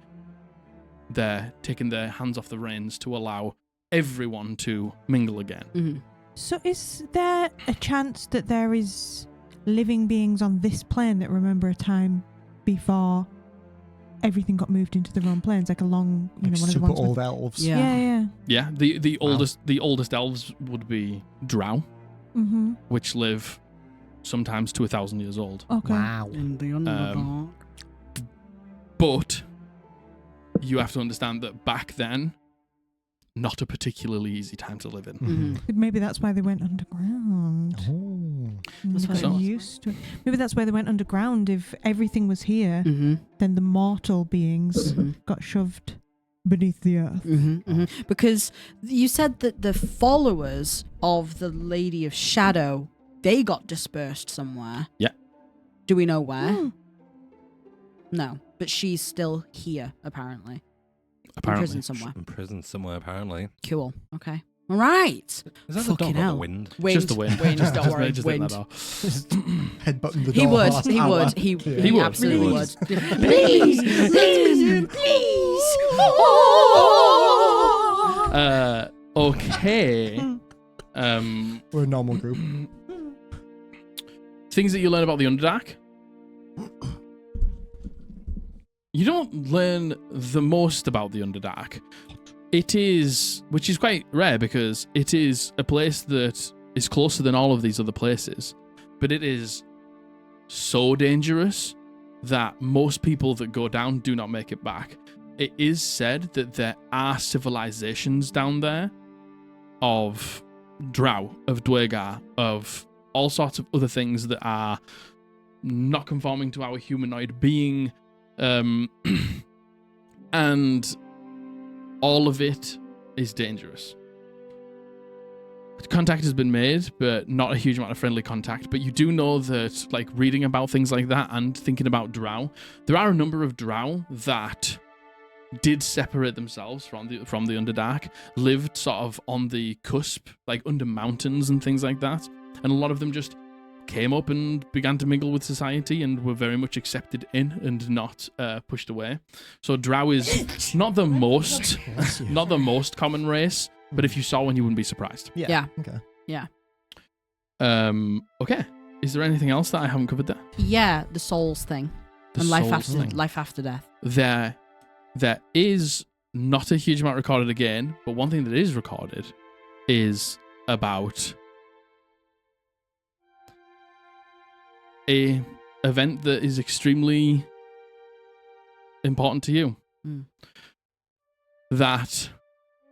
they're taking their hands off the reins to allow everyone to mingle again. Mhm. So is there a chance that there is living beings on this plane that remember a time before everything got moved into the wrong planes, like a long, Like one of the super ones with- Yeah. old elves. Yeah. Yeah, the Wow. oldest elves would be Drow, Mm-hmm. which live sometimes to 1,000 years old. Okay. Wow. In the Underdark. But you have to understand that back then, not a particularly easy time to live in. Mhm. Maybe that's why they went underground. Oh. That's They why got they- used to it. Maybe that's why they went underground. If everything was here, Mhm. then the mortal beings Mhm. got shoved beneath the earth. Because you said that the followers of the Lady of Shadow, they got dispersed somewhere. Yeah. Do we know where? Hmm. No, but she's still here apparently. Apparently. In prison somewhere. In prison somewhere, apparently. Cool. Okay. All right. Is that Fucking the dog or hell. the wind? Wind. Just the wind. Wind. Just, Don't just, worry. just take Wind. that off. Just headbutting the door. He would. last He hour. would. He He would. absolutely Please. would. Please. Please. Please. Okay. We're a normal group. Things that you learn about the Underdark. You don't learn the most about the Underdark. It is, which is quite rare because it is a place that is closer than all of these other places, but it is so dangerous that most people that go down do not make it back. It is said that there are civilizations down there of Drow, of Dwagar, of all sorts of other things that are not conforming to our humanoid being, and all of it is dangerous. Contact has been made, but not a huge amount of friendly contact. But you do know that, like, reading about things like that and thinking about Drow, there are a number of Drow that did separate themselves from the Underdark, lived sort of on the cusp, like under mountains and things like that. And a lot of them just came up and began to mingle with society and were very much accepted in and not pushed away. So Drow is not the most Bless you. not the most common race, but if you saw one, you wouldn't be surprised. Yeah. Okay. Okay. Is there anything else that I haven't covered there? Yeah, the souls thing. The And life souls after thing. life after death. There is not a huge amount recorded again, but one thing that is recorded is about a event that is extremely important to you. Mm. That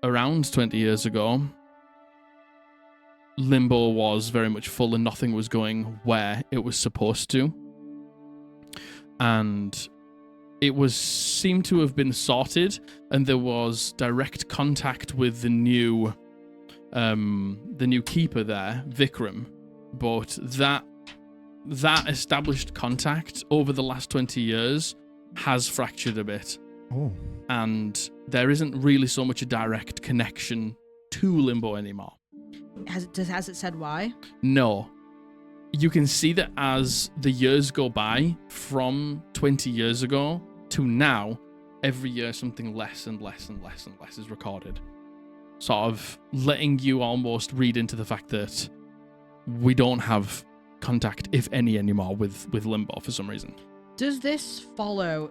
around 20 years ago, Limbo was very much full and nothing was going where it was supposed to. And it was seemed to have been sorted, and there was direct contact with the new the new keeper there, Vikram, but that established contact over the last 20 years has fractured a bit. Oh. And there isn't really so much a direct connection to Limbo anymore. Has it said why? No. You can see that as the years go by, from 20 years ago to now, every year something less and less and less and less is recorded. Sort of letting you almost read into the fact that we don't have contact, if any, anymore with Limbo for some reason. Does this follow?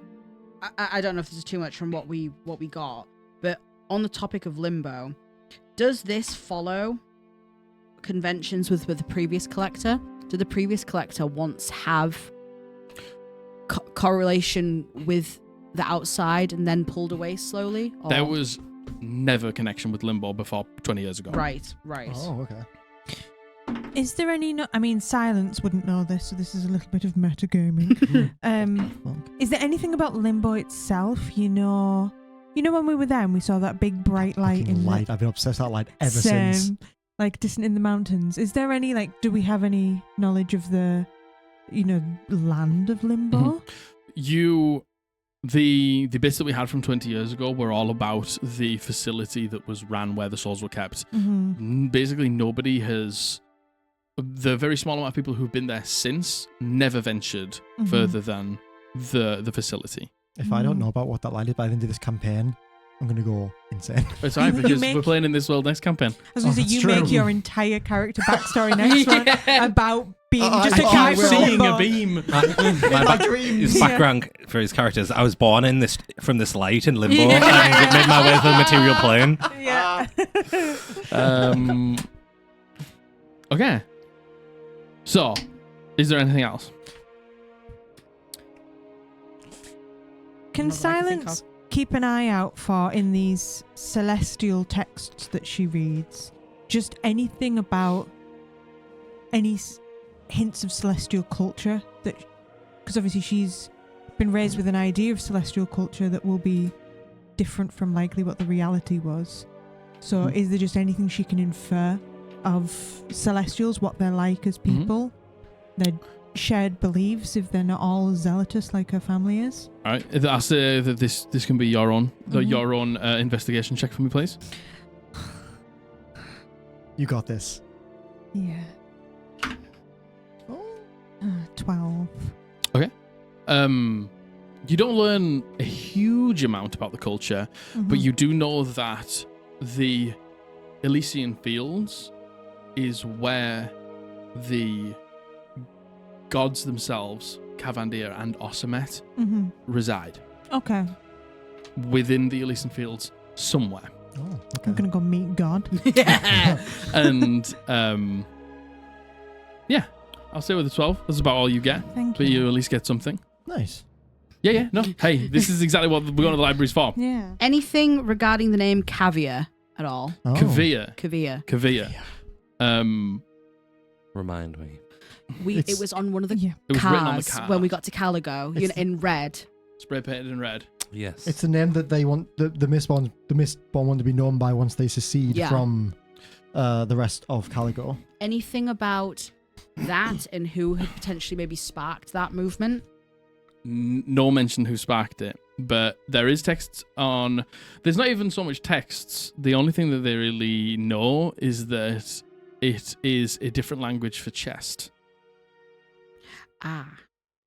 I don't know if this is too much from what we got, but on the topic of Limbo, does this follow conventions with the previous collector? Did the previous collector once have correlation with the outside and then pulled away slowly? Or? There was never connection with Limbo before 20 years ago. Right. Oh, okay. Is there any? Silence wouldn't know this, so this is a little bit of metagaming. Is there anything about Limbo itself? You know when we were there and we saw that big bright light in light. I've been obsessed with that light ever since. Like distant in the mountains. Is there any do we have any knowledge of the, land of Limbo? Mm-hmm. The bits that we had from 20 years ago were all about the facility that was ran where the souls were kept. Mm-hmm. Basically, nobody has. The very small amount of people who've been there since never ventured further than the facility. If I don't know about what that light is by the end of this campaign, I'm going to go insane. It's alright, because we're playing in this world next campaign. I was going to say, you true. make your entire character backstory next one about being just a I guy keep from seeing Limbo. a beam. His background for his characters. I was born in from this light in Limbo and made my way to the material plane. Yeah. Okay. So, is there anything else? Can Not that I can think Silence keep an eye out for, in these celestial texts that she reads, just anything about any hints of celestial culture? Because obviously she's been raised with an idea of celestial culture that will be different from likely what the reality was. So is there just anything she can infer of celestials, what they're like as people, their shared beliefs, if they're not all zealotous like her family is? All right, I'll say that this can be your own investigation check for me, please. You got this. Yeah. 12. Okay. You don't learn a huge amount about the culture, but you do know that the Elysian Fields is where the gods themselves, Cavandir and Ossamet, reside. Okay. Within the Elysian Fields somewhere. Oh, okay. I'm going to go meet God. And, yeah, I'll say with the 12. That's about all you get. Thank But you. you at least get something. Nice. Yeah, no. Hey, this is exactly what we're going to the libraries for. Yeah. Anything regarding the name Caviar at all? Oh. Kavir. Remind me. It was on one of the Yeah. It was written on the cars car. when we got to Caligo, in red. Spray painted in red. Yes. It's the name that they want the Mistborn want to be known by once they secede from the rest of Caligo. Anything about that and who had potentially maybe sparked that movement? No mention who sparked it, but there is texts on. There's not even so much texts. The only thing that they really know is that it is a different language for chest. Ah,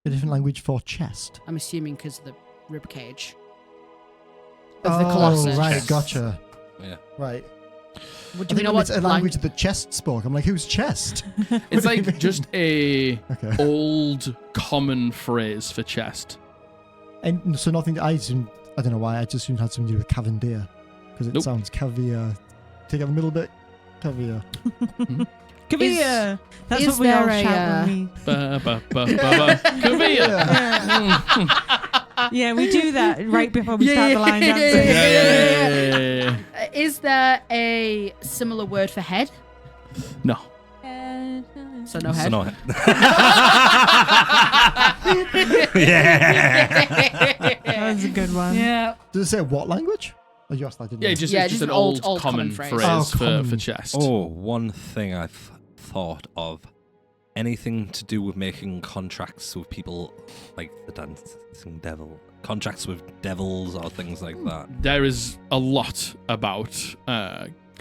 A different language for chest. I'm assuming because of the ribcage of the Colossus. Right, gotcha. Yeah. Right. Do we know it's what a language that chest spoke? I'm like, who's chest? It's like just a Okay. old common phrase for chest. And so nothing. I don't know why. I just assumed it had something to do with Cavendier because it Nope. sounds caviar. Take out the middle bit. Caviar. Come here. That's is what we all there a, shout when we... Ba, ba, ba, ba, ba. Come here. Yeah, we do that right before we start the line dancing. Yeah. Is there a similar word for head? No. So no head. So no head. Yeah. That was a good one. Yeah. Does it say what language? Oh, you asked that, didn't Yeah, you? just an old common phrase, for common. chest. Oh, one thing I've thought of. Anything to do with making contracts with people like the dancing devil. Contracts with devils or things like that. There is a lot about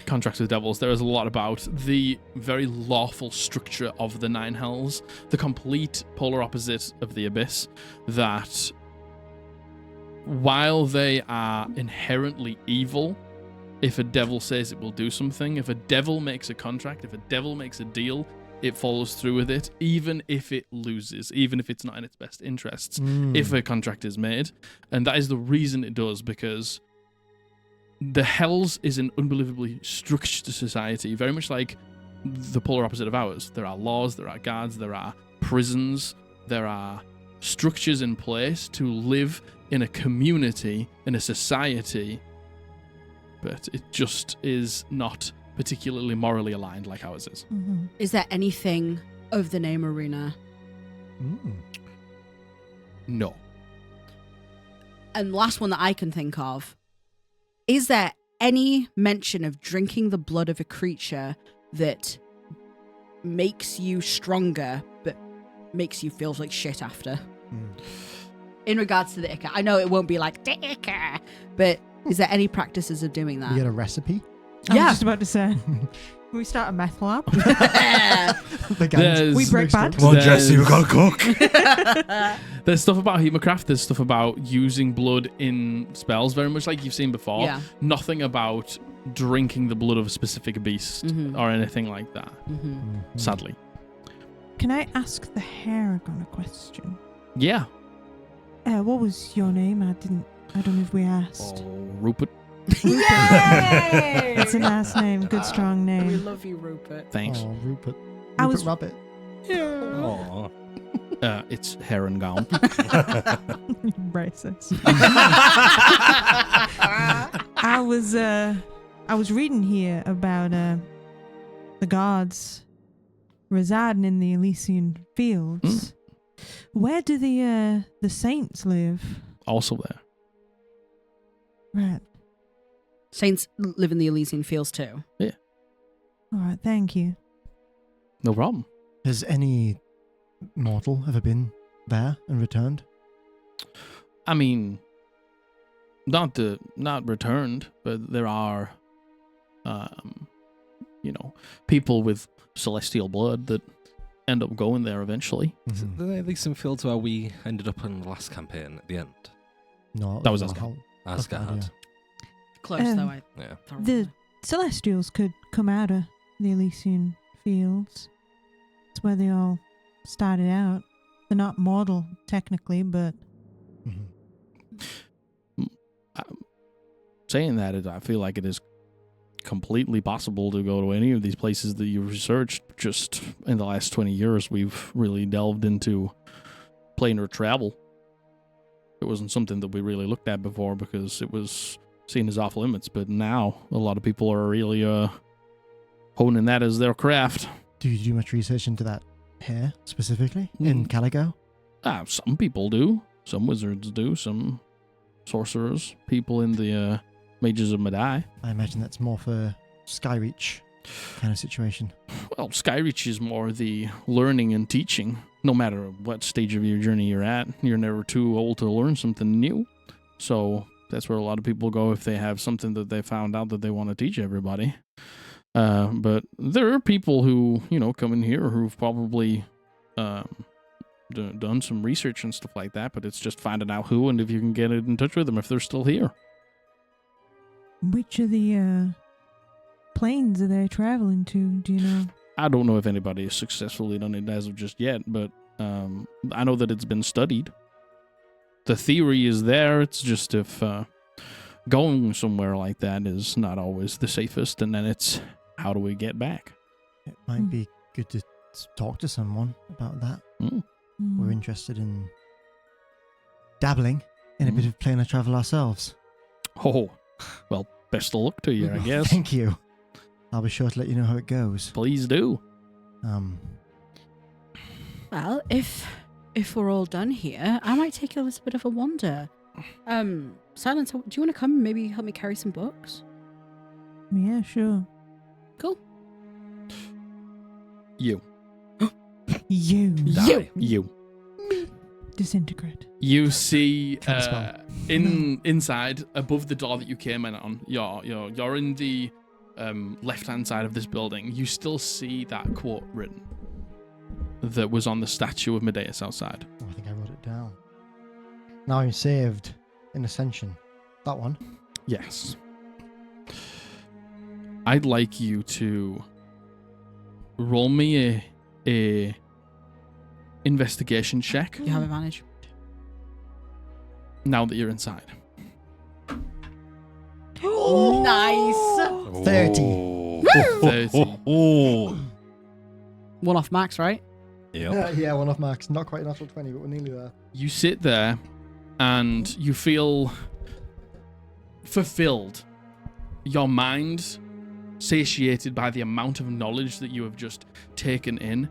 contracts with devils. There is a lot about the very lawful structure of the Nine Hells, the complete polar opposite of the Abyss, that while they are inherently evil, if a devil says it will do something, if a devil makes a contract, if a devil makes a deal, it follows through with it, even if it loses, even if it's not in its best interests, if a contract is made. And that is the reason it does, because the Hells is an unbelievably structured society, very much like the polar opposite of ours. There are laws, there are guards, there are prisons, there are structures in place to live in a community, in a society, but it just is not particularly morally aligned like ours is. Mm-hmm. Is there anything of the name Arena? No. And last one that I can think of, is there any mention of drinking the blood of a creature that makes you stronger but makes you feel like shit after? In regards to the Ica. I know it won't be like the Ica, but is there any practices of doing that? You get a recipe? I was Yeah. just about to say. We start a meth lab. The gangs We break mixed up. bad. Come on, There's- Jesse, we gotta cook. There's stuff about Hemocraft, there's stuff about using blood in spells, very much like you've seen before. Yeah. Nothing about drinking the blood of a specific beast or anything like that, sadly. Can I ask the Haragon a question? Yeah. What was your name? I don't know if we asked. Oh, Rupert. Yay! It's a nice name. Good, strong We name. love you, Rupert. Thanks. Oh, Rupert. I Rupert was- Rabbit. Aw. It's hair and gown. Racist. I was reading here about the gods residing in the Elysian fields. Where do the saints live? Also there. Right. Saints live in the Elysian fields too. All right. Thank you. No problem. Has any mortal ever been there and returned? I mean, not returned, but there are, people with celestial blood that end up going there eventually. Mhm. The Elysian Fields where we ended up in the last campaign at the end. No, That was not Asgard. how- Asgard. Close Um, though, I Yeah. thought. The Celestials could come out of the Elysian fields. That's where they all started out. They're not mortal, technically, but Mhm. Saying that, I feel like it is completely possible to go to any of these places that you've researched. Just in the last 20 years, we've really delved into planar travel. It wasn't something that we really looked at before because it was seen as off limits, but now a lot of people are really honing that as their craft. Do you do much research into that hair specifically in Caligo? Some people do. Some wizards do. Some sorcerers. People in the Mages of Madai. I imagine that's more for Skyreach kind of situation. Well, Skyreach is more the learning and teaching. No matter what stage of your journey you're at, you're never too old to learn something new. So that's where a lot of people go if they have something that they found out that they want to teach everybody. But there are people who, come in here who've probably done some research and stuff like that, but it's just finding out who and if you can get in touch with them if they're still here. which of the planes are they traveling to? Do you know? I don't know if anybody has successfully done it as of just yet, but I know that it's been studied. The theory is there. It's just if going somewhere like that is not always the safest, and then it's how do we get back? It might be good to talk to someone about that. We're interested in dabbling in a bit of planar travel ourselves. Oh, well, best of luck to you, I guess. Thank you. I'll be sure to let you know how it goes. Please do. Well, if we're all done here, I might take a little bit of a wander. Silence, do you want to come and maybe help me carry some books? Yeah, sure. Cool. You. Die. You. Disintegrate. You see Counterspell. inside above the door that you came in on. You're in the left-hand side of this building. You still see that quote written that was on the statue of Medeus outside. Oh, I think I wrote it down. Now I'm saved in Ascension. That one. Yes. I'd like you to roll me a investigation check You have advantage. now that you're inside. Nice. 30. 30. One off max, right? Yep. Yeah, one off max. Not quite natural 20, but we're nearly there. You sit there and you feel fulfilled. Your mind satiated by the amount of knowledge that you have just taken in.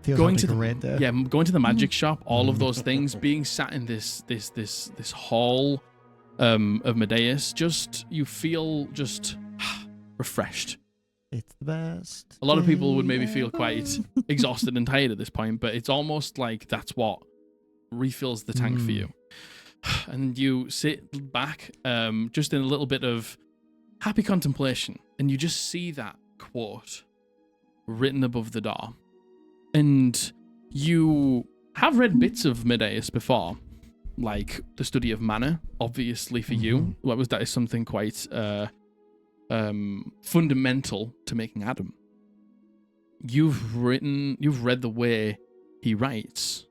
Feels Going like to a the great there. Yeah, going to the magic shop, all of those things, being sat in this hall of Medeus, just you feel just refreshed. It's the best. A lot of people would day maybe feel ever. quite exhausted and tired at this point, but it's almost like that's what refills the tank for you. And you sit back, just in a little bit of happy contemplation, and you just see that quote written above the door. And you have read bits of Medeus before, like the study of mana, obviously for you. That is something quite fundamental to making Adam. You've read the way he writes,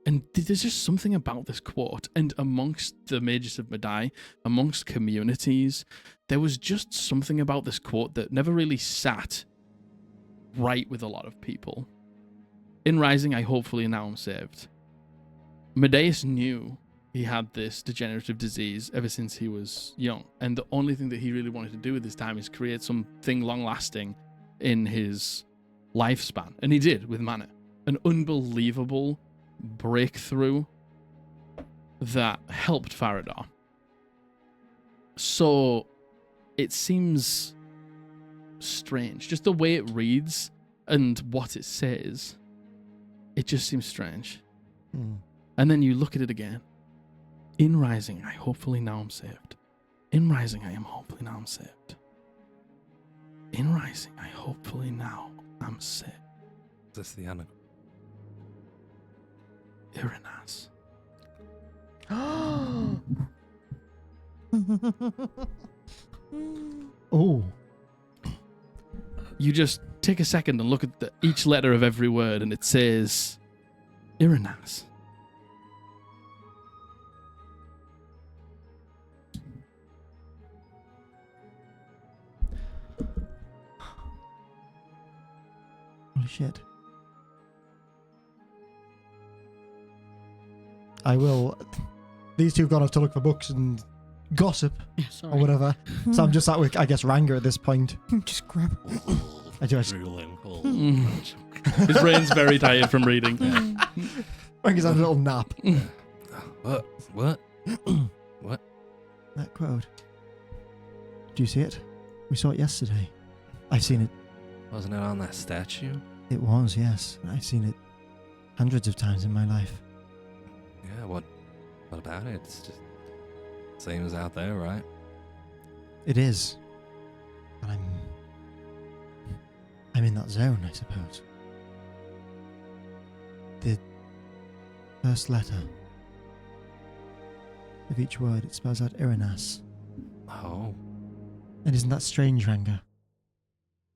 and there's just something about this quote. And amongst the mages of Medai, amongst communities, there was just something about this quote that never really sat right with a lot of people. In Rising, I hopefully now am saved. Medeus knew he had this degenerative disease ever since he was young, and the only thing that he really wanted to do with his time is create something long-lasting in his lifespan, and he did with mana. An unbelievable breakthrough that helped Farrahdor. So it seems strange, just the way it reads and what it says. It just seems strange. And then you look at it again. In Rising, I hopefully now am saved. In Rising, I am hopefully now I'm saved. In Rising, I hopefully now am saved. Is this the anagram? Irinas. Oh. You just take a second and look at each letter of every word, and it says Irinas. Holy shit. I will. These two have gone off to look for books and gossip Yeah, sorry. or whatever. So I'm just sat with, I guess, Ranga at this point. Just grab. I just. His brain's very tired from reading. Ranga's had a little nap. What? That quote. Do you see it? We saw it yesterday. I've seen it. Wasn't it on that statue? It was, yes. I've seen it hundreds of times in my life. Yeah, what about it? It's just same as out there, right? It is. But I'm in that zone, I suppose. The first letter of each word, it spells out Irinas. Oh, And isn't that strange, Ranga?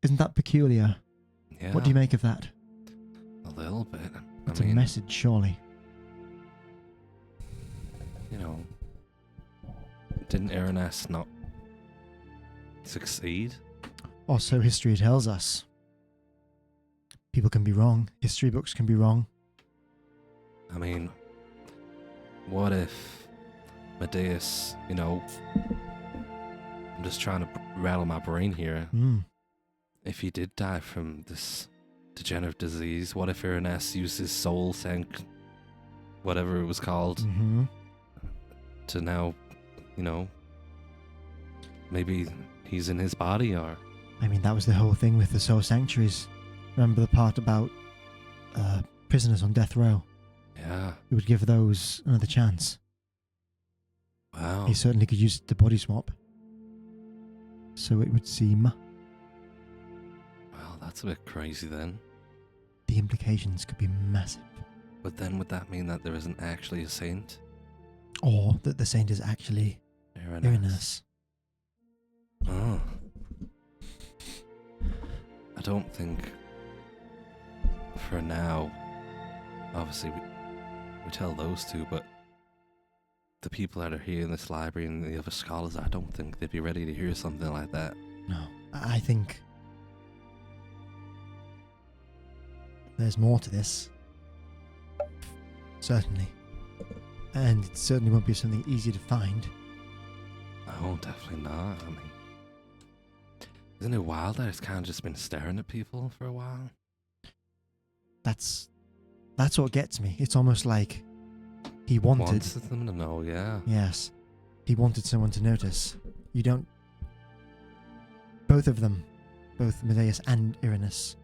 Isn't that peculiar? yeah. What do you make of that? A little bit. It's a message, surely. You know, didn't Irinas not succeed? Or so history tells us. People can be wrong. History books can be wrong. I mean, what if Medeus, you know, I'm just trying to rattle my brain here. If he did die from this degenerative disease, what if Irinas used his soul sank, whatever it was called, Mm-hmm. to now, maybe he's in his body or... I mean, that was the whole thing with the soul sanctuaries. Remember the part about prisoners on death row? Yeah. He would give those another chance. Wow. He certainly could use the body swap. So it would seem. Well, that's a bit crazy then. The implications could be massive. But then would that mean that there isn't actually a saint? Or that the saint is actually Uranus. Oh. I don't think, for now, obviously we tell those two, but the people that are here in this library and the other scholars, I don't think they'd be ready to hear something like that. No, I think there's more to this. Certainly. And it certainly won't be something easy to find. Oh, definitely not. I mean, isn't it wild that it's kind of just been staring at people for a while? That's what gets me. It's almost like he wanted them to know, yeah. Yes. He wanted someone to notice. You don't... Both of them, both Medeus and Uranus,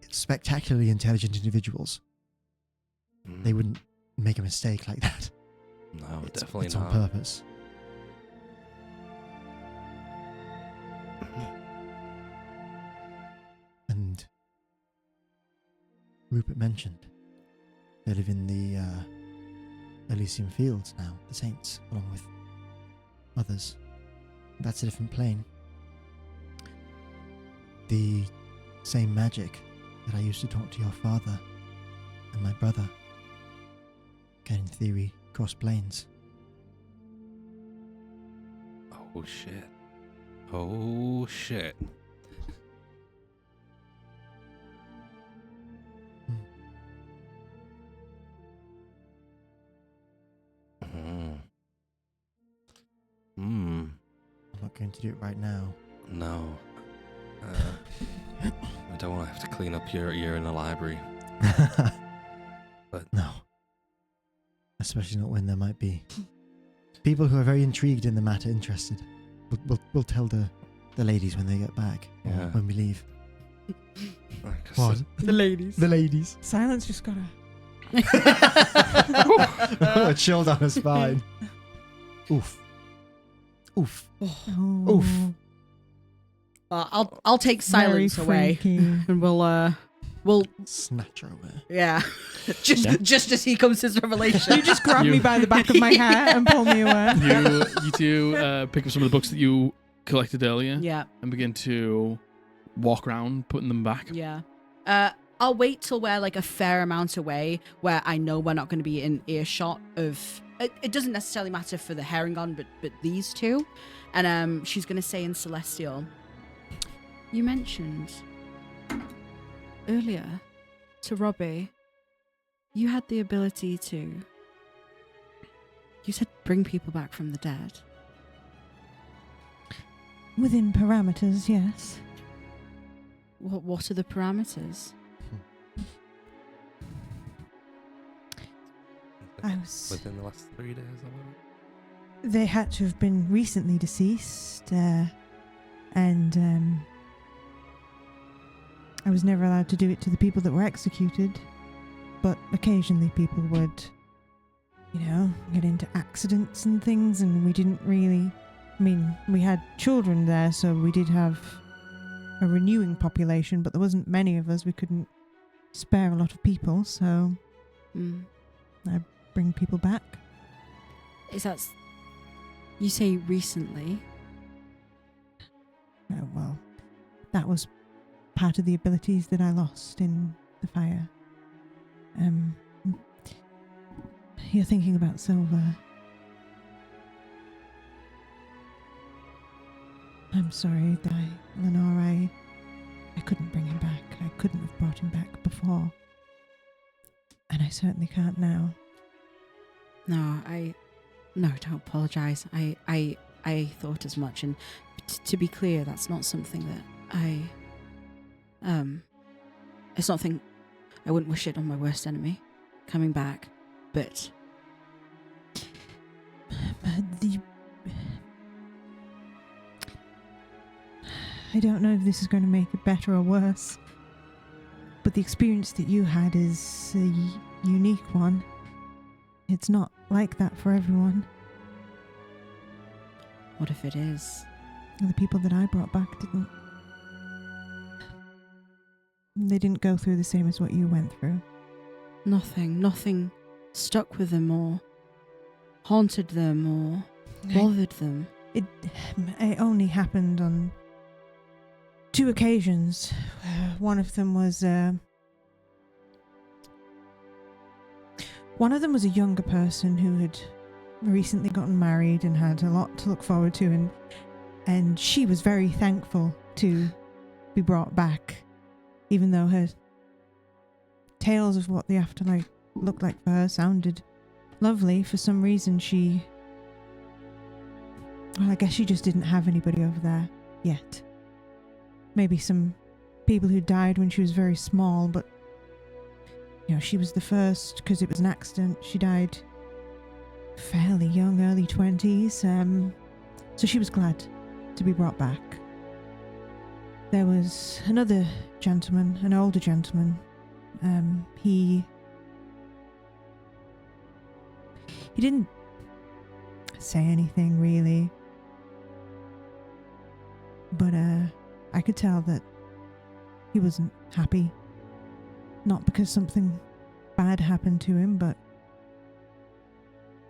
spectacularly intelligent individuals. Mm. They wouldn't make a mistake like that. No, It's definitely on not. purpose. And Rupert mentioned they live in the Elysium Fields now, the Saints, along with others. That's a different plane. The same magic that I used to talk to your father and my brother can, in theory, cross planes. Oh, shit. Oh, shit. I'm not going to do it right now. No. I don't want to have to clean up your ear in the library. But no. Especially not when there might be people who are very intrigued in the matter interested. We'll tell the ladies when they get back, or Yeah. when we leave. like I What? said, The ladies. The ladies. Silence just got a... A chill down her spine. Oof. Oof. Oh, Oof. I'll take silence very away, freaky. and we'll Snatch her away. yeah, just as he comes to his revelation. You just grab me by the back of my hair and pull me away. You two pick up some of the books that you collected earlier Yeah, and begin to walk around, putting them back. yeah. I'll wait till we're like a fair amount away, where I know we're not going to be in earshot of. It doesn't necessarily matter for the Herringon, but these two. And she's going to say in Celestial, you mentioned earlier to Robbie, you had the ability to. You said bring people back from the dead. Within parameters, yes. What are the parameters? I was... within the last 3 days or whatever. They had to have been recently deceased, and I was never allowed to do it to the people that were executed, but occasionally people would, get into accidents and things, and we didn't really... I mean, we had children there, so we did have a renewing population, but there wasn't many of us. We couldn't spare a lot of people, so I bring people back. Is that... You say recently? Oh, well, that was part of the abilities that I lost in the fire. You're thinking about Silver. I'm sorry, Lenore, I couldn't bring him back. I couldn't have brought him back before. And I certainly can't now. No, don't apologize. I thought as much, and to be clear, that's not something that it's something I wouldn't wish it on my worst enemy coming back, but I don't know if this is going to make it better or worse, but the experience that you had is a unique one. It's not like that for everyone. What if it is? The people that I brought back didn't. They didn't go through the same as what you went through. Nothing stuck with them or haunted them or bothered them. It only happened on 2 occasions. One of them was a younger person who had recently gotten married and had a lot to look forward to, and she was very thankful to be brought back, even though her tales of what the afterlife looked like for her sounded lovely. For some reason I guess she just didn't have anybody over there yet. Maybe some people who died when she was very small, but she was the first because it was an accident. She died fairly young, early 20s. So she was glad to be brought back. There was another gentleman, an older gentleman. He didn't say anything really, but I could tell that he wasn't happy. Not because something bad happened to him,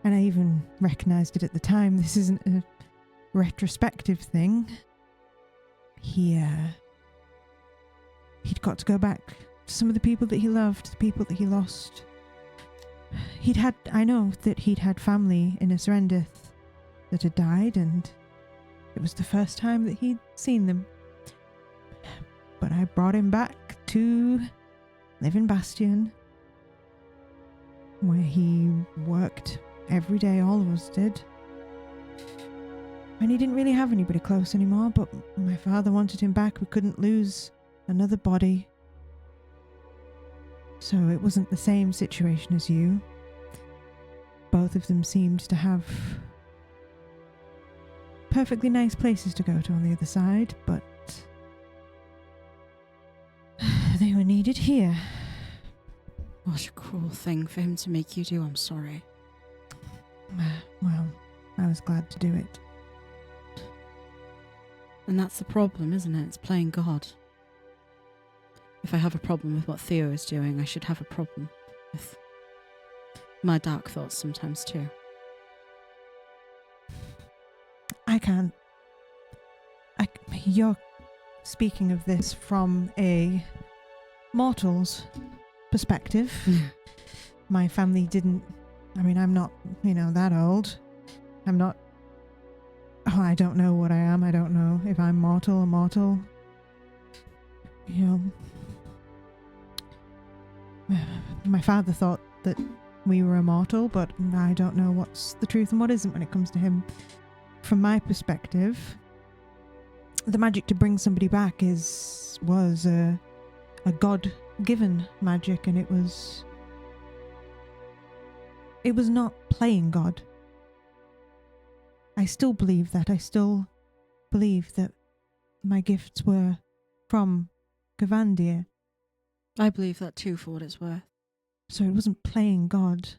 and I even recognized it at the time. This isn't a retrospective thing. He'd got to go back to some of the people that he loved, the people that he lost. I know that he'd had family in Ascension that had died, and it was the first time that he'd seen them. But I brought him back to live in Bastion, where he worked every day, all of us did. And he didn't really have anybody close anymore, but my father wanted him back. We couldn't lose another body. So it wasn't the same situation as you. Both of them seemed to have perfectly nice places to go to on the other side, but they were needed here. What a cruel thing for him to make you do. I'm sorry. Well, I was glad to do it. And that's the problem, isn't it? It's playing God. If I have a problem with what Theo is doing, I should have a problem with my dark thoughts sometimes too. I can't. You're speaking of this from a mortal's perspective. My family didn't. I'm not, that old. I'm not. Oh, I don't know what I am. I don't know if I'm mortal or mortal. My father thought that we were immortal, but I don't know what's the truth and what isn't when it comes to him. From my perspective, the magic to bring somebody back was a God-given magic, and it was not playing God. I still believe that. I still believe that my gifts were from Gavandir. I believe that too, for what it's worth. So it wasn't playing God.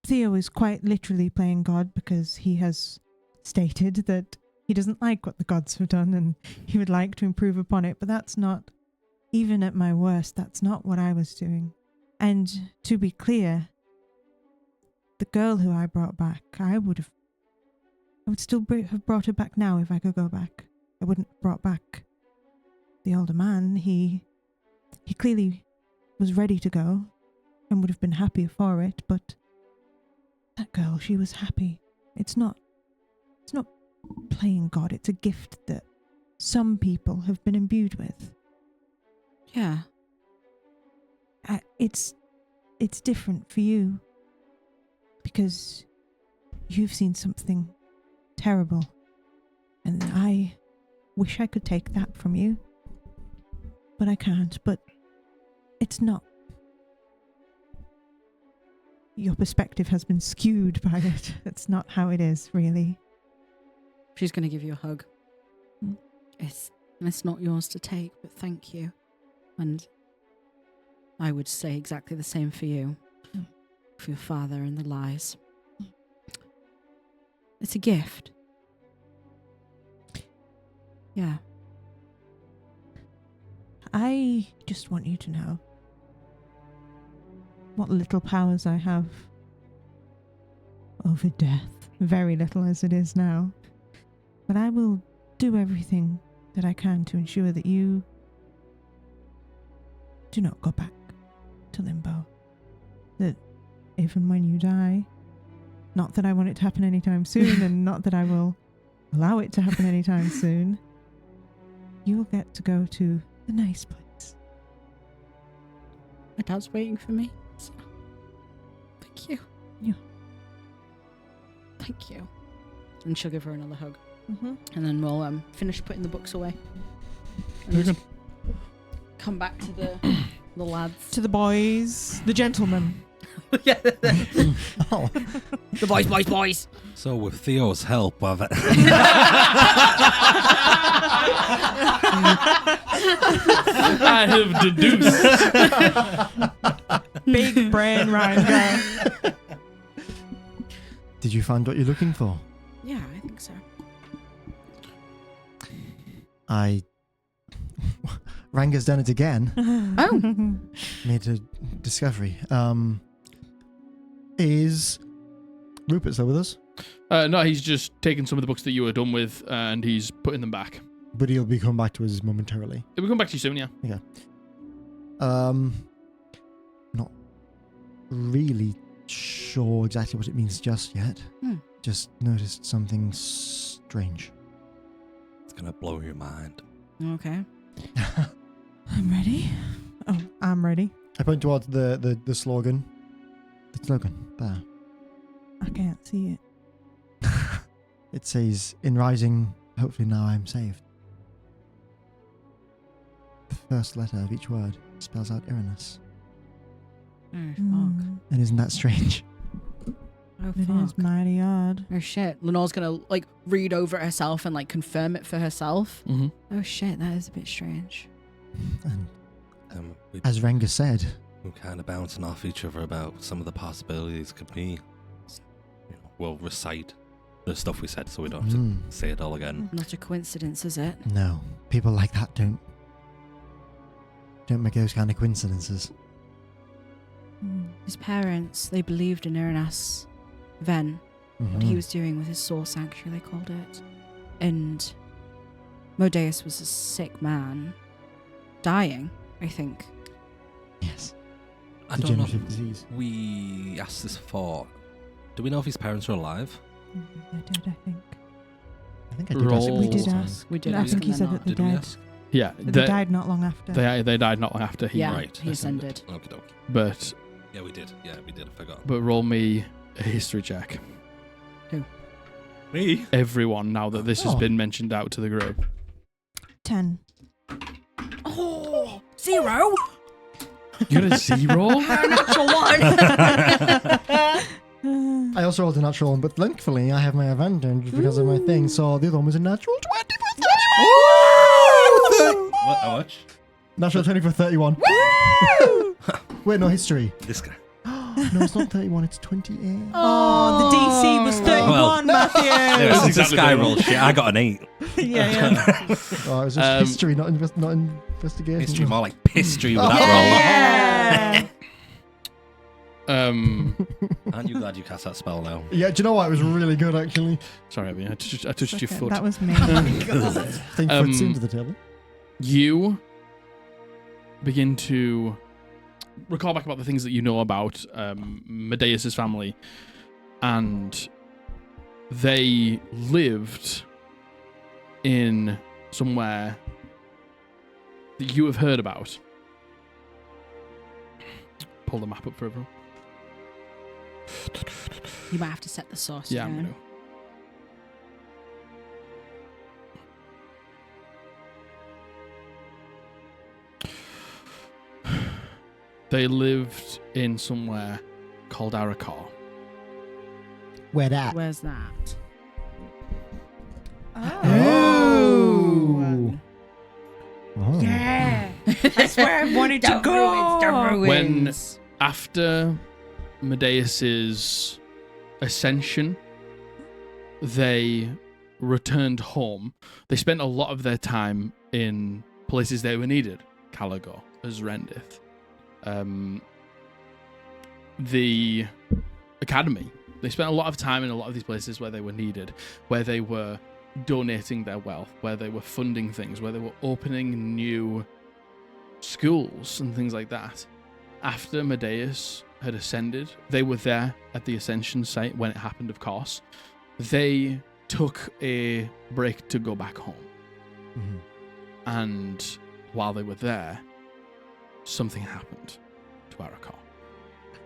Theo is quite literally playing God because he has stated that he doesn't like what the gods have done and he would like to improve upon it, but that's not, even at my worst, that's not what I was doing. And to be clear, the girl who I brought back, I would still have brought her back now if I could go back. I wouldn't have brought back the older man. He clearly was ready to go and would have been happy for it, but that girl, she was happy. It's not playing God. It's a gift that some people have been imbued with. Yeah. It's different for you because you've seen something terrible, and I wish I could take that from you, but I can't. But it's not. Your perspective has been skewed by it. It's not how it is, really. She's going to give you a hug. It's not yours to take, but thank you. And I would say exactly the same for you. For your father and the lies. It's a gift. Yeah. I just want you to know what little powers I have over death. Very little as it is now. But I will do everything that I can to ensure that you do not go back to limbo. That even when you die, not that I want it to happen anytime soon, and not that I will allow it to happen anytime soon, you will get to go to the nice place. My dad's waiting for me. So. Thank you. Yeah. Thank you. And she'll give her another hug. Mm-hmm. And then we'll finish putting the books away. And Very just good. come back to the lads. To the boys, the gentlemen. Yeah. Oh, The boys. So with Theo's help, I've I have deduced. Big brain Ranga. did you find what you're looking for? Yeah, I think so. Ranga's done it again. Oh. Made a discovery. Is Rupert still with us? No, he's just taken some of the books that you were done with and he's putting them back. But he'll be coming back to us momentarily. We'll come back to you soon, yeah. Not really sure exactly what it means just yet. Just noticed something strange. It's gonna blow your mind. Okay. I'm ready. Oh, I'm ready. I point towards the slogan. The slogan there. I can't see it. It says, "In rising, hopefully now I am saved." The first letter of each word spells out Irenaeus. Oh, fuck. Mm, And isn't that strange? Oh, it is fuck. mighty odd. Oh, shit. Lenore's gonna, read over it herself and, confirm it for herself. Mm-hmm. Oh, shit. That is a bit strange. And We as Ranga said, we're kind of bouncing off each other about some of the possibilities could be. We'll recite the stuff we said so we don't have to say it all again. Not a coincidence, is it? no, people like that don't make those kind of coincidences. Mm. His parents, they believed in Irenaeus then. What he was doing with his soul sanctuary, they called it. And Modeus was a sick man. Dying, I think. Yes, I don't know. degenerative disease. We asked this before. Do we know if his parents are alive? I did, I think. I think I did ask Roll. We you did this time. ask. We did I ask think and he they're said not. that they Did we died. ask? Yeah, They died not long after. they died not long after he. Yeah. Right. he ascended. Okay. But Yeah, we did. Yeah, we did. I forgot. roll me a history check. Me? Everyone, now that this has Oh. been mentioned out to the group. 10. Oh, 0? You got a 0? A natural 1. I also rolled a natural one, but thankfully I have my advantage because of my thing, so the other one was a natural 20 for 31! What? How much? Natural 20 for 31. Wait, no, history. This guy. No, it's not 31, it's 28. Oh, the DC was 31, Well, Matthew. Yeah, since this exactly guy the rolled shit, I got an 8. yeah. Oh, it was just history, not investigation. History, more like pistry with Oh, that Yeah. roll. Aren't you glad you cast that spell now? Yeah, do you know what? It was really good, actually. Sorry, Abby, I touched your Okay, foot. that was me. Thank you for it seemed to the table. You begin to recall back about the things that you know about Medeus's family, and they lived in somewhere that you have heard about. Pull the map up for everyone. You might have to set the source Yeah, I'm again. gonna. They lived in somewhere called Arakar. Where that? Where's that? Oh. That's where I wanted to go. The ruins. After Medeus's ascension, they returned home. They spent a lot of their time in places they were needed. Caligor, Azrendith, the Academy. They spent a lot of time in a lot of these places where they were needed, where they were donating their wealth, where they were funding things, where they were opening new schools and things like that. After Medeus had ascended, they were there at the Ascension site when it happened, of course. They took a break to go back home. Mhm. And while they were there, something happened to Arakor.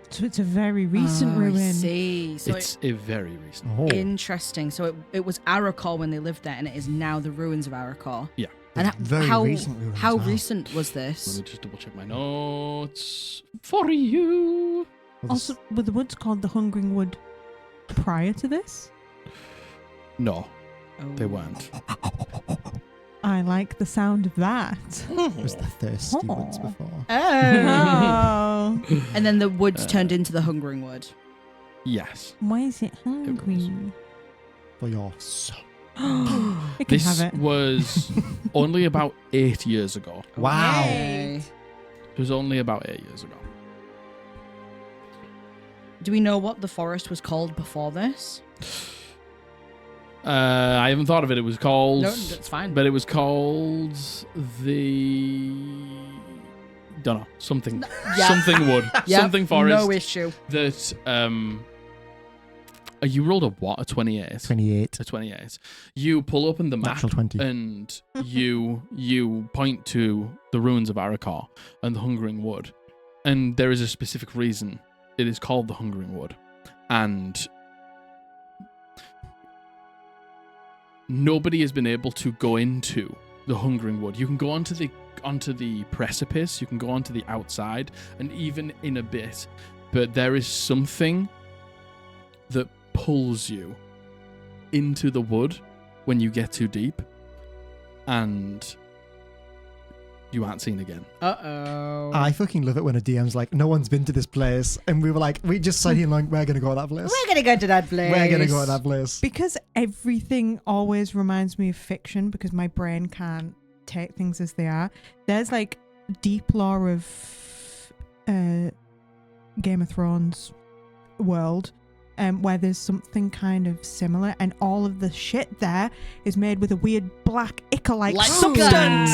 So it's a very recent I ruin. see. So It's a very recent. Oh, interesting. So it was Arakor when they lived there, and it is now the ruins of Arakor. Yeah. And very how recent ruins how now. recent was Let this? me just double check my notes for you. Well, Also, were the woods called the Hungering Wood prior to this? No, Oh. they weren't. I like the sound of that. it was the thirsty woods Oh. before. Oh. Oh, And then the woods turned into the Hungering Wood. Yes. why is it hungry? For your soul. It can This have it. was only about 8 years ago. Wow. Okay. It was only about 8 years ago. Do we know what the forest was called before this? I haven't thought of it. It was called... No, that's fine. But it was called the... Don't know. Something. Yeah. Something wood. Yep, Something forest. No issue. That, you rolled a what? A 28? 28. A 28. You pull open the map Natural 20. and you point to the ruins of Arakor and the Hungering Wood. And there is a specific reason it is called the Hungering Wood. And nobody has been able to go into the Hungering Wood. You can go onto the precipice, you can go onto the outside, and even in a bit, but there is something that pulls you into the wood when you get too deep, and you aren't seen again. Uh-oh. I fucking love it when a DM's like, no one's been to this place. And we were like, we just said him like, we're going to go to that place. We're going to go to that place. We're going to go to that place. Because everything always reminds me of fiction because my brain can't take things as they are. There's like deep lore of Game of Thrones world where there's something kind of similar, and all of the shit there is made with a weird black ichor-like substance.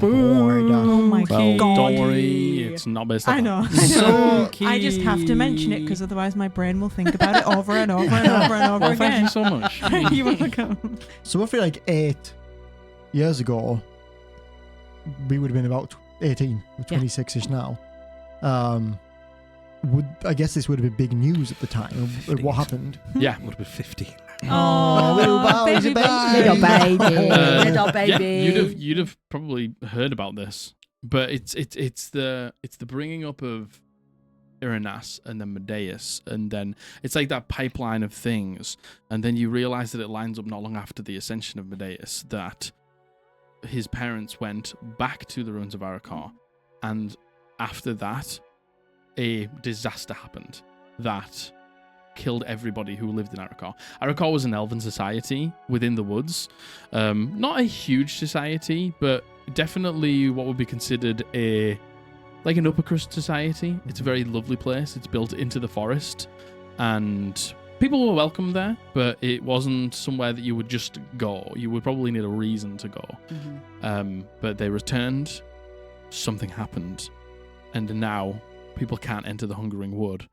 Bored. Oh my Well, god. don't worry, it's not based on I know. So I just have to mention it because otherwise my brain will think about it over and over and over and over Well, thank you again. so much. You're welcome. So roughly like 8 years ago, we would have been about 18, we're 26-ish now. I guess this would have been big news at the time. What happened? Yeah. Would have been 15. Oh, little Bowie's a baby. Little baby. Little Yeah, baby. you'd have probably heard about this, but it's the bringing up of Iranas and then Medeus, and then it's like that pipeline of things, and then you realize that it lines up not long after the ascension of Medeus that his parents went back to the ruins of Arakor, and after that, a disaster happened that killed everybody who lived in Arakor. Arakor was an elven society within the woods. Not a huge society, but definitely what would be considered an upper crust society. It's a very lovely place. It's built into the forest, and people were welcome there, but it wasn't somewhere that you would just go. You would probably need a reason to go. But they returned, something happened, and now people can't enter the Hungering Wood.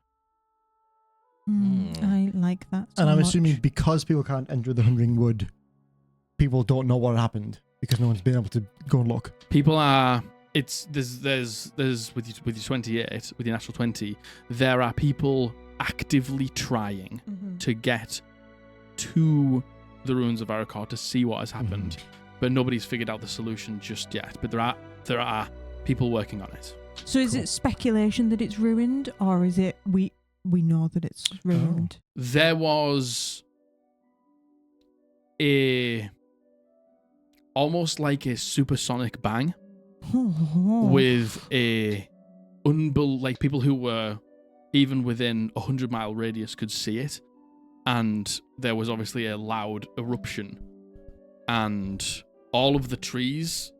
I like that so And I'm much. assuming because people can't enter the Hungering Wood, people don't know what happened because no one's been able to go and look. People are. There's with your 28, with your natural 20, there are people actively trying to get to the ruins of Arakor to see what has happened, but nobody's figured out the solution just yet. But there are people working on it. So is it speculation that it's ruined, or is it we know that it's ruined? There was almost like a supersonic bang with a like people who were even within 100-mile radius could see it, and there was obviously a loud eruption, and all of the trees,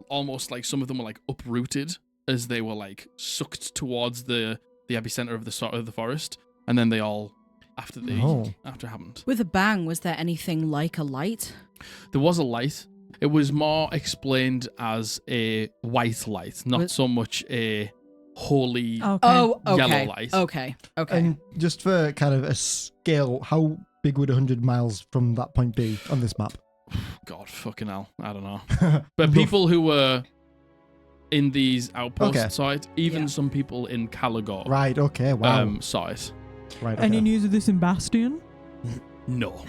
almost like some of them were like uprooted as they were like sucked towards the epicenter of the forest, and then they all after it happened. With a bang, was there anything like a light? There was a light. It was more explained as a white light, not so much a holy Oh, okay. yellow light. Okay. And just for kind of a scale, how big would 100 miles from that point be on this map? God, fucking hell. I don't know. But people who were in these outposts saw it. Even some people in Caligor Right, okay, wow. saw it. Right, okay. Any news of this in Bastion? No.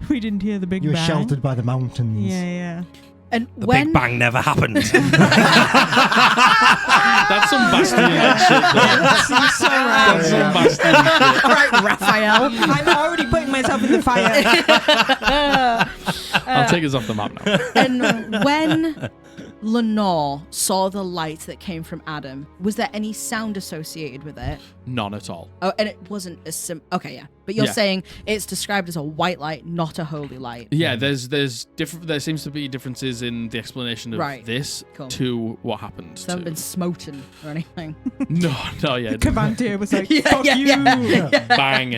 We didn't hear the big You were bang. sheltered by the mountains. Yeah. And The when Big Bang never happened. That's some Bastion shit, though. That's so right. That's some Bastion shit. all right, Raphael. I'm already putting myself in the fire. I'll take us off the map now. And when Lenore saw the light that came from Adam, was there any sound associated with it? None at all. Oh, and it wasn't a okay, yeah. But you're Yeah. saying it's described as a white light, not a holy light. Yeah, there's different. There seems to be differences in the explanation of Right. this Cool. to what happened. So they haven't been smoten or anything. No, yeah. Cavantia was like, Yeah, fuck yeah, you. yeah. Bang.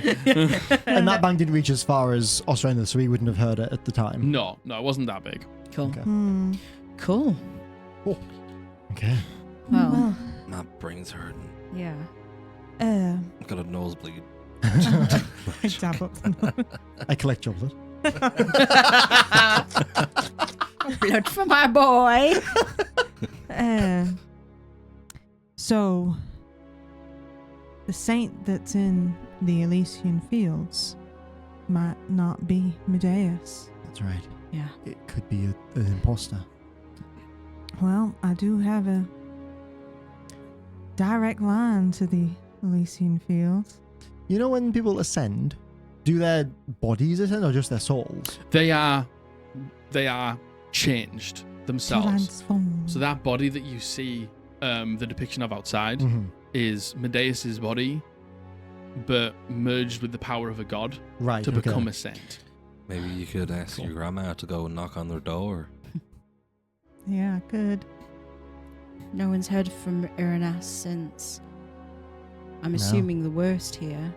And that bang didn't reach as far as Australia, so we wouldn't have heard it at the time. No, it wasn't that big. Cool. Okay. Cool. Okay. Well, My brain's hurting. yeah. I've got a nosebleed. I dab up. I collect your blood. Blood for my boy. So, the saint that's in the Elysian Fields might not be Medeus. That's right. Yeah. It could be an imposter. Well, I do have a direct line to the Elysian Fields. You know when people ascend, do their bodies ascend or just their souls? They are changed themselves. Transform. So that body that you see, the depiction of outside, is Medeus's body, but merged with the power of a god Right. to okay. become a saint. Maybe you could ask your grandma to go and knock on their door. Yeah, I could. No one's heard from Iranas since. I'm No. assuming the worst here.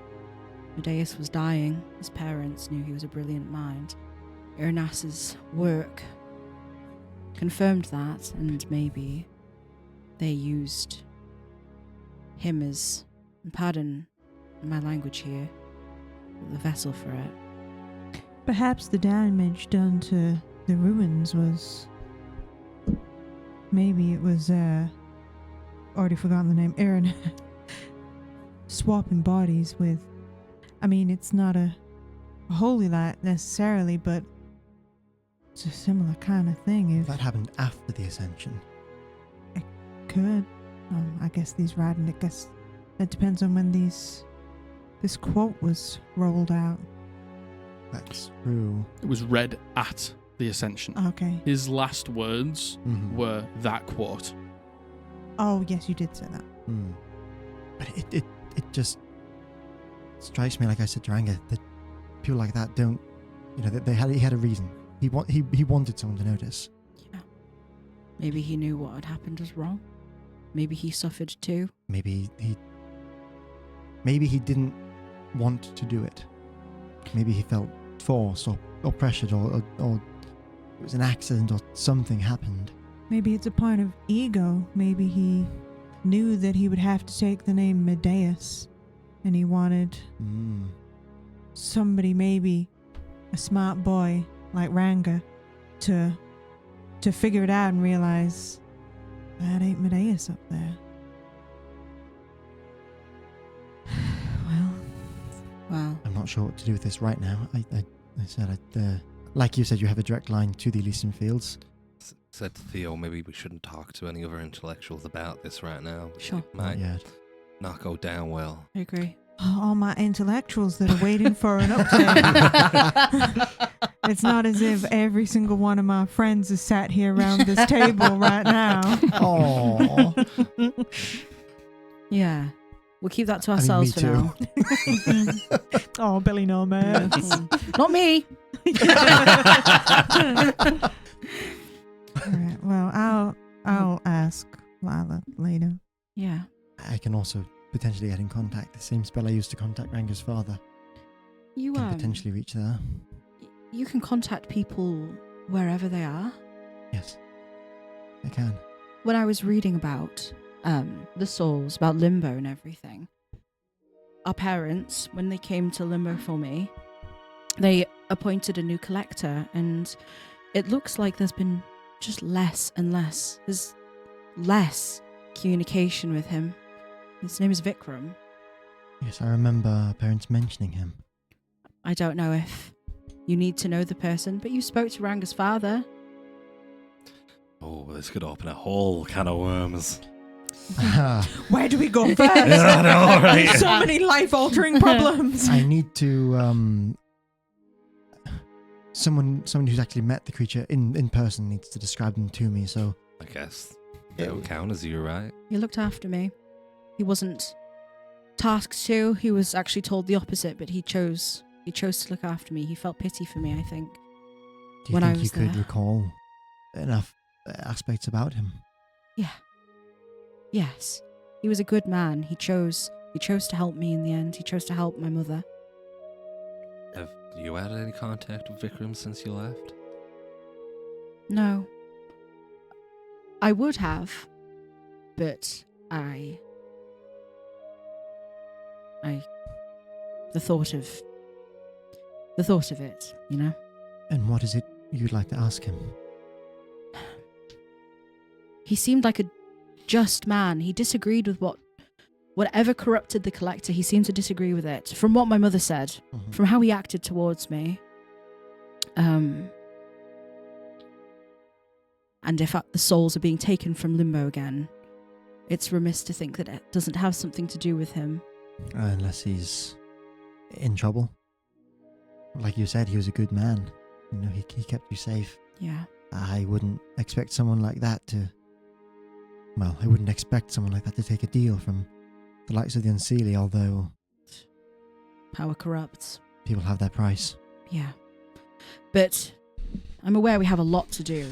Medeus was dying. His parents knew he was a brilliant mind. Iranas's work confirmed that, and maybe they used him as, pardon my language here, the vessel for it. Perhaps the damage done to the ruins was... Maybe it was, already forgotten the name, Aaron. Swapping bodies with... I mean, it's not a holy light necessarily, but it's a similar kind of thing. If That happened after the ascension. could. I guess these writing, I guess that depends on when this quote was rolled out. That's true. It was read at the Ascension. Okay. His last words were that quote. Oh, yes, you did say that. But it just strikes me, like I said to Ranga, that people like that don't, he had a reason. He wanted someone to notice. Yeah. Maybe he knew what had happened was wrong. Maybe he suffered too. Maybe he didn't want to do it. Maybe he felt forced or pressured or it was an accident or something happened. Maybe it's a part of ego. Maybe he knew that he would have to take the name Medeus, and he wanted somebody, maybe a smart boy like Ranga, to figure it out and realize that ain't Medeus up there. Well, I'm not sure what to do with this right now. I said, like you said, you have a direct line to the Elysian Fields. Said to Theo, maybe we shouldn't talk to any other intellectuals about this right now. Sure. It Not might yet. not go down well. I agree. All my intellectuals that are waiting for an update. It's not as if every single one of my friends is sat here around this table right now. Oh, Yeah. We'll keep that to I mean, ourselves me for too. now. Oh, Billy no man. Not me. All right. Well, I'll ask Lila later. Yeah. I can also potentially get in contact. The same spell I used to contact Ranga's father You can potentially reach there. you can contact people wherever they are. Yes, I can. When I was reading about the souls, about limbo and everything, our parents, when they came to limbo for me, they appointed a new collector, and it looks like there's been just less and less. There's less communication with him. His name is Vikram. Yes, I remember our parents mentioning him. I don't know if you need to know the person, but you spoke to Ranga's father. Oh, this could open a whole can of worms. Where do we go first? Yeah, I know, right? So many life-altering problems. I need to someone who's actually met the creature in person needs to describe them to me. So I guess that would count as you, right? He looked after me. He wasn't tasked to. He was actually told the opposite, but he chose to look after me. He felt pity for me, I think. do you When I think you was could there. recall enough aspects about him? Yes. He was a good man. He chose to help me in the end. He chose to help my mother. Have you had any contact with Vikram since you left? No. I would have, but the thought of it, you know? And what is it you'd like to ask him? He seemed like a just man. He disagreed with whatever corrupted the collector. He seemed to disagree with it. From what my mother said, Mhm. from how he acted towards me. And if the souls are being taken from limbo again, it's remiss to think that it doesn't have something to do with him. Unless he's in trouble. Like you said, he was a good man. You know, he kept you safe. Yeah. I wouldn't expect someone like that to... Well, I wouldn't expect someone like that to take a deal from the likes of the Unseelie, although Power corrupts. people have their price. Yeah. But I'm aware we have a lot to do.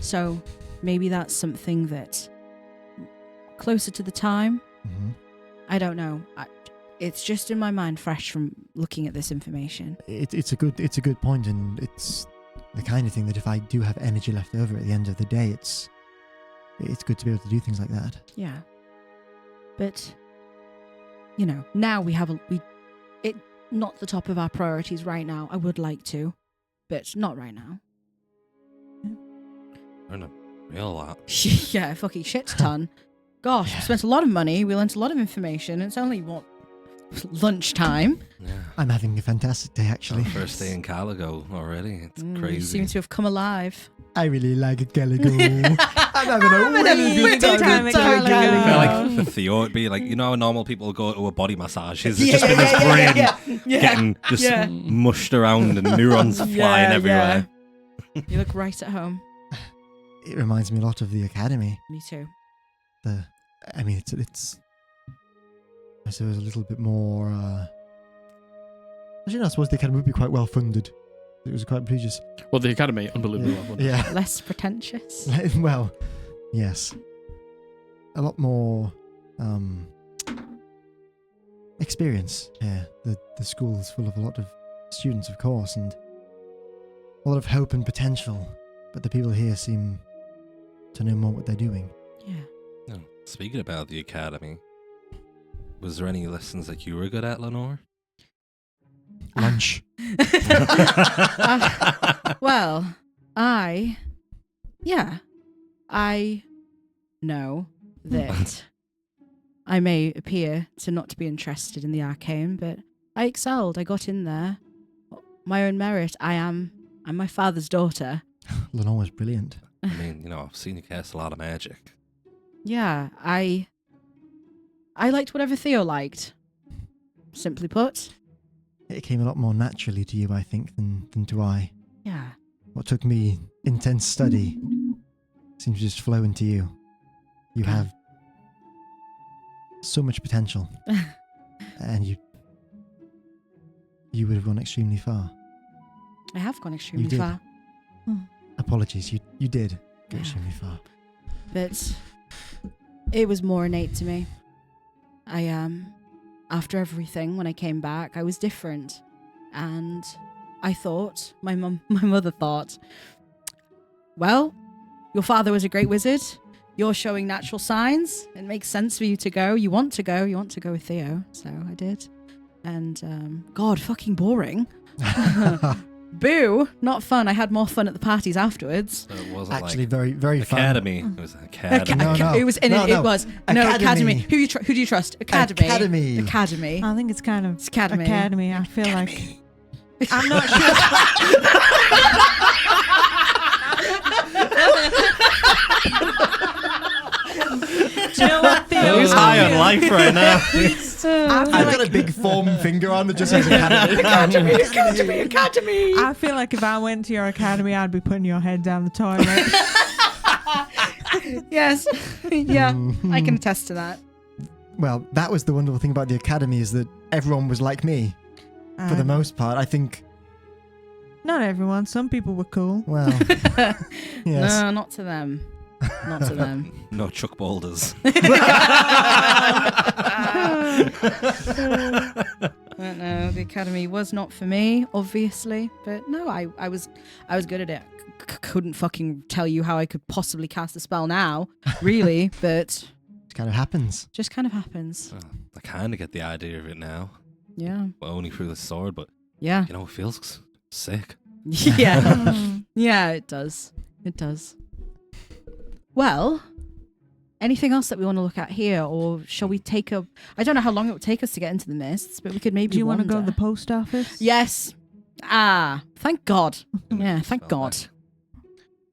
So maybe that's something that closer to the time. Mm-hmm. I don't know. It's just in my mind fresh from looking at this information. It's a good point, and it's the kind of thing that if I do have energy left over at the end of the day, it's good to be able to do things like that. Yeah. But, you know, now we have it not the top of our priorities right now. I would like to, but not right now. Learn a real lot. Yeah, fucking shit ton. Gosh, we spent a lot of money. We learnt a lot of information. It's only, lunchtime. Yeah. I'm having a fantastic day, actually. First day in Caligo already. It's You crazy. seem to have come alive. I really like a Gallagher. I'm having a really really good good time at time. Gallagher. I feel Oh. like for Theo, it'd be like, you know how normal people go to a body massage? His has just been his brain getting just mushed around and neurons flying everywhere. You look right at home. It reminds me a lot of the Academy. Me too. It's I suppose a little bit more. Actually, no, I suppose the Academy would be quite well funded. It was quite prestigious. Well, the Academy, unbelievably well funded. Yeah. Less pretentious. Well, yes. A lot more experience here. The school is full of a lot of students, of course, and a lot of hope and potential. But the people here seem to know more what they're doing. Yeah. No, speaking about the academy, was there any lessons that you were good at, Lenore? Lunch. Well, I know that I may appear to not be interested in the arcane, but I excelled. I got in there. My own merit. I'm my father's daughter. Lenore was brilliant. I mean, you know, I've seen you cast a lot of magic. Yeah, I liked whatever Theo liked. Simply put. It came a lot more naturally to you, I think, than to I. what took me intense study seems to just flow into you. You have so much potential. And you would have gone extremely far. I have gone extremely did. far. Apologies, you did go extremely far. But it was more innate to me. After everything, when I came back, I was different. And I thought, my mother thought, well, your father was a great wizard. You're showing natural signs. It makes sense for you to go. You want to go with Theo. So I did. And, God, fucking boring. Boo, not fun. I had more fun at the parties afterwards. So it wasn't Actually, like very, very fun. academy. It was an academy. No. It was. It was. No, academy. Who do you trust? Academy. Academy. I think it's kind of It's academy. academy. I feel like I'm not sure. Do you know what, Theo? He's high on life right now. I've got a big foam finger on that just says academy. Academy. I feel like if I went to your academy, I'd be putting your head down the toilet. Yes. Yeah. I can attest to that. Well, that was the wonderful thing about the academy, is that everyone was like me for the most part. I think. Not everyone. Some people were cool. Well, yes. No, not to them. Not to them. No Chuck Boulders. No, the academy was not for me, obviously. But no, I was good at it. Couldn't fucking tell you how I could possibly cast a spell now, really. But It kind of happens. just kind of happens. I kind of get the idea of it now. Yeah. Well, only through the sword, but Yeah. you know, it feels sick. Yeah. Yeah, it does. It does. Well, anything else that we want to look at here, or shall we take a? I don't know how long it would take us to get into the mists, but we could maybe. Do you want to go to wander. the post office? Yes. Ah, thank God. Yeah, thank God.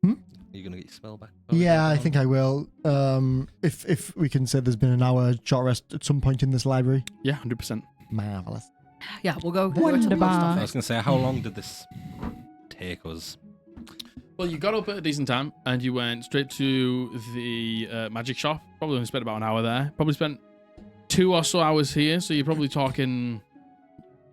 Are you gonna get your spell back? Yeah, I think I will. If we can say there's been an hour short rest at some point in this library. Yeah, 100%. Marvelous. Yeah, we'll go to the post Wonderbar. I office. was gonna say, how long did this take us? Well, you got up at a decent time and you went straight to the magic shop. Probably only spent about an hour there. Probably spent 2 or so hours here. So you're probably talking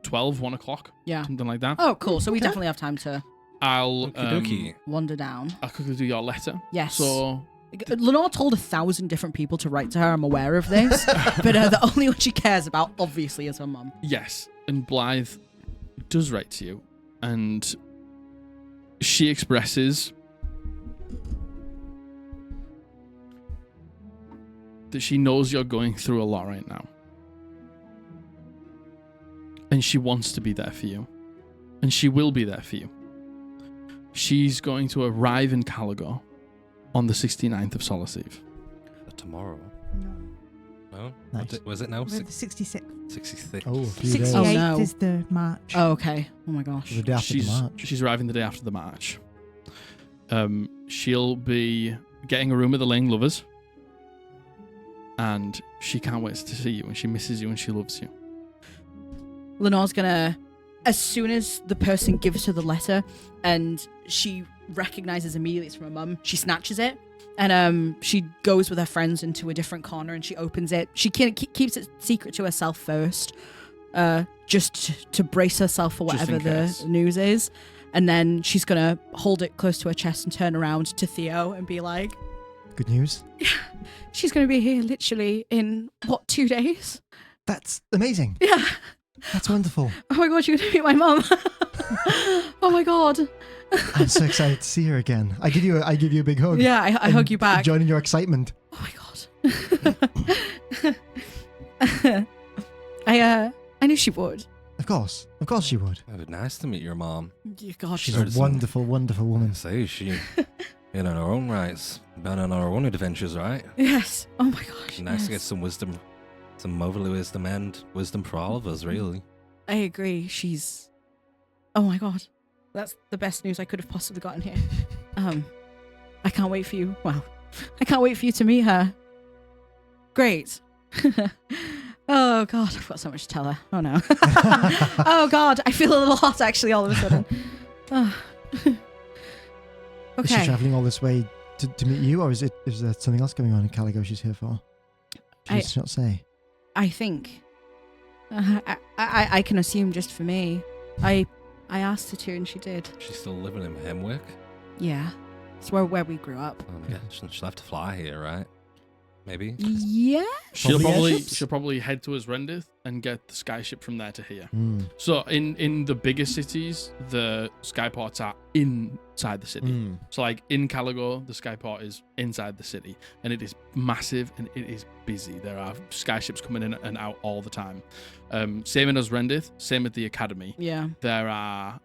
12, 1 o'clock. Yeah. Something like that. Oh, cool. So we definitely have time to I'll Okie wander down. I'll quickly do your letter. Yes. So Lenore told 1,000 different people to write to her. I'm aware of this, but the only one she cares about, obviously, is her mum. yes, and Blythe does write to you, and she expresses that she knows you're going through a lot right now. And she wants to be there for you. And she will be there for you. She's going to arrive in Caligor on the 69th of Solace Eve. Tomorrow. No? Nice. Was it now? We're the 66. 66. Oh, a few 68 days. Oh, no. is the March. Oh, okay. Oh my gosh. The day after the march. She's arriving the day after the march. She'll be getting a room at the Lane Lovers. And she can't wait to see you, and she misses you, and she loves you. Lenore's gonna, as soon as the person gives her the letter and she recognizes immediately it's from her mum, she snatches it and she goes with her friends into a different corner and she opens it. She keeps it secret to herself first, just to brace herself for Just in whatever case. the news is. And then she's gonna hold it close to her chest and turn around to Theo and be like, Good news. she's gonna be here literally in, 2 days? That's amazing. Yeah. That's wonderful. Oh my God, you're gonna meet my mum. Oh my God. I'm so excited to see her again. I give you a big hug. Yeah, I hug you back. Joining your excitement. Oh my God. I knew she would. Of course she would. It would be nice to meet your mom. Yeah, God, She's Sure, a wonderful, wonderful woman. I say she, in her own rights, been on her own adventures, right? Yes. Oh my gosh. Nice to get yes. some wisdom, some motherly wisdom and wisdom for all of us, really. I agree. She's. Oh my God. That's the best news I could have possibly gotten here. I can't wait for you. Well, I can't wait for you to meet her. Great. Oh God, I've got so much to tell her. Oh no. Oh God, I feel a little hot actually all of a sudden. Oh. Is she traveling all this way to meet you, or is there something else going on in Caligo she's here for? Did she not say? I think. I can assume just for me. I asked her to and she did. She's still living in Hemwick? Yeah. It's where we grew up. Yeah, she'll have to fly here, right? Maybe? Yeah? She'll Probably probably head to Asrendith and get the skyship from there to here. Mm. So in the bigger cities, the skyports are inside the city. Mm. So like in Caligo, the skyport is inside the city, and it is massive and it is busy. There are skyships coming in and out all the time. Same in Asrendith, same at the academy. Yeah. There are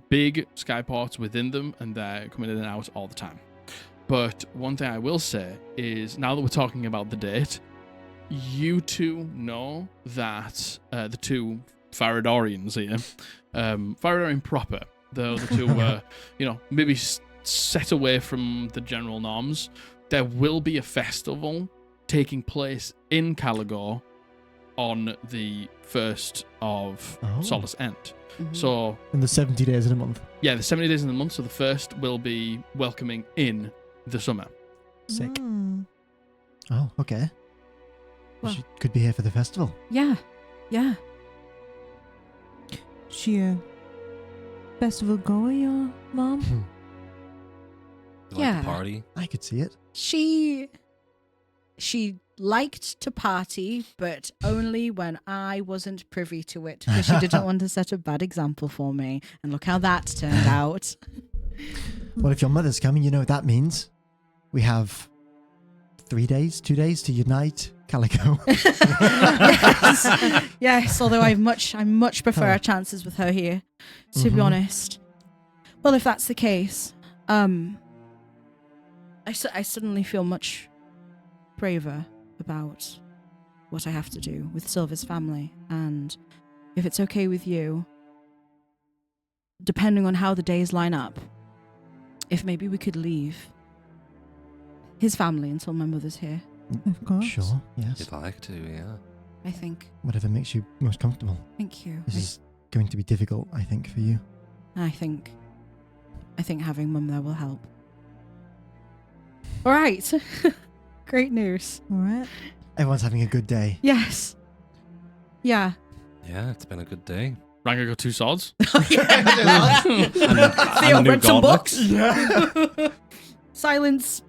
big skyports within them, and they're coming in and out all the time. But one thing I will say is, now that we're talking about the date, you two know that the two Farrahdorians here, Farrahdorian proper, the two were, maybe set away from the general norms, there will be a festival taking place in Caligo on the 1st of Solace End. Mhm. So, In the 70 days in a month. yeah, the 70 days in the month, so the first will be welcoming in the summer. Sick. Mm. Oh, okay. Well- She could be here for the festival. Yeah. Yeah. She a festival goer, your mom? Like Yeah. the party? I could see it. She liked to party, but only when I wasn't privy to it, because she didn't want to set a bad example for me. And look how that turned out. Well, if your mother's coming, you know what that means. We have 2 days to unite Calico. Yes, although I much prefer our chances with her here, to be Mhm. honest. Well, if that's the case, I suddenly feel much braver about what I have to do with Silver's family, and if it's okay with you, depending on how the days line up, if maybe we could leave his family until my mother's here. Of course. Sure, yes. You'd like to, yeah. I think. Whatever makes you most comfortable. Thank you. This is going to be difficult, I think, for you. I think having Mum there will help. All right. Great news. All right. Everyone's having a good day. Yes. Yeah. Yeah, it's been a good day. Ranga got 2 swords. Theo a new read some gauntlet. books. Silence.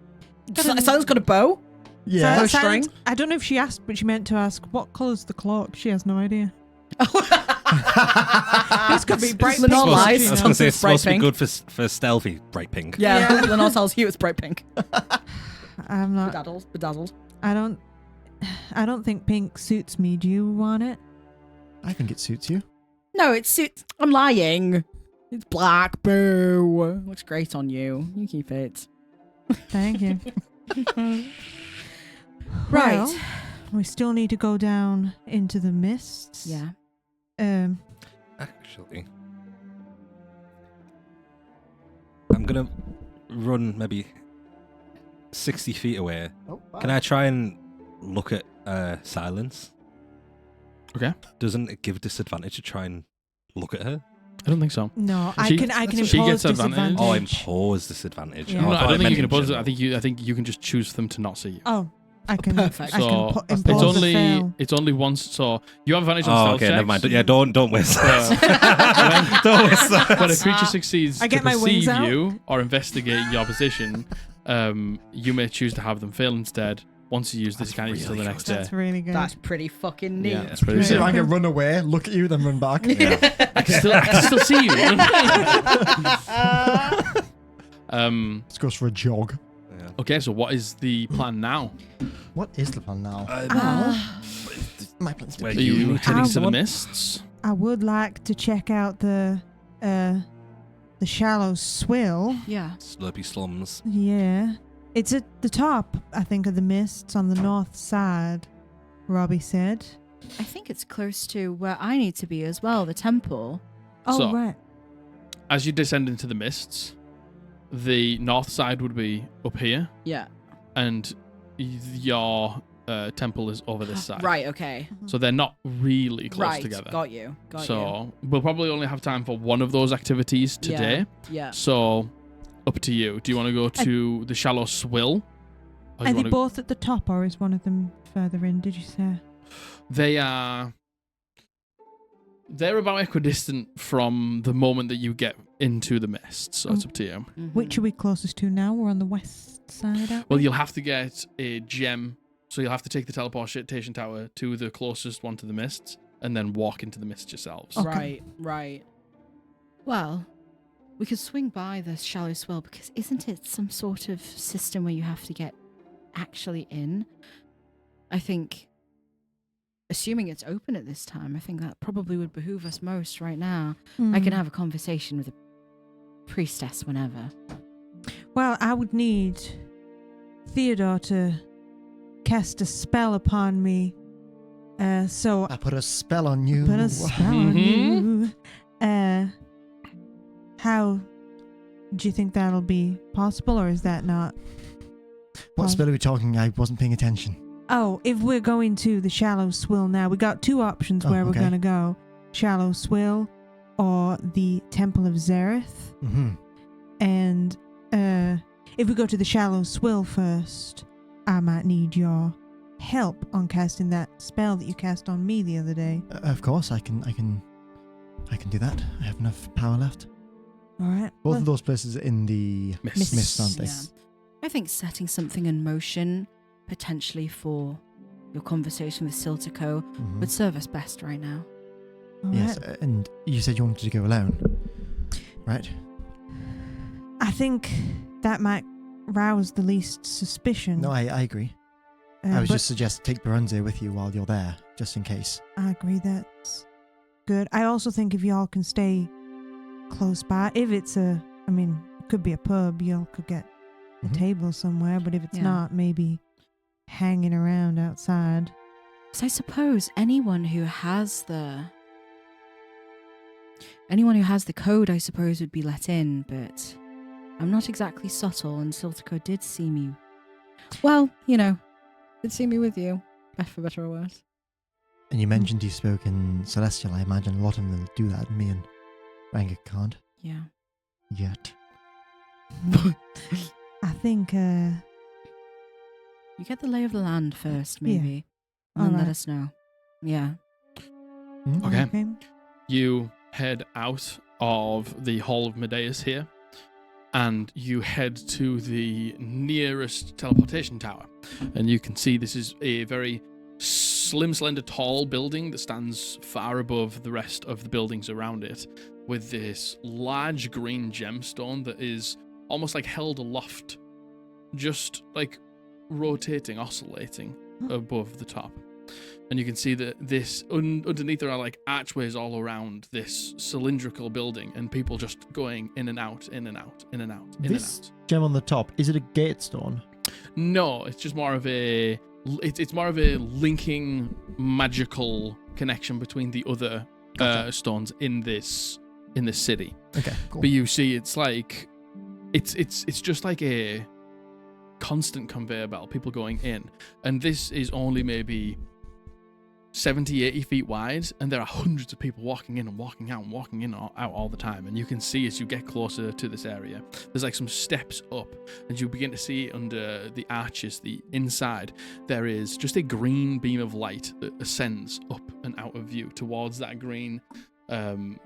Silence got a bow. Yeah. Bowstring. Silence, I don't know if she asked, but she meant to ask, what colour's the cloak? She has no idea. This could be bright Lenore pink. lies. I was You going know. to say it's Bright supposed to be pink. good for stealthy, bright pink. Yeah. Lenore tells you it's bright pink. I'm not. Bedazzled. I don't think pink suits me. Do you want it? I think it suits you. No, it suits. I'm lying. It's black. Boo. Looks great on you. You keep it. Thank you. Right. Well, we still need to go down into the mists. Yeah. Actually, I'm going to run maybe 60 feet away. Oh, Can I try and look at Silence? Okay. Doesn't it give disadvantage to try and look at her? I don't think so. No, I She- can impose she gets advantage. disadvantage. Oh, impose disadvantage. Yeah. Oh, No, I thought don't think meant you can in impose it. general. I think you can just choose for them to not see you. Oh, I can. Perfect. I So can it's impose a only fail. it's only once. So you have advantage on Oh, stealth okay, checks. never mind. Yeah, don't waste Yeah. Don't waste that. When a creature succeeds I get to my wings perceive out. you or investigate your position, you may choose to have them fail instead. Once you use this, That's can't use till the really next good. day. That's really good. That's pretty fucking neat. Yeah, it's pretty You see sick. Ranga run away, look at you, then run back. I can still see you. Let's go for a jog. Yeah. Okay, so what is the plan now? What is the plan now? My plan's to Where Are be- you you heading to the want- mists? I would like to check out the shallow swill. Yeah. Slurpy slums. Yeah. It's at the top, I think, of the mists on the north side, Robbie said. I think it's close to where I need to be as well, the temple. Oh, So- right. As you descend into the mists, the north side would be up here, Yeah. and your temple is over this side. Right, okay. So they're not really close Right, together. got you. Got you. So we'll probably only have time for one of those activities today. Yeah. So up to you. Do you want to go to the shallow swill? Or do Are you they wanna- both at the top, or is one of them further in? Did you say? They are. They're about equidistant from the moment that you get into the mist, so it's up to you. Which are we closest to now? We're on the west side. aren't Well, we? you'll have to get a gem, so you'll have to take the teleportation tower to the closest one to the mists, and then walk into the mist yourselves. Okay. Right. Well, we could swing by the shallow swell because isn't it some sort of system where you have to get actually in? I think, assuming it's open at this time, I think that probably would behoove us most right now. I can Hmm. have a conversation with the priestess whenever. Well, I would need Theodore to cast a spell upon me. So I put a spell on you. put a spell on you. How do you think that'll be possible, or is that not? What spell are we talking? I wasn't paying attention. Oh, if we're going to the shallow swill now, we got two options Oh, where we're okay. going to go: shallow swill or the Temple of Zareth. Mm-hmm. And if we go to the shallow swill first, I might need your help on casting that spell that you cast on me the other day. Of course, I can do that. I have enough power left. All right. Both of those places are in the Mist. mist, aren't they? Yeah. I think setting something in motion, potentially for your conversation with Siltico, Mhm. would serve us best right now. All Yes, right. and you said you wanted to go alone, right? I think that might rouse the least suspicion. No, I agree. I was just suggest take Baranze with you while you're there, just in case. I agree, that's good. I also think if y'all can stay close by, if it's it could be a pub, y'all could get a Mhm. table somewhere, but if it's Yeah. not, maybe hanging around outside. So I suppose anyone who has the code, I suppose, would be let in, but I'm not exactly subtle, and Siltico did see me. Well, did see me with you, for better or worse. And you mentioned you spoke in Celestial. I imagine a lot of them will do that. Me and Ranga can't Yeah. yet. I think You get the lay of the land first, maybe, and then let Alright. us know. Yeah. Okay. You head out of the Hall of Medeus here, and you head to the nearest teleportation tower. And you can see this is a very slim, slender, tall building that stands far above the rest of the buildings around it, with this large green gemstone that is almost like held aloft, just like rotating, oscillating above the top. And you can see that this underneath there are like archways all around this cylindrical building, and people just going in and out, in and out, in and out, in This and out. gem on the top, is it a gate stone? No, it's just more of a it's more of a linking magical connection between the other Gotcha. stones in this city. Okay, cool. But you see, it's like it's just like a constant conveyor belt, people going in, and this is only maybe 70-80 feet wide, and there are hundreds of people walking in and walking out and walking in and out all the time. And you can see as you get closer to this area, there's like some steps up, and you begin to see under the arches, the inside, there is just a green beam of light that ascends up and out of view towards that green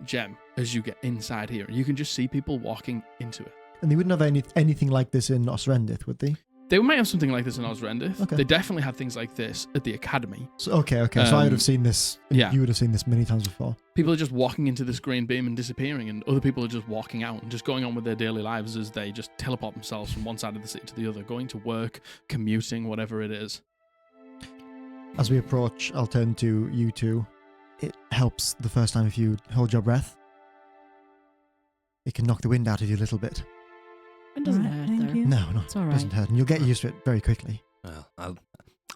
gem as you get inside here. And you can just see people walking into it. And they wouldn't have anything like this in Osrendith, would they? They might have something like this in Osrendith. Okay. They definitely had things like this at the academy. So, okay. So I would have seen this. yeah. You would have seen this many times before. People are just walking into this green beam and disappearing, and other people are just walking out and just going on with their daily lives as they just teleport themselves from one side of the city to the other, going to work, commuting, whatever it is. As we approach, I'll turn to you two. It helps the first time if you hold your breath. It can knock the wind out of you a little bit. It doesn't Alright, hurt, thank though. you. No, It's all it right. doesn't hurt. And you'll get used to it very quickly. Well,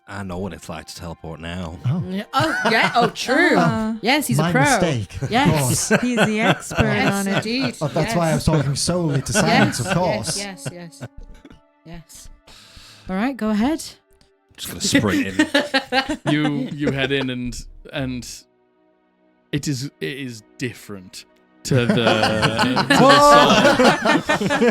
I know what it's like to teleport now. Oh, Yeah. Oh, yeah. Oh, true. Yes, he's my a pro. mistake. Of Yes. course. He's the expert Yes, on it. indeed. Oh, that's why I was talking solely to science, of course. Yes. All right, go ahead. Just gonna sprint in. You head in and it is different. to the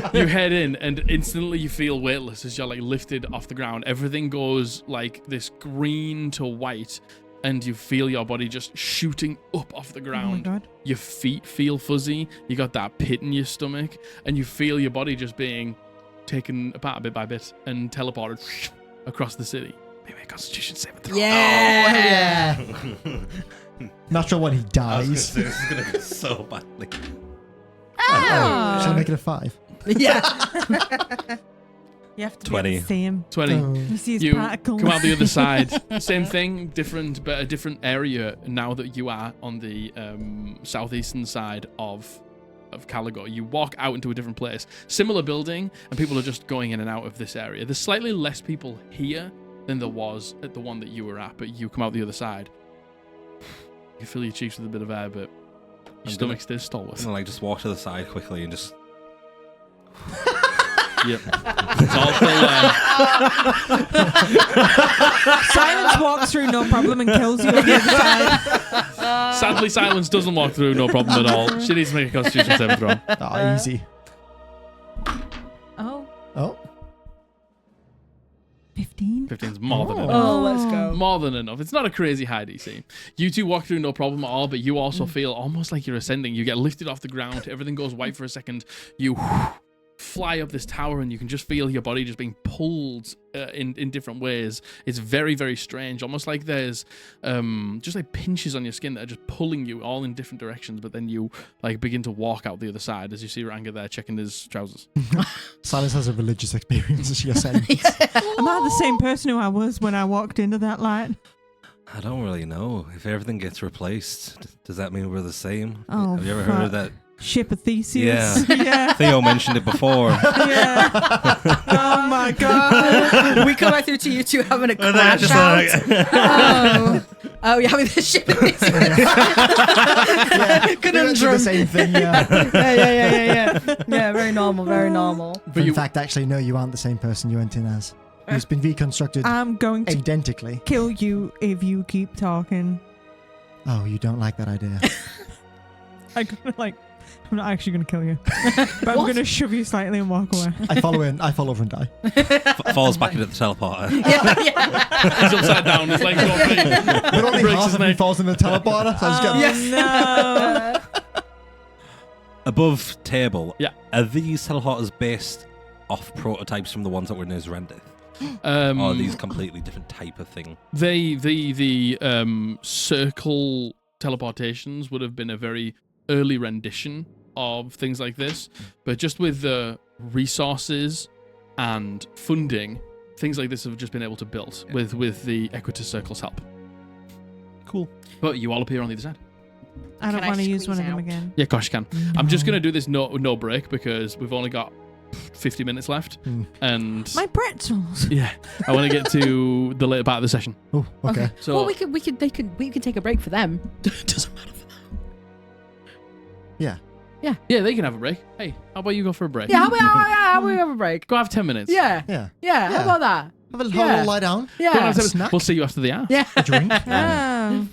sword. You head in, and instantly you feel weightless as you're like lifted off the ground. Everything goes like this green to white, and you feel your body just shooting up off the Oh my ground. god. Your feet feel fuzzy. You got that pit in your stomach, and you feel your body just being taken apart bit by bit and teleported across the city. Maybe a Constitution saving throw. Yeah. Natural one, he I was gonna dies. say, this is gonna go so badly. Ah. Shall I make it a 5? Yeah. You have to 20. be able to see him. 20. Oh. You see his You particles. come out the other side. Same thing, different, but a different area now that you are on the southeastern side of Caligor. You walk out into a different place. Similar building, and people are just going in and out of this area. There's slightly less people here than there was at the one that you were at, but you come out the other side. You fill your cheeks with a bit of air, but your stomach stays I'm stalwart. gonna like just walk to the side quickly and just. Yep. It's all still there. Silence walks through no problem and kills you on the other side. Sadly, Silence doesn't walk through, no problem at all. She needs to make a Constitution saving throw. Oh, easy. Oh, Oh. 15. 15's more than enough. Oh, let's go. More than enough. It's not a crazy high DC. You two walk through no problem at all, but you also feel almost like you're ascending. You get lifted off the ground. Everything goes white for a second. You fly up this tower, and you can just feel your body just being pulled in different ways. It's very, very strange. Almost like there's just like pinches on your skin that are just pulling you all in different directions. But then you like begin to walk out the other side as you see Ranga there checking his trousers. Silas has a religious experience, as you're saying. Am I the same person who I was when I walked into that light? I don't really know. If everything gets replaced, does that mean we're the same? Oh, Have you ever heard of fuck. that? Ship of Theseus. Yeah. Yeah. Theo mentioned it before. Yeah. Oh my god. We come back through to you two having a And then crash just out. Oh, yeah, with the ship. Yeah. Conundrum. The same thing, yeah. Yeah. Yeah, very normal, very normal. In fact, actually, no, you aren't the same person you went in as. It's been reconstructed I'm going to identically. kill you if you keep talking. Ah. Oh, you don't like that idea. I'm not actually going to kill you. But I'm What? going to shove you slightly and walk away. I follow over and die. Falls back into the teleporter. Yeah. He's upside down. His legs open. But only Breaks half his of me neck. falls in the teleporter, so I just get... Oh, no. Above table, Yeah. are these teleporters based off prototypes from the ones that were in Nezrendith? Um, Or are these completely different type of thing? the circle teleportations would have been a very early rendition of things like this, but just with the resources and funding, things like this have just been able to build with the Equitus Circle's help. Cool. But you all appear on the other side. I don't Can I want to use one squeeze of them out? again. Yeah, gosh, you can. I'm just gonna do this no break because we've only got 50 minutes left, and My pretzels. yeah, I want to get to the later part of the session. Oh, okay. So Well, we could take a break for them. doesn't matter for them. Yeah. Yeah, they can have a break. Hey, how about you go for a break? Yeah, how about we have a break? Go have 10 minutes. Yeah. Yeah. Yeah, how about that? Have a Yeah. little lie down. Go and Yeah. have 10 minutes. Snack. We'll see you after the hour. Yeah. A drink. Oh.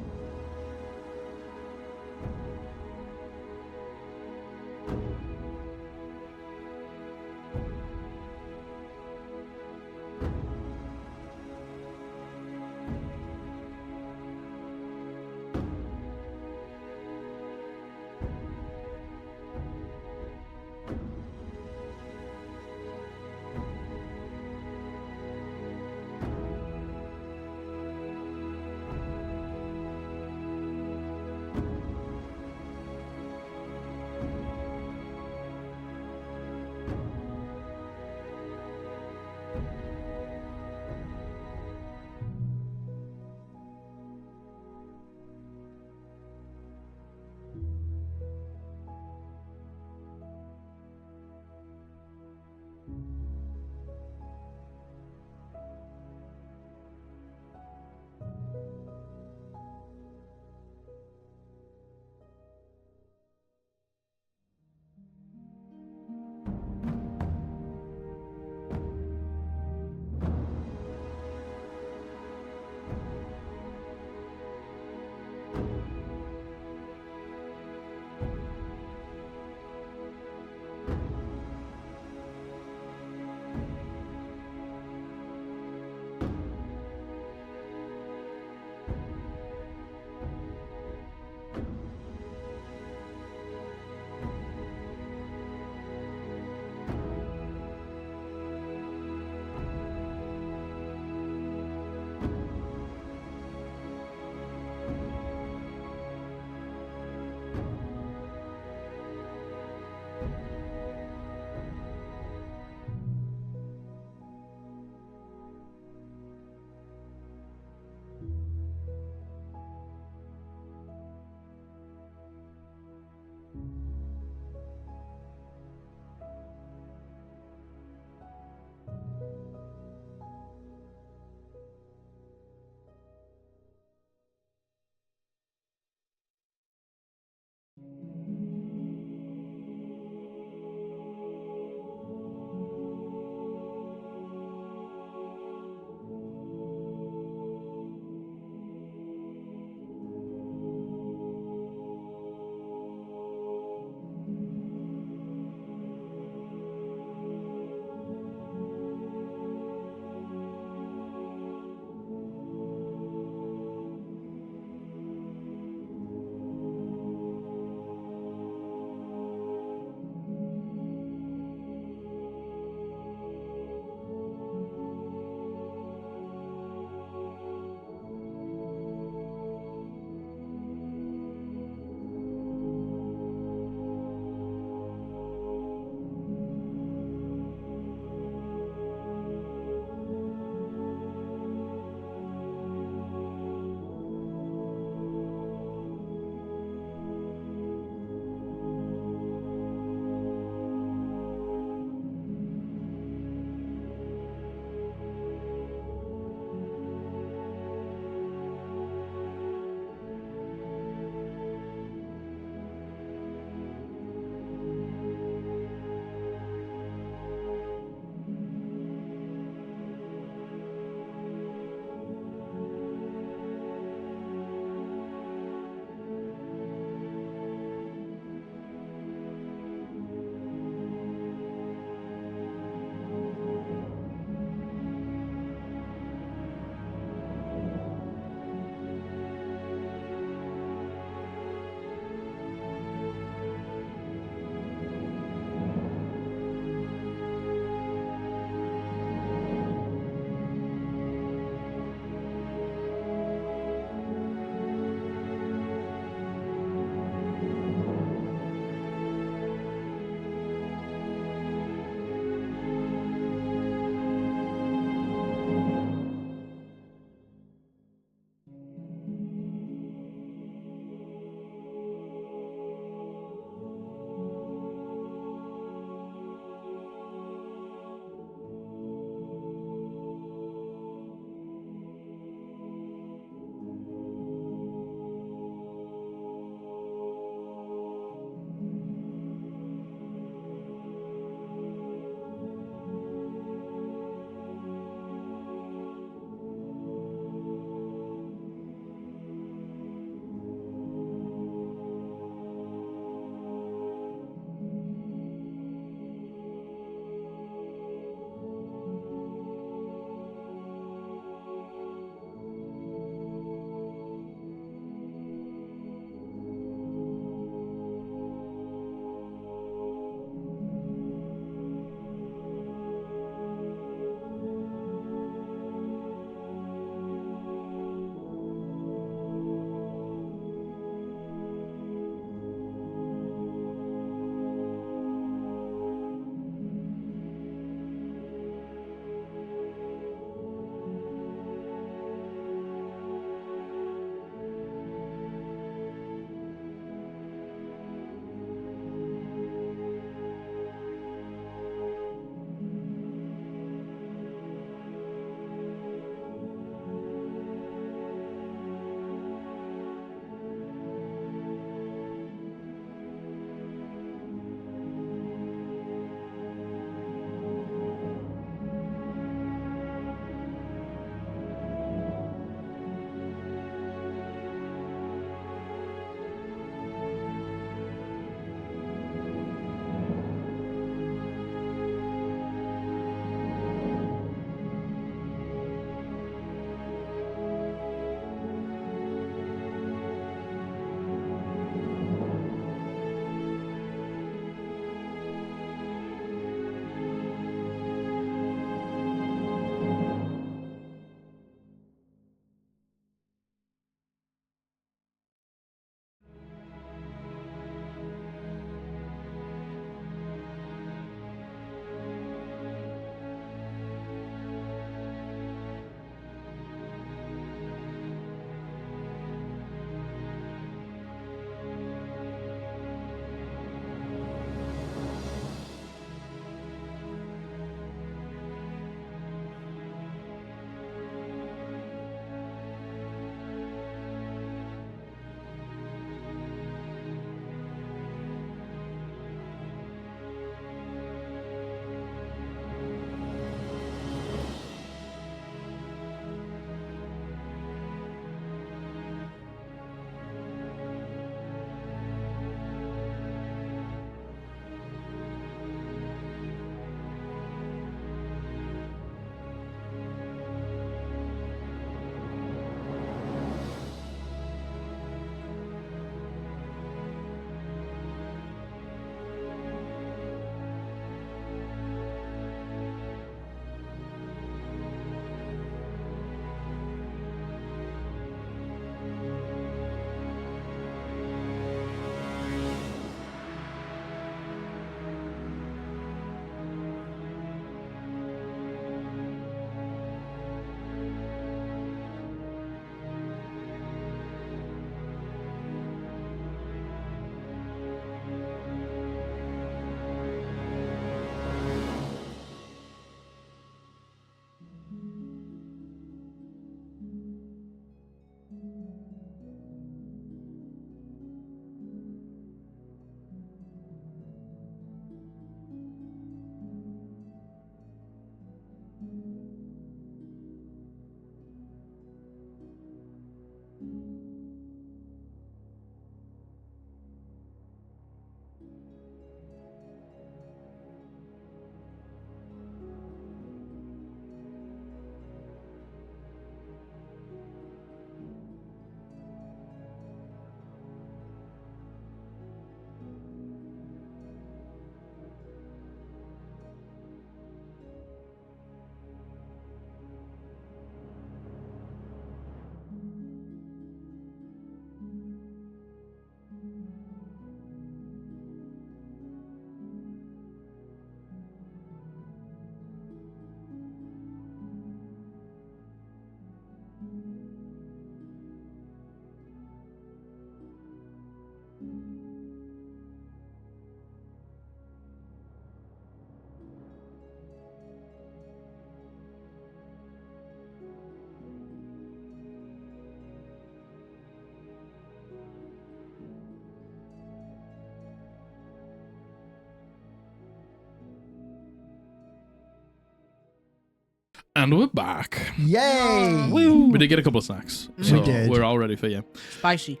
And we're back. Yay! We did get a couple of snacks. So We did. We're all ready for you. Spicy.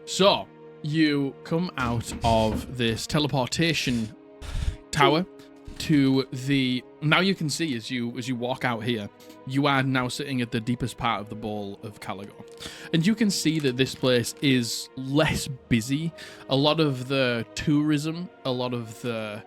So, you come out of this teleportation tower to the... Now you can see as you walk out here, you are now sitting at the deepest part of the Ball of Caligor. And you can see that this place is less busy. A lot of the tourism, a lot of the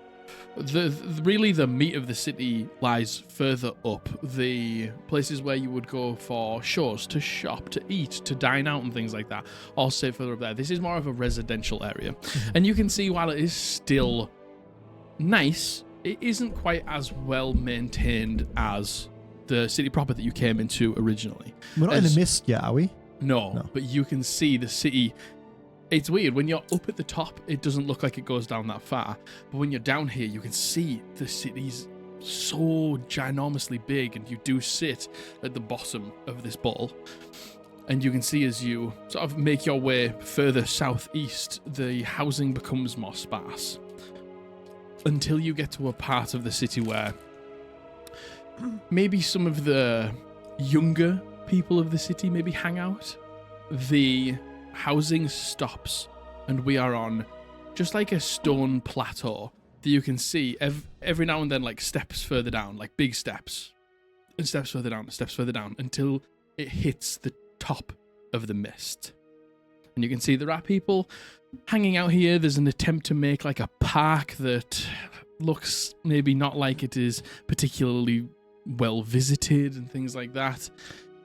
really the meat of the city lies further up. The places where you would go for shows, to shop, to eat, to dine out and things like that, all sit further up there. This is more of a residential area. And you can see while it is still nice, it isn't quite as well maintained as the city proper that you came into originally. We're not in the mist yet, are we? No, but you can see the city. It's weird. When you're up at the top, it doesn't look like it goes down that far. But when you're down here, you can see the city's so ginormously big, and you do sit at the bottom of this ball. And you can see as you sort of make your way further southeast, the housing becomes more sparse. Until you get to a part of the city where maybe some of the younger people of the city maybe hang out. The housing stops, and we are on just like a stone plateau that you can see every now and then, like steps further down, like big steps, and steps further down, until it hits the top of the mist. And you can see there are people hanging out here. There's an attempt to make like a park that looks maybe not like it is particularly well visited and things like that.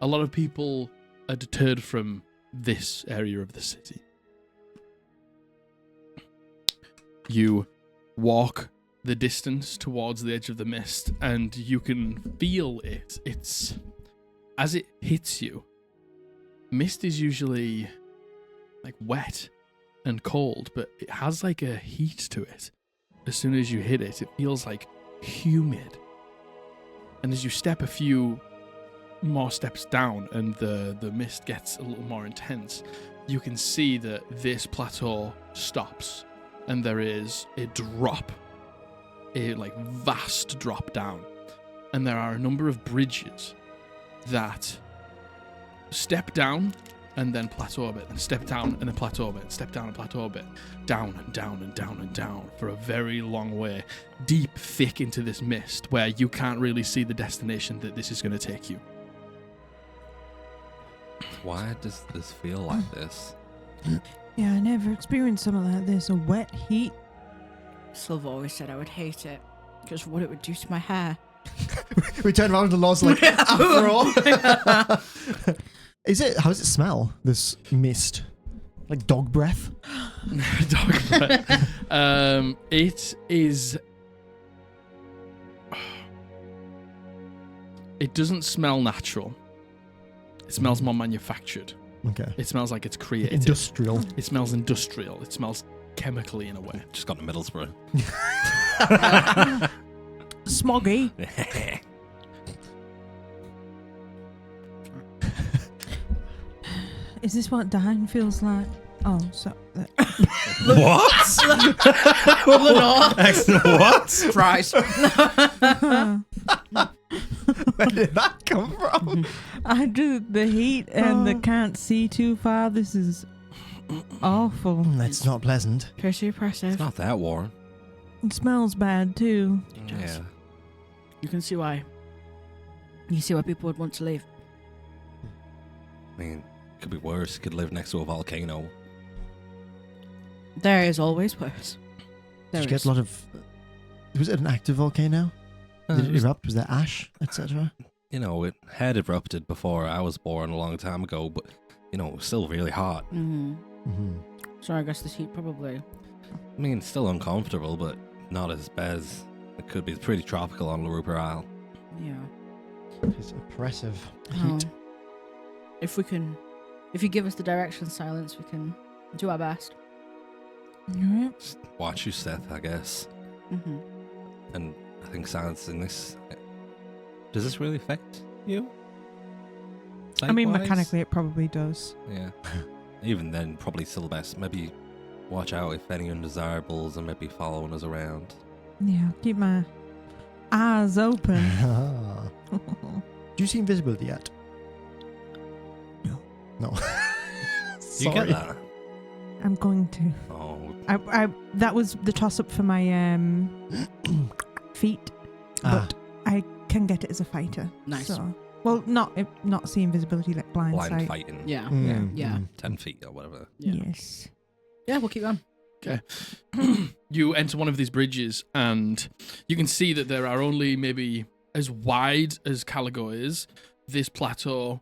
A lot of people are deterred from this area of the city. You walk the distance towards the edge of the mist, and you can feel it. It's as it hits you. Mist is usually like wet and cold, but it has like a heat to it. As soon as you hit it, it feels like humid. And as you step a few more steps down and the mist gets a little more intense, you can see that this plateau stops and there is a drop, a like vast drop down. And there are a number of bridges that step down and then plateau a bit, and step down and then plateau a bit, and step down and plateau a bit, down and down and down and down for a very long way, deep, thick into this mist where you can't really see the destination that this is going to take you. Why does this feel like this? Yeah, I never experienced something like this. A wet heat. Silver always said I would hate it because what it would do to my hair. We turn around and Law's like, afro. How does it smell, this mist? Like dog breath? Dog breath. It is... It doesn't smell natural. It smells more manufactured. Okay. It smells like it's created. Industrial. It smells industrial. It smells chemically in a way. Just got to Middlesbrough. Smoggy. Is this what dying feels like? Oh, so... What? Lenore. What? Surprise. Where did that come from? I do the heat and the can't see too far. This is awful. That's not pleasant. Pretty impressive. It's not that warm. It smells bad too. Yeah. You can see why. You see why people would want to leave. I mean, it could be worse. You could live next to a volcano. There is always worse. Did you get a lot of... Was it an active volcano? Did it erupt? Was there ash, etc.? You know, it had erupted before I was born a long time ago, but, you know, it was still really hot. Mm-hmm. Mm-hmm. So I guess this heat probably... I mean, still uncomfortable, but not as bad as it could be. It's pretty tropical on Rupert Isle. Yeah. It's oppressive Oh. heat. If you give us the direction, Silence, we can do our best. Alright. Just watch you, Seth, I guess. Mm-hmm. And I think Silence in this... Does this really affect you? I mean, Sight-wise? mechanically it probably does. Yeah. Even then, probably still best. Maybe watch out if any undesirables are maybe following us around. Yeah, keep my eyes open. Do you see invisibility yet? No. You get Sorry. that? I'm going to. Oh, I that was the toss up for my feet, but I can get it as a fighter. Nice. So, well, not see invisibility like blind blind sight. fighting. Yeah. Mm, Yeah. mm. 10 feet or whatever. Yeah. Yes. Yeah, we'll keep going. Okay. You enter one of these bridges, and you can see that there are only maybe as wide as Caligo is. This plateau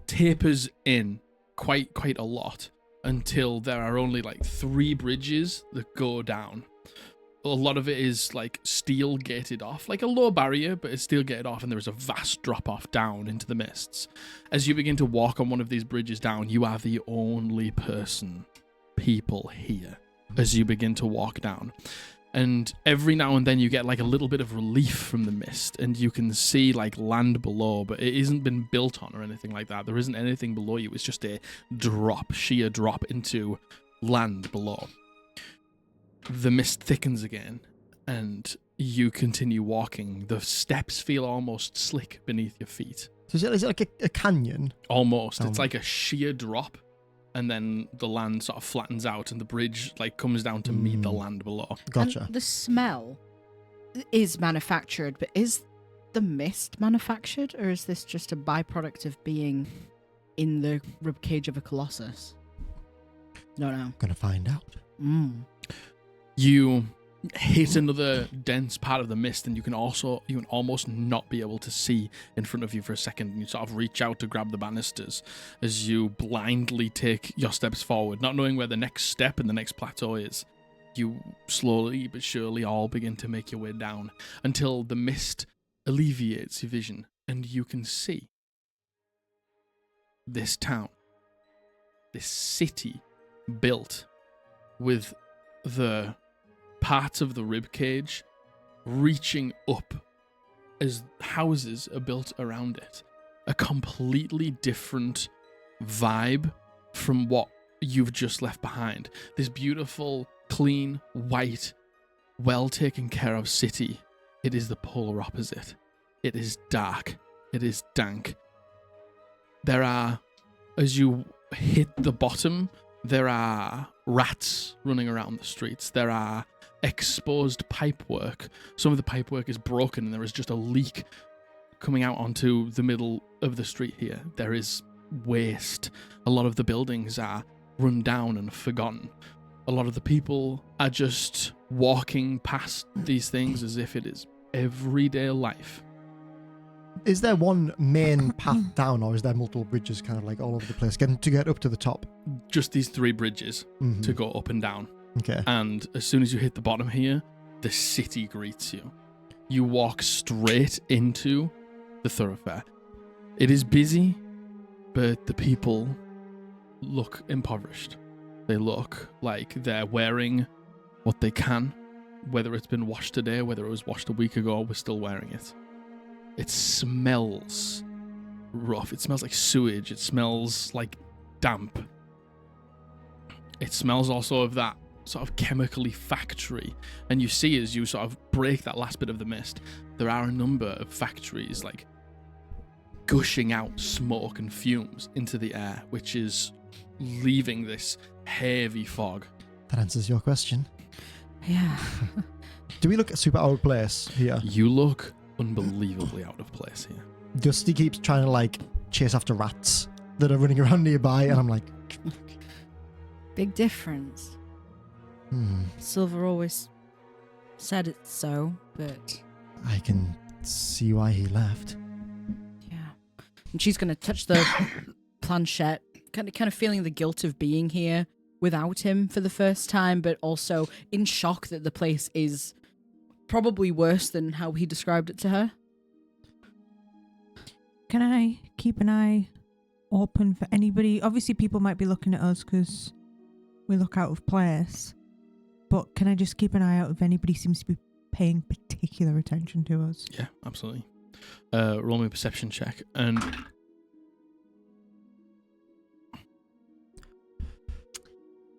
tapers in quite a lot until there are only like 3 bridges that go down. A lot of it is like steel gated off, like a low barrier, but it's steel gated off, and there is a vast drop off down into the mists. As you begin to walk on one of these bridges down, you are the only people here as you begin to walk down. And every now and then you get like a little bit of relief from the mist, and you can see like land below, but it isn't been built on or anything like that. There isn't anything below you. It's just a sheer drop into land below. The mist thickens again, and you continue walking. The steps feel almost slick beneath your feet. So is it like a canyon? Almost. It's Oh. like a sheer drop, and then the land sort of flattens out, and the bridge like comes down to meet the land below. Gotcha. And the smell is manufactured, but is the mist manufactured, or is this just a byproduct of being in the ribcage of a colossus? No. Gonna find out. You hit another dense part of the mist, and you can almost not be able to see in front of you for a second, and you sort of reach out to grab the banisters as you blindly take your steps forward, not knowing where the next step and the next plateau is. You slowly but surely all begin to make your way down until the mist alleviates your vision, and you can see this town, this city built with the parts of the ribcage reaching up as houses are built around it. A completely different vibe from what you've just left behind. This beautiful, clean, white, well taken care of city. It is the polar opposite. It is dark. It is dank. There are, as you hit the bottom, there are rats running around the streets. There are exposed pipework. Some of the pipework is broken, and there is just a leak coming out onto the middle of the street here. There is waste. A lot of the buildings are run down and forgotten. A lot of the people are just walking past these things as if it is everyday life. Is there one main path down, or is there multiple bridges kind of like all over the place to get up to the top? Just these 3 bridges Mhm. to go up and down. Okay. And as soon as you hit the bottom here, the city greets you. You walk straight into the thoroughfare. It is busy, but the people look impoverished. They look like they're wearing what they can. Whether it's been washed today, whether it was washed a week ago, we're still wearing it. It smells rough. It smells like sewage. It smells like damp. It smells also of that sort of chemically factory. And you see, as you sort of break that last bit of the mist, there are a number of factories like gushing out smoke and fumes into the air, which is leaving this heavy fog. That answers your question. Yeah. Do we look super out of place here? You look unbelievably out of place here. Dusty keeps trying to like chase after rats that are running around nearby, and I'm like, Big difference. Silver always said it so, but I can see why he left. yeah. And she's going to touch the planchette, kind of feeling the guilt of being here without him for the first time, but also in shock that the place is probably worse than how he described it to her. Can I keep an eye open for anybody? Obviously, people might be looking at us because we look out of place. But can I just keep an eye out if anybody seems to be paying particular attention to us? Yeah, absolutely. Roll me a perception check. And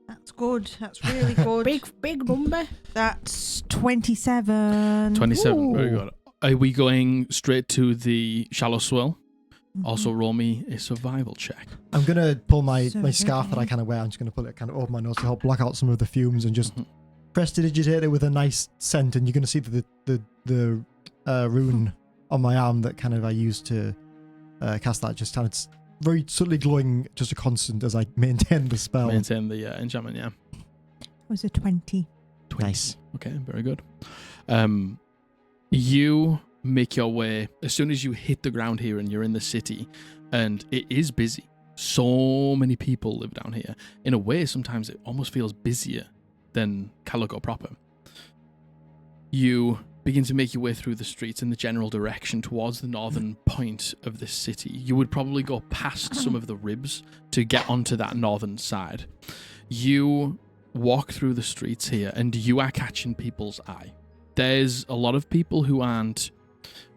That's good. That's really good. Big number. That's 27. 27. Ooh. Very good. are we going straight to the shallow swell? Mm-hmm. Also, roll me a survival check. I'm gonna pull my So scarf that I okay. kind of wear. I'm just gonna pull it kind of over my nose to help block out some of the fumes and just Mhm. prestidigitate it with a nice scent. And you're gonna see the rune on my arm that kind of I used to cast that. Just kind of very subtly glowing, just a constant as I maintain the spell. Maintain the enchantment, yeah. It was a 20. Nice. Okay, very good. You make your way as soon as you hit the ground here and you're in the city, and it is busy. So many people live down here. In a way, sometimes it almost feels busier than Calico proper. You begin to make your way through the streets in the general direction towards the northern point of the city. You would probably go past some of the ribs to get onto that northern side. You walk through the streets here and you are catching people's eye. There's a lot of people who aren't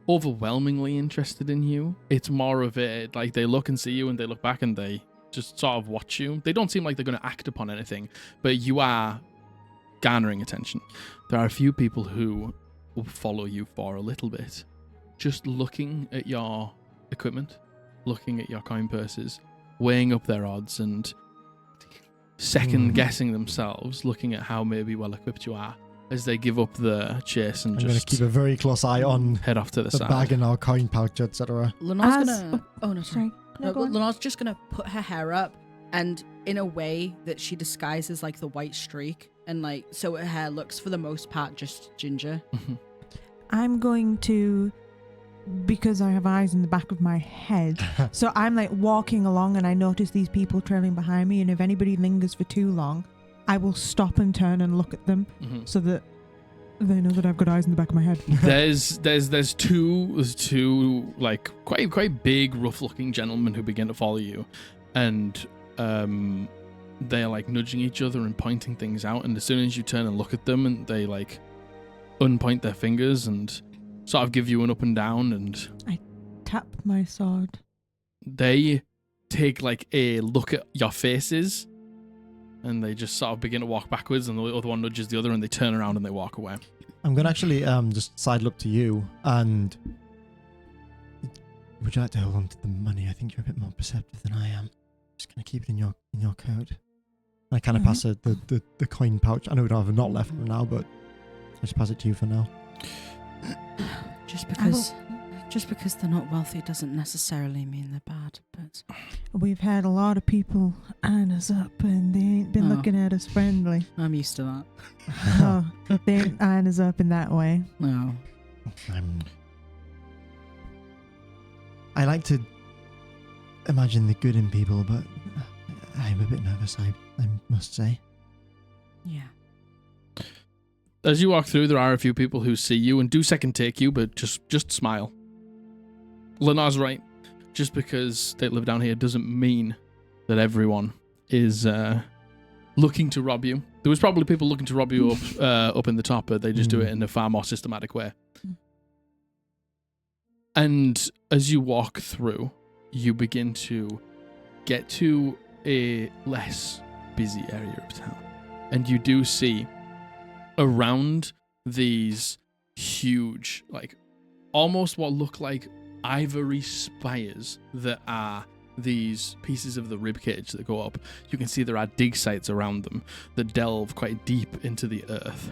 overwhelmingly interested in you. It's more of a, like, they look and see you and they look back and they just sort of watch you. They don't seem like they're going to act upon anything, but you are garnering attention. There are a few people who will follow you for a little bit, just looking at your equipment, looking at your coin purses, weighing up their odds and second guessing themselves, looking at how maybe well equipped you are as they give up the chase and I'm gonna just keep a very close eye on head off to the the side. bag and our coin pouch, etc. Lenore's As- gonna. Oh no, sorry. Sorry. No, go on. Lenore's just gonna put her hair up, and in a way that she disguises like the white streak, and like so her hair looks for the most part just ginger. I'm going to, because I have eyes in the back of my head, so I'm like walking along and I notice these people trailing behind me, and if anybody lingers for too long, I will stop and turn and look at them Mhm. so that they know that I've got eyes in the back of my head. There's two like quite big, rough looking gentlemen who begin to follow you, and they're like nudging each other and pointing things out, and as soon as you turn and look at them, and they like unpoint their fingers and sort of give you an up and down, and Tap my sword. they take like a look at your faces, and they just sort of begin to walk backwards, and the other one nudges the other, and they turn around and they walk away. I'm gonna actually just sidle up to you and would you like to hold on to the money? I think you're a bit more perceptive than I am. Just gonna keep it in your coat. I kind of pass the coin pouch. I know we'd have not left for now, but I just pass it to you for now. Just because they're not wealthy doesn't necessarily mean they're bad. But We've had a lot of people eyeing us up, and they ain't been Oh. looking at us friendly. I'm used to that. Oh, they ain't eyeing us up in that way. No. I like to imagine the good in people, but I'm a bit nervous, I must say. Yeah. As you walk through, there are a few people who see you and do second take you, but just smile. Lenore's right. Just because they live down here doesn't mean that everyone is looking to rob you. There was probably people looking to rob you up in the top, but they just do it in a far more systematic way. And as you walk through, you begin to get to a less busy area of town. And you do see around these huge, like almost what look like ivory spires that are these pieces of the ribcage that go up. You can see there are dig sites around them that delve quite deep into the earth.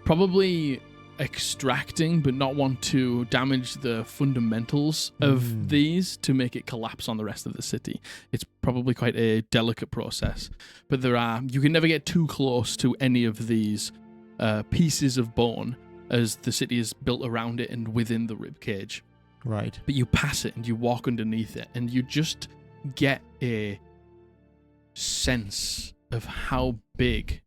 Probably extracting, but not want to damage the fundamentals of these to make it collapse on the rest of the city. It's probably quite a delicate process, but you can never get too close to any of these pieces of bone as the city is built around it and within the ribcage. Right. But you pass it and you walk underneath it and you just get a sense of how big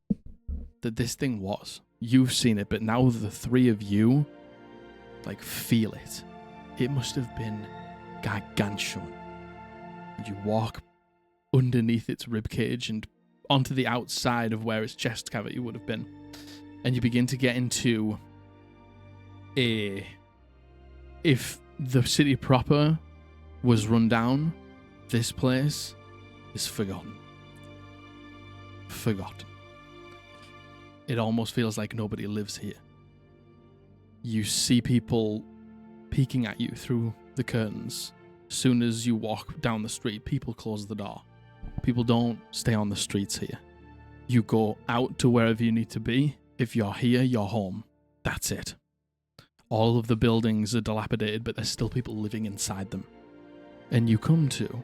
that this thing was. You've seen it, but now the three of you like feel it. It must have been gargantuan. And you walk underneath its ribcage and onto the outside of where its chest cavity would have been. And you begin to get into if the city proper was run down, this place is forgotten. Forgotten. It almost feels like nobody lives here. You see people peeking at you through the curtains. As soon as you walk down the street, people close the door. People don't stay on the streets here. You go out to wherever you need to be. If you're here, you're home. That's it. All of the buildings are dilapidated, but there's still people living inside them. And you come to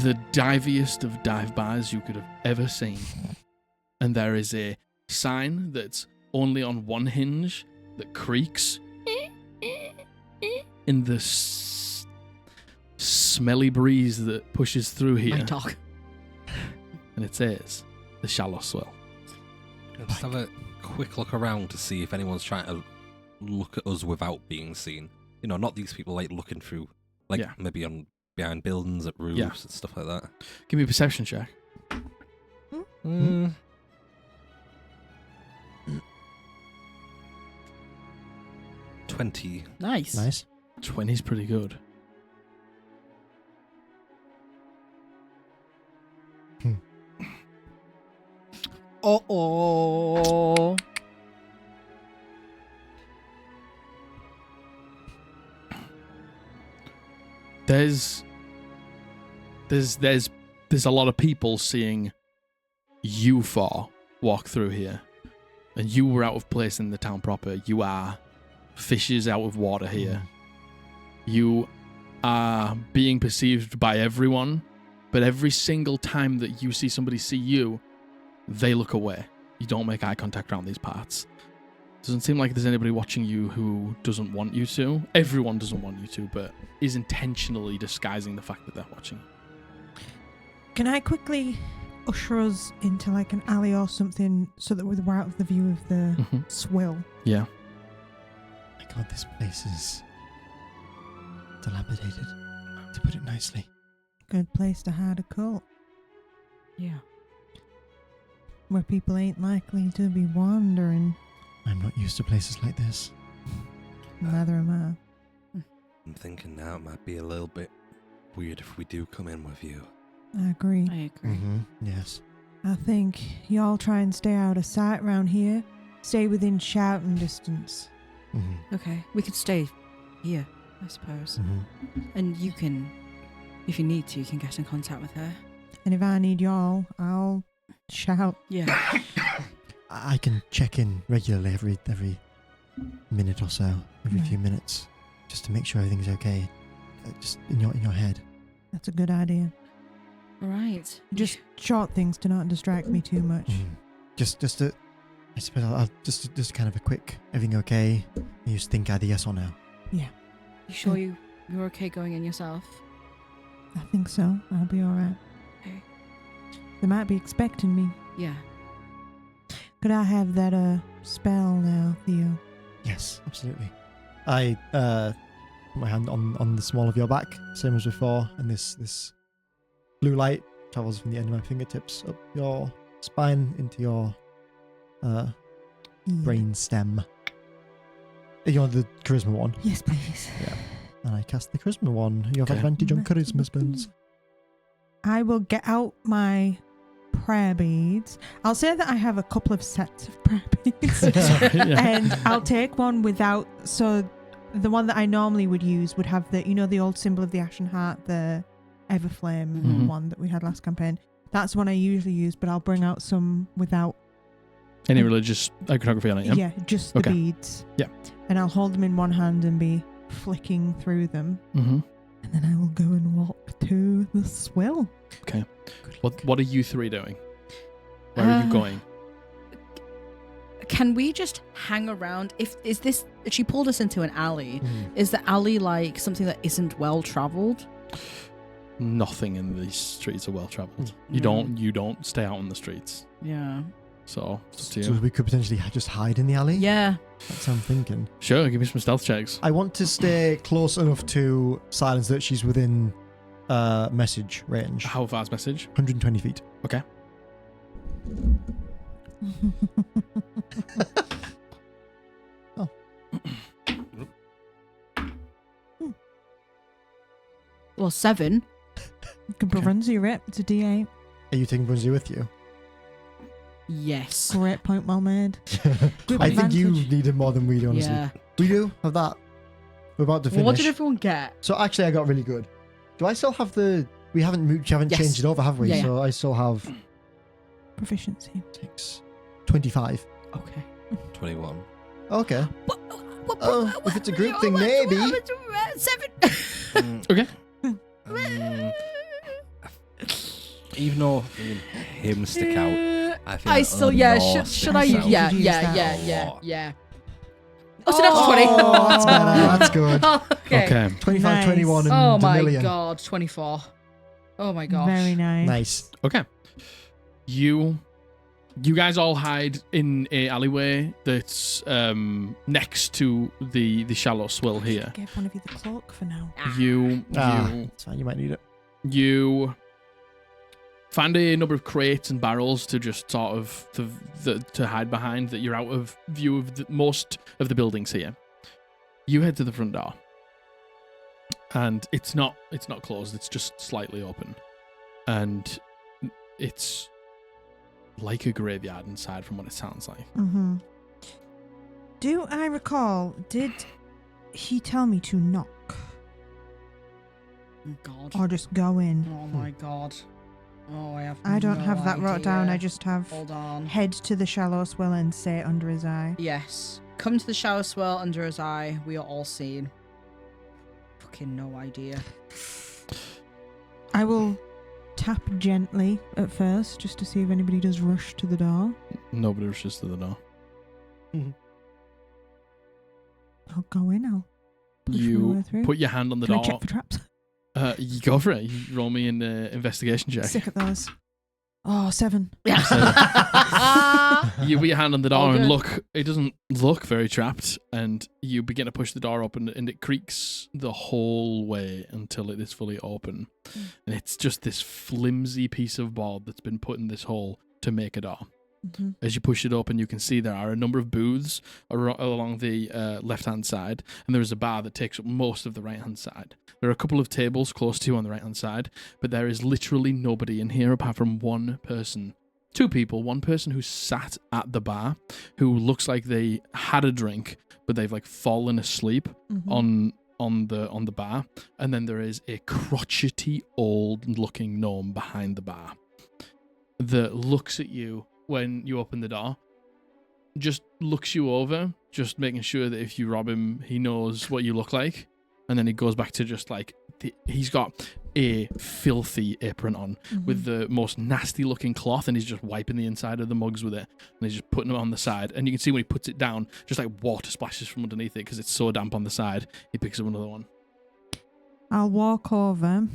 the diviest of dive bars you could have ever seen. And there is a sign that's only on one hinge that creaks in the smelly breeze that pushes through here. My dog. And it says, the Shallow Swell. Let's have a quick look around to see if anyone's trying to look at us without being seen. You know, not these people like looking through, like Yeah. maybe on behind buildings at roofs Yeah. and stuff like that. Give me a perception check. 20. Nice. Nice. 20's pretty good. Uh-oh. There's a lot of people seeing you four walk through here, and you were out of place in the town proper. You are fishes out of water here. You are being perceived by everyone, but every single time that you see somebody see you, they look away. You don't make eye contact around these parts. Doesn't seem like there's anybody watching you who doesn't want you to. Everyone doesn't want you to, but is intentionally disguising the fact that they're watching you. Can I quickly usher us into like an alley or something so that we're out of the view of the swill? Yeah. My God, this place is dilapidated, to put it nicely. Good place to hide a cult Yeah. where people ain't likely to be wandering. I'm not used to places like this. Neither am I'm thinking now it might be a little bit weird if we do come in with you. I agree. I agree. Yes. I think y'all try and stay out of sight around here. Stay within shouting distance. Okay, we could stay here, I suppose. And you can, if you need to, you can get in contact with her. And if I need y'all, I'll shout. Yeah. I can check in regularly every minute or so, every Right. few minutes, just to make sure everything's okay. Just in your head. That's a good idea. Right. Just short things to not distract me too much. Just to, I suppose I'll just kind of a quick, everything okay? You just think either yes or no. You sure you're okay going in yourself? I think so. I'll be alright. Okay. They might be expecting me. Yeah. Could I have that spell now, Theo? Yes, absolutely. I put my hand on the small of your back, same as before, and this blue light travels from the end of my fingertips up your spine into your brain stem. You want the charisma one? Yes, please. Yeah. And I cast the charisma one. You have Okay. advantage on charisma spells. I will get out my prayer beads. I'll say that I have a couple of sets of prayer beads. Yeah. And I'll take one without, so the one that I normally would use would have the old symbol of the Ashen Heart, the Everflame Mhm. one that we had last campaign. That's the one I usually use, but I'll bring out some without, Any religious iconography on it, yeah? yeah, just the Okay. beads. Yeah. And I'll hold them in one hand and be flicking through them. Mm-hmm. And then I will go and walk to the swill. Okay. What are you three doing? Where are you going? Can we just hang around? If she pulled us into an alley. Is the alley like something that isn't well traveled? Nothing in these streets are well traveled. Mm. You don't stay out on the streets. Yeah. So it's up to So you. we could potentially just hide in the alley? Yeah. That's what I'm thinking. Sure, give me some stealth checks. I want to stay close enough to silence that she's within message range. How far's message? 120 feet. Okay. Well, 7. You can bronze your rep. It's a D8. Are you taking Brunsey with you? Yes. Great point, well made. Good I think you advantage. need it more than we do, honestly. Yeah. We do have that. We're about to finish. Well, what did everyone get? So actually, I got really good. Do I still have the? We haven't Yes. changed it over, have we? Yeah, So I still have Proficiency. 25. Okay. 21. Okay. Oh, if it's a group thing, maybe. 7. Okay. Even though him stick out, I think I still, yeah. Should I use? Yeah. Oh, so that's 20. Oh, that's better. That's good. Okay. Okay. 25, Nice. 21, and Oh a my million. god, 24. Oh my gosh. Very nice. Nice. Okay. You guys all hide in a alleyway that's next to the shallow swill here. Give one of you the cloak for now. You It's fine. You might need it. you find a number of crates and barrels to just sort of to hide behind, that you're out of view of most of the buildings here. You head to the front door, and it's not closed. It's just slightly open, and it's like a graveyard inside, from what it sounds like. Mm-hmm. Do I recall, did he tell me to knock Oh god. or just go in? Oh my god. Oh, I don't no have that wrote down. idea. I just have Hold on. head to the shallow swell and say it under his eye. Yes. Come to the shower swell under his eye. We are all seen. Fucking no idea. I will tap gently at first just to see if anybody does rush to the door. Nobody rushes to the door. I'll go in. I'll push my way You through. put your hand on the Can I door. check for traps? You go for it. You roll me an investigation check. Sick at those. Oh, 7. You put your hand on the door All and good. look. It doesn't look very trapped, and you begin to push the door open, and it creaks the whole way until it is fully open. And it's just this flimsy piece of board that's been put in this hole to make a door. Mm-hmm. As you push it open, you can see there are a number of booths along the left-hand side, and there is a bar that takes up most of the right-hand side. There are a couple of tables close to you on the right-hand side, but there is literally nobody in here apart from one person. 2 people, one person who sat at the bar, who looks like they had a drink, but they've like fallen asleep Mm-hmm. on the bar, and then there is a crotchety old-looking gnome behind the bar that looks at you when you open the door, just looks you over, just making sure that if you rob him, he knows what you look like. And then he goes back to just like, he's got a filthy apron on with the most nasty looking cloth, and he's just wiping the inside of the mugs with it. And he's just putting them on the side. And you can see when he puts it down, just like water splashes from underneath it because it's so damp on the side. He picks up another one. I'll walk over.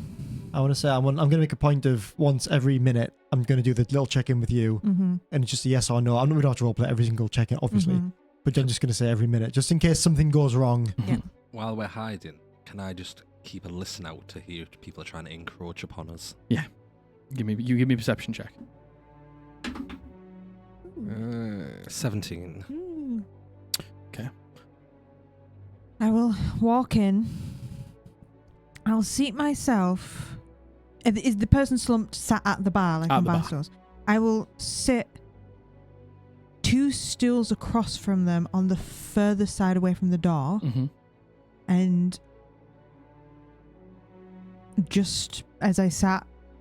I want to say I'm going to make a point of once every minute I'm going to do the little check-in with you, Mm-hmm. and it's just a yes or no. I'm not going to have to roleplay every single check-in, obviously, Mm-hmm. but I'm just going to say every minute, just in case something goes wrong. Yeah. While we're hiding, can I just keep a listen out to hear if people are trying to encroach upon us? Give me a perception check. 17. Okay. I will walk in. I'll seat myself. Is the person slumped sat at the bar, like At on the bar bar. stools? I will sit 2 stools across from them on the further side away from the door, Mm-hmm. and just as I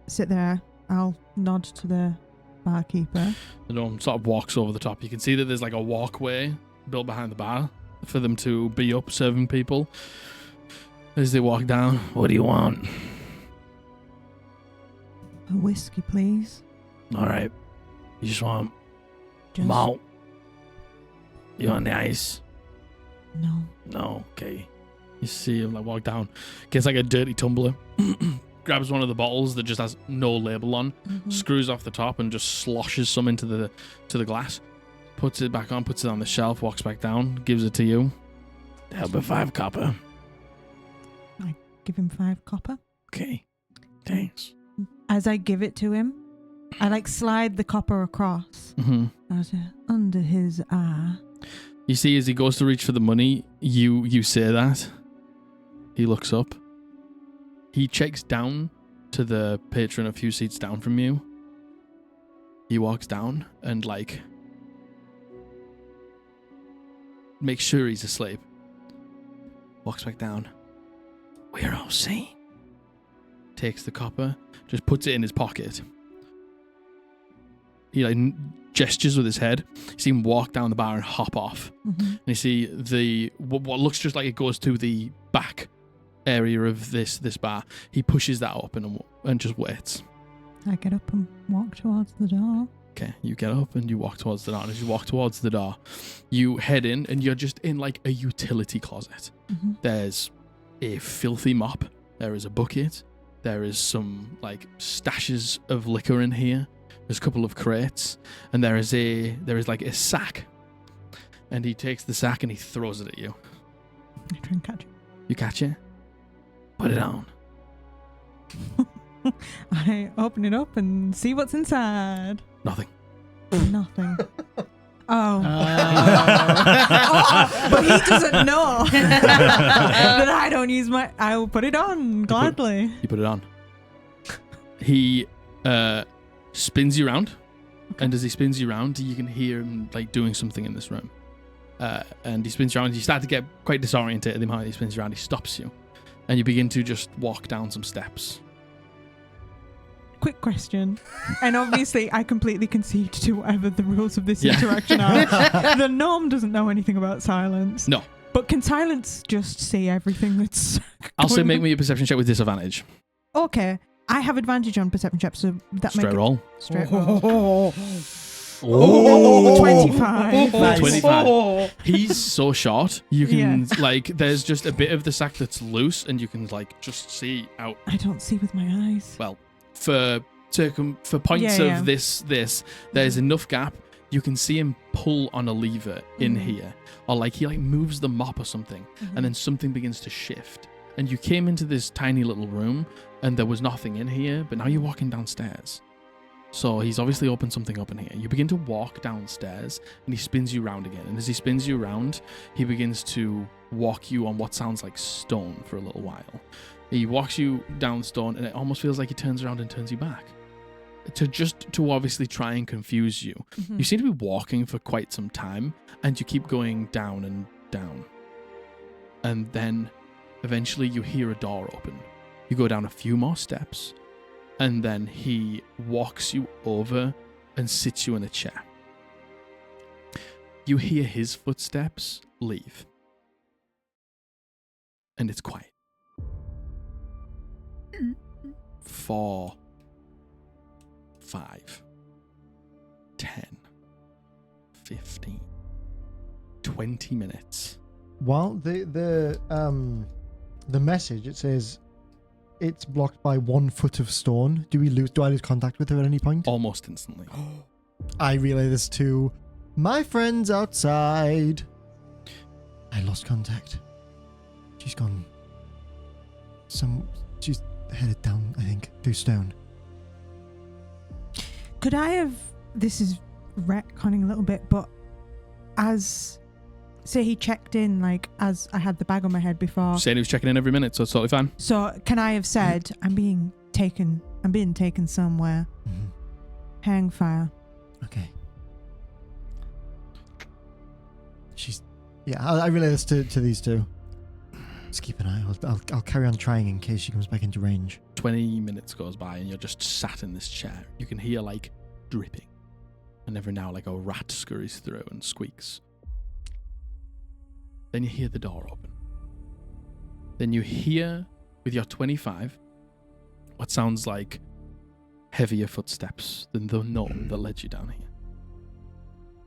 sit there, I'll nod to the barkeeper. The gnome sort of walks over the top. You can see that there's like a walkway built behind the bar for them to be up serving people. As they walk down, what do you want? A whiskey, please. All right. You just want Just malt? You want the ice? no. No, okay. You see him like walk down, gets like a dirty tumbler, grabs one of the bottles that just has no label on, Mhm. screws off the top and just sloshes some into the glass, puts it back on, puts it on the shelf, walks back down, gives it to you. That'll be 5 copper. Give him 5 copper. Okay. Thanks. As I give it to him, I like slide the copper across. Mm-hmm. I say, under his eye. You see, as he goes to reach for the money, you say that. He looks up. He checks down to the patron a few seats down from you. He walks down and like makes sure he's asleep. walks back down. We're all sane. Takes the copper, just puts it in his pocket. He like gestures with his head. You see him walk down the bar and hop off. And you see what looks just like it goes to the back area of this bar. He pushes that open and just waits. I get up and walk towards the door. Okay, you get up and you walk towards the door. And as you walk towards the door, you head in and you're just in like a utility closet. There's a filthy mop. There is a bucket. There is some like stashes of liquor in here. There's a couple of crates, and there is like a sack. And he takes the sack and he throws it at you. I try and catch it. You catch it? Put it on. I open it up and see what's inside. Nothing. Nothing. Oh. But he doesn't know that I don't use my... I will put it on gladly. You put it on. He spins you around. Okay. And as he spins you around, you can hear him like doing something in this room. And he spins you around. You start to get quite disoriented. The moment he spins you around, he stops you. And you begin to just walk down some steps. Quick question. And obviously, I completely concede to whatever the rules of this interaction are. The gnome doesn't know anything about silence. No. But can silence just see everything that's I'll say make me a perception check with disadvantage. Okay. I have advantage on perception checks, so that Straight roll. Straight roll. Oh, 25. Nice. 25. He's so short. You can like there's just a bit of the sack that's loose and you can like just see out. I don't see with my eyes. Well, for points of this there's enough gap. You can see him pull on a lever in here, or like he like moves the mop or something, and then something begins to shift. And you came into this tiny little room and there was nothing in here, but now you're walking downstairs. So he's obviously opened something up in here. You begin to walk downstairs and he spins you around again. And as he spins you around, he begins to walk you on what sounds like stone for a little while. He walks you down stone and it almost feels like he turns around and turns you back. To obviously try and confuse you. You seem to be walking for quite some time and you keep going down and down. And then eventually you hear a door open. You go down a few more steps and then he walks you over and sits you in a chair. You hear his footsteps leave. And it's quiet. 4, 5, 10, 15, 20 minutes. Well, the message, it says it's blocked by 1 foot of stone. Do I lose contact with her at any point? Almost instantly. I relay this to my friends outside. I lost contact. She's gone. She's headed down, I think, through stone. Could I have... This is retconning a little bit, but as... Say he checked in, like, as I had the bag on my head before. Saying he was checking in every minute, so it's totally fine. So, can I have said, I'm being taken somewhere. Hang fire. Okay. I relay this to these two. Just keep an eye. I'll carry on trying in case she comes back into range. 20 minutes goes by and you're just sat in this chair. You can hear, like, dripping. And every now, like, a rat scurries through and squeaks. Then you hear the door open. Then you hear, with your 25, what sounds like heavier footsteps than the gnome that led you down here.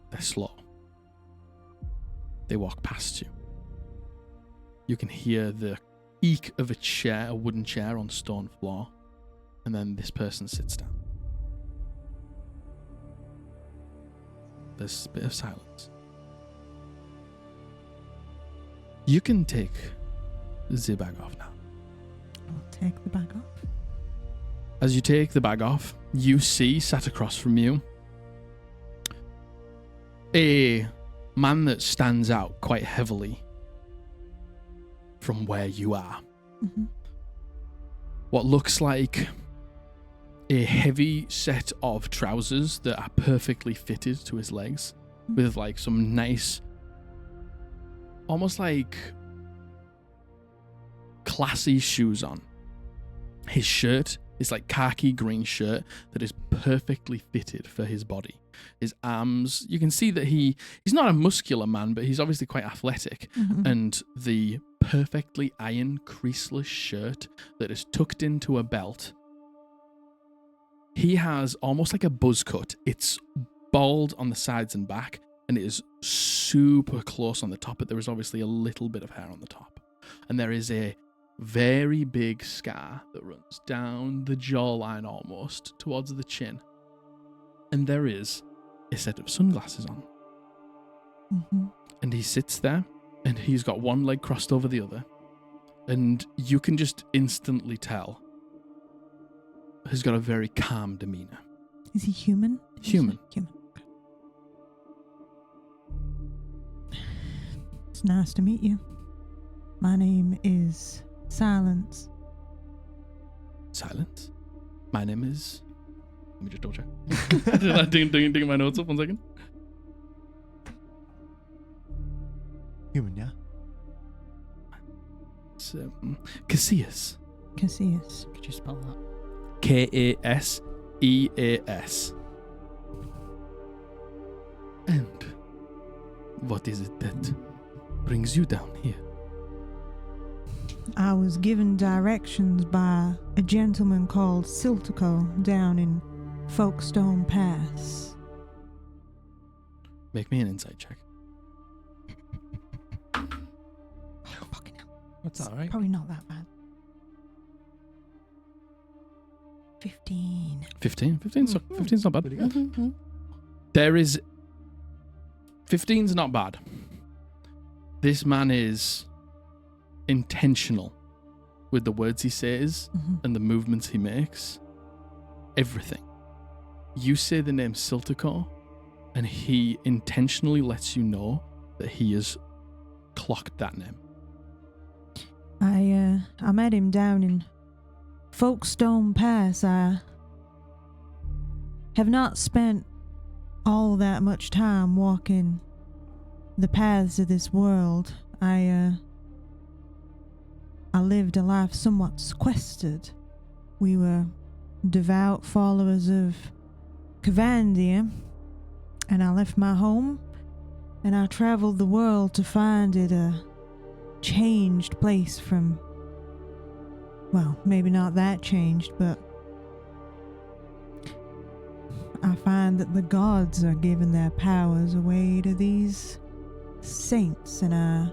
They're slow. They walk past you. You can hear the eek of a wooden chair on stone floor, and then this person sits down. There's a bit of silence. You can take the bag off now. I'll take the bag off. As you take the bag off, you see, sat across from you, a man that stands out quite heavily from where you are. What looks like a heavy set of trousers that are perfectly fitted to his legs, with like some nice, almost like classy shoes on. His shirt is like khaki green shirt that is perfectly fitted for his body. His arms, you can see that he's not a muscular man, but he's obviously quite athletic. And the perfectly iron creaseless shirt that is tucked into a belt. He has almost like a buzz cut. It's bald on the sides and back, and it is super close on the top, but there is obviously a little bit of hair on the top. And there is a very big scar that runs down the jawline almost towards the chin. And there is a set of sunglasses on. And he sits there, and he's got one leg crossed over the other. And you can just instantly tell he's got a very calm demeanor. Is he human? Human. Human. It's nice to meet you. My name is Silence. Silence? My name is... Let me just double check. Did I ding my notes up 1 second? Human, yeah? It's Cassius. Cassius. Could you spell that? Kaseas. And what is it that brings you down here? I was given directions by a gentleman called Siltico down in Folkestone Pass. Make me an insight check. Oh, fucking hell. That's all right. Probably not that bad. 15. 15? 15's not bad. There is... 15's not bad. This man is intentional with the words he says and the movements he makes. Everything. You say the name Siltico, and he intentionally lets you know that he has clocked that name. I met him down in Folkestone Pass. I have not spent all that much time walking the paths of this world. I lived a life somewhat sequestered. We were devout followers of Cavandia, and I left my home, and I traveled the world to find it a changed place from, well, maybe not that changed, but I find that the gods are giving their powers away to these saints, and I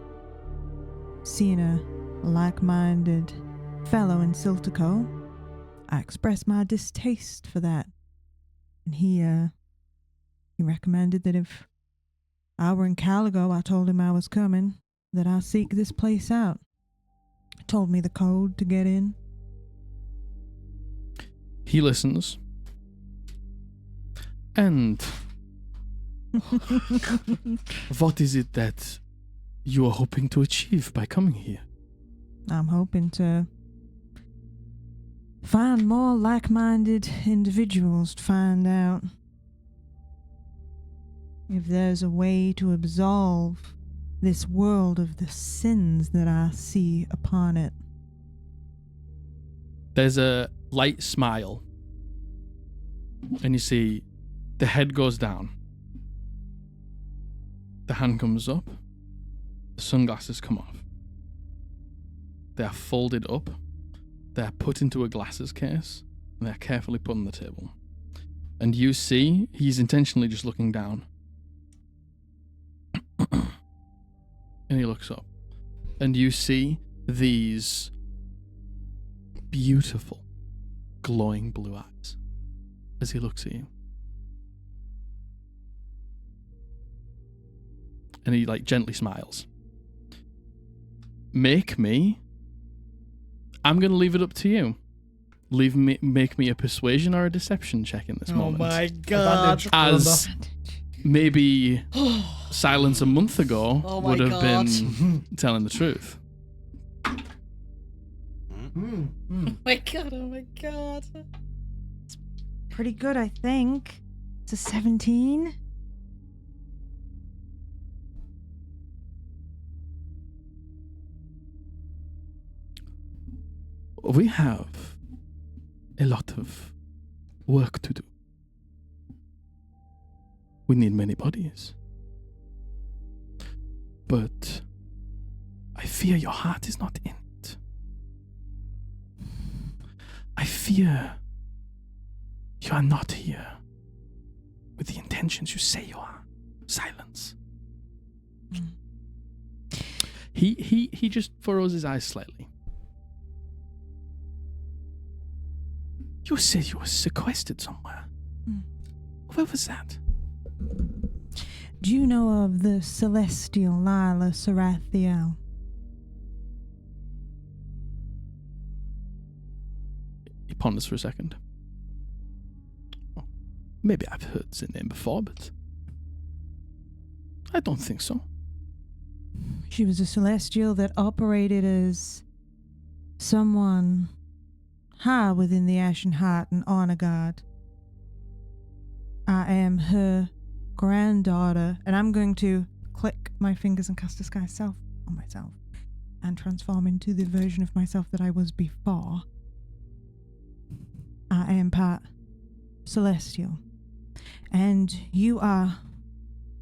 seen a like-minded fellow in Siltico. I expressed my distaste for that, and he recommended that if I were in Caligo, I told him I was coming, that I seek this place out. Told me the code to get in. He listens. And what is it that you are hoping to achieve by coming here? I'm hoping to find more like-minded individuals, to find out if there's a way to absolve this world of the sins that I see upon it. There's a light smile, and you see the head goes down, the hand comes up, the sunglasses come off. They are folded up, they are put into a glasses case, and they are carefully put on the table. And you see he's intentionally just looking down. And he looks up, and you see these beautiful, glowing blue eyes as he looks at you. And he gently smiles. Make me... I'm going to leave it up to you. Make me a persuasion or a deception check in this moment. Oh my god. As maybe Silence a month ago would have been telling the truth. Oh my god. Pretty good, I think. It's a 17. we have a lot of work to do. We need many bodies. But I fear your heart is not in it. I fear you are not here with the intentions you say you are. Silence. He just furrows his eyes slightly. You said you were sequestered somewhere. Where was that? Do you know of the celestial Lila Sarathiel? He ponders for a second. Well, maybe I've heard the name before, but I don't think so. She was a celestial that operated as someone high within the Ashen Heart and Honor Guard. I am her granddaughter, and I'm going to click my fingers and cast Disguise Self on myself and transform into the version of myself that I was before. I am part celestial, and you are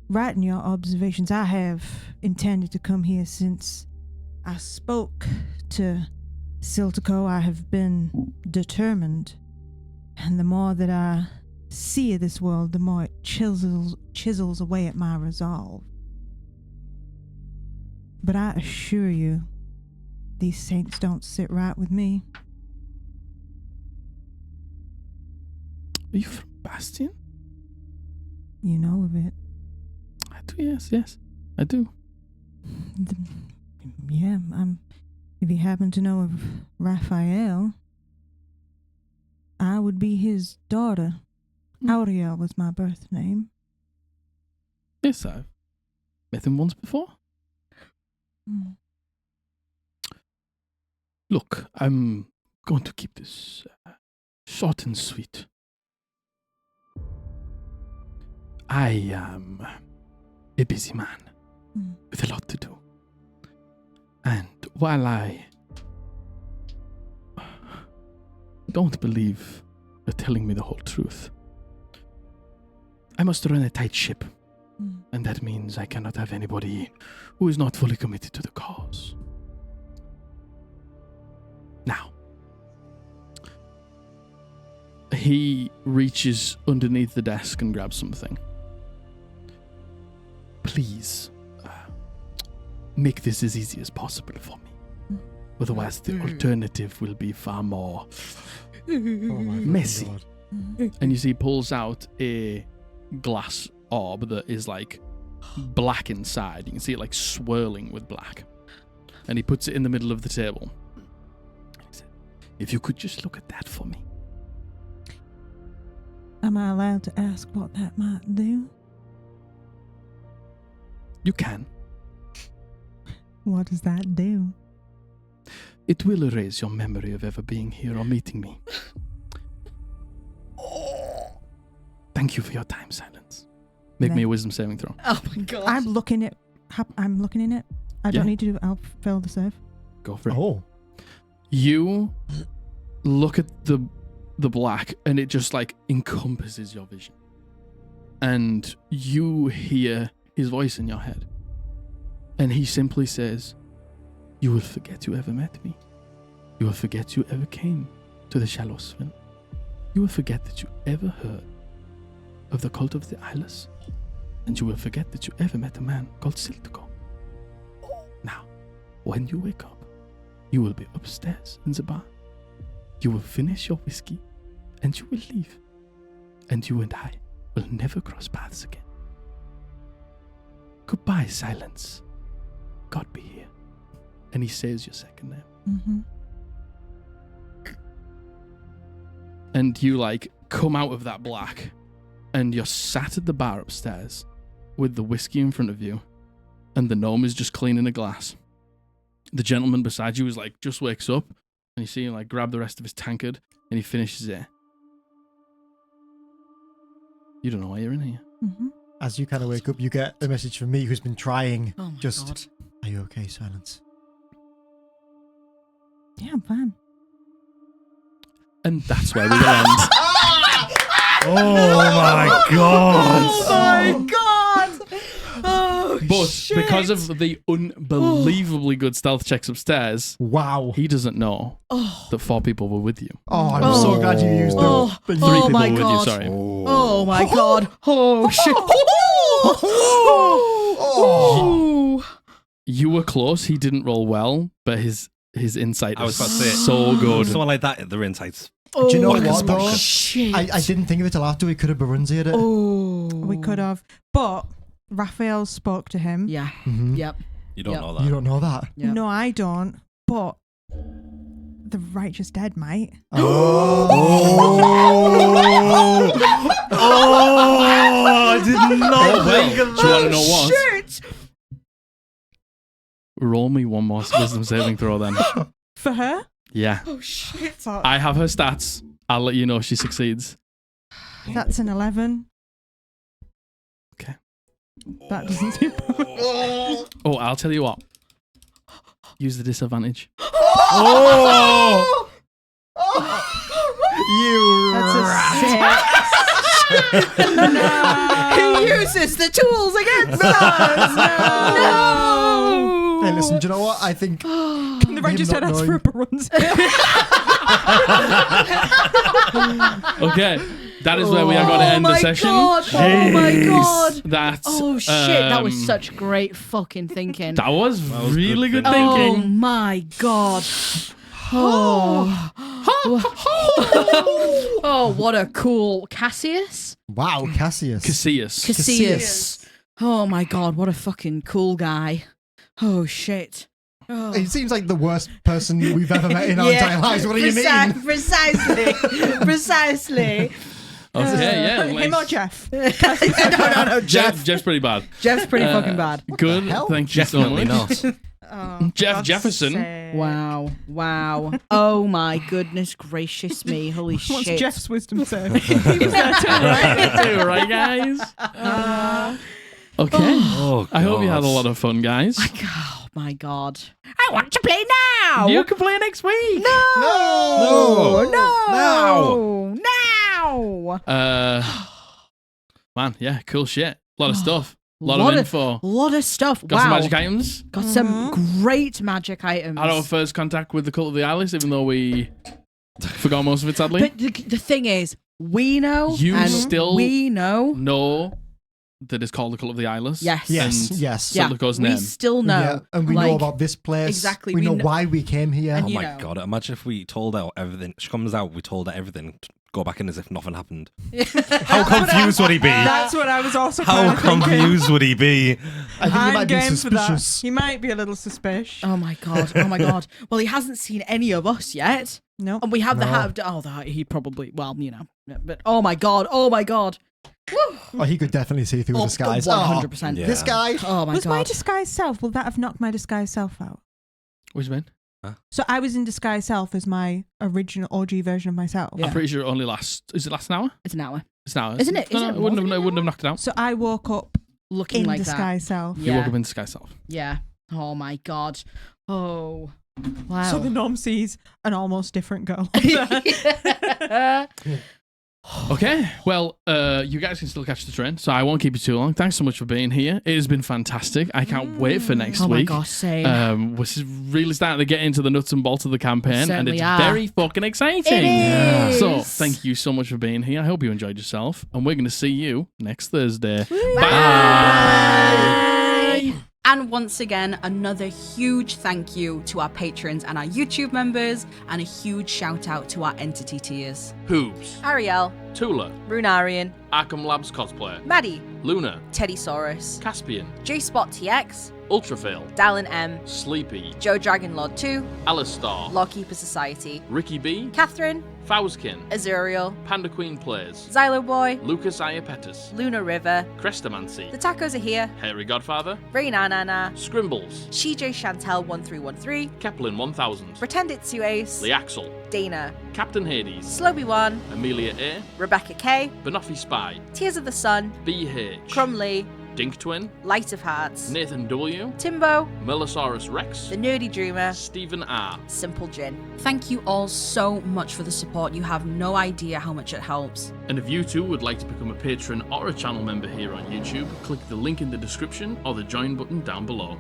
right in your observations. I have intended to come here since I spoke to Siltico. I have been determined, and the more that I see of this world, the more it chisels away at my resolve. But I assure you, these saints don't sit right with me. Are you from Bastion? You know of it. I do, yes, I do. Yeah, if you happen to know of Raphael, I would be his daughter. Auriel was my birth name. Yes, I've met him once before. Look, I'm going to keep this short and sweet. I am a busy man with a lot to do. And while I don't believe you're telling me the whole truth, I must run a tight ship. And that means I cannot have anybody who is not fully committed to the cause. Now, he reaches underneath the desk and grabs something. Please, make this as easy as possible for me. Otherwise, the alternative will be far more messy. And you see, he pulls out a glass orb that is like black inside. You can see it like swirling with black. And he puts it in the middle of the table. He said, if you could just look at that for me. Am I allowed to ask what that might do? You can. What does that do? It will erase your memory of ever being here or meeting me. Thank you for your time, Silence. Make me a wisdom saving throw. Oh my god. I'm looking in it. I don't need to do. I'll fail the save. Go for it. Oh. You look at the black and it just like encompasses your vision. And you hear his voice in your head. And he simply says, you will forget you ever met me. You will forget you ever came to the Shallowsville. You will forget that you ever heard of the cult of the Eyeless. And you will forget that you ever met a man called Siltico. Now, when you wake up, you will be upstairs in the bar. You will finish your whiskey and you will leave. And you and I will never cross paths again. Goodbye, Silence. God be here. And he says your second name. And you like come out of that black and you're sat at the bar upstairs with the whiskey in front of you and the gnome is just cleaning a glass. The gentleman beside you is like just wakes up and you see him like grab the rest of his tankard and he finishes it. You don't know why you're in here. As you kind of wake up, you get a message from me who's been trying. Oh my just, god. are you okay, Silence? Yeah, I'm fine. And that's where we will end. Oh my god! Oh my god! Oh, But shit. because of the unbelievably good stealth checks upstairs, Wow. he doesn't know that 4 people were with you. Oh, I'm so glad you used them. Oh, But Three oh people my were with god! you, sorry. Oh my god! Oh shit! Oh. You were close. He didn't roll well, but his insight I was was about to say, so good. Someone like that, their insights. Oh, Do you know Fucking what, though? shit! I didn't think of it till after we could have Barunzia'd it. Oh, We could have. But Raphael spoke to him. Yeah. Mhm. Yep. You don't Yep. know that. You don't know that? Yep. No, I don't. But the righteous dead might. Oh. I did not think of Do you want to know what? Shit! Roll me one more wisdom saving throw then. For her? Yeah. Oh shit! I have her stats. I'll let you know if she succeeds. That's an 11. Okay. That doesn't seem. Oh, I'll tell you what. Use the disadvantage. Oh! You That's a 6. He uses the tools against us. No. Hey, listen, do you know what? I think Can the righteous not dead ask for a bronze? Okay. That is where we are going to end the session. God. Oh my god! That's Oh shit! That was um, such great fucking thinking. That was was really good good Oh thinking. my god! Oh. Oh, what a cool Cassius. wow, Cassius. Cassius. Oh my god, what a fucking cool guy. Oh shit. Oh. He seems like the worst person we've ever met in our entire lives. What do you mean? Precisely. Precisely. Okay, yeah. Him or Jeff? No, Jeff's pretty bad. Jeff's pretty fucking bad. Good. hell? Thank you so Definitely much. not. Oh, Jeff God's Jefferson. sake. Wow. Wow. Oh my goodness gracious me. Holy What's shit. Jeff's wisdom say? He was there too, right? Too, right, guys? Okay. Oh, I hope you had a God. lot of fun, guys. Oh my god. I want to play now. You can play next week. No. No. Now. Man, yeah, cool shit. A lot of stuff. A lot of info. Lot of stuff. Got wow. some magic items. Got some great magic items. Had our first contact with the Cult of the Eyeless, even though we forgot most of it, sadly. But the thing is, we know. You and still we know. know that it's called the Cult of the Eyeless. Yes. Yes, And yes. still the goes we name. still know. Yeah, and we like, know about this place. exactly, We we know kn- why we came here. And Oh you my know. god! Imagine if we told her everything. She comes out, we told her everything. Go back in as if nothing happened. How confused would he be? That's what I was also How kind of thinking. confused would he be? I think he I'm might be game for that. suspicious. He might be a little suspicious. Oh my god. Oh my god. Well, he hasn't seen any of us yet. No. And we have the No. hat. He probably. Well, you know. But oh my god. Oh my god. Oh, he could definitely see through the disguise. 100%. Yeah. This guy. Oh my Was my god. disguised self, will that have knocked my disguised self out? What do you mean? So I was in disguised self as my original OG version of myself. Yeah. I'm pretty sure it only lasts. Is it last an hour? It's an hour. It's an hour. Isn't it? No, Isn't no, it it wouldn't more have. than It an wouldn't have knocked it out. So I woke up Looking in like disguised self. You woke up in disguise self. Yeah. Oh my god. Oh. Wow. So the norm sees an almost different girl. Okay, well, you guys can still catch the train, so I won't keep you too long. Thanks so much for being here. It has been fantastic. I can't wait for next Oh my week. gosh, same. We're really starting to get into the nuts and bolts of the campaign, and Certainly it's are. very fucking exciting. It is. So, thank you so much for being here. I hope you enjoyed yourself, and we're going to see you next Thursday. Bye. And once again, another huge thank you to our patrons and our YouTube members, and a huge shout out to our entity tiers. Hoobs, Ariel, Tula, Runarian, Arkham Labs cosplayer, Maddie, Luna, Teddysaurus, Caspian, J-Spot TX, Ultrafail, Dallin M, Sleepy, Joe Dragonlord 2, Alistar, Lawkeeper Society, Ricky B, Catherine, Fowskin, Azuriel, Panda Queen Plays, Xylo Boy, Lucas Iapetus, Luna River, Crestomancy, The Tacos Are Here, Hairy Godfather, Rainanana, Scrimbles, CJ Chantel 1313, Keplin 1000, Pretend It's You Ace, Leaxel, Dana, Captain Hades, Sloby1, Amelia A, Rebecca K, Banoffee Spy, Tears of the Sun, BH, Crumley, Dink Twin, Light of Hearts, Nathan W, Timbo, Melosaurus Rex, The Nerdy Dreamer, Stephen R. Simple Gin. Thank you all so much for the support. You have no idea how much it helps. And if you too would like to become a patron or a channel member here on YouTube, click the link in the description or the join button down below.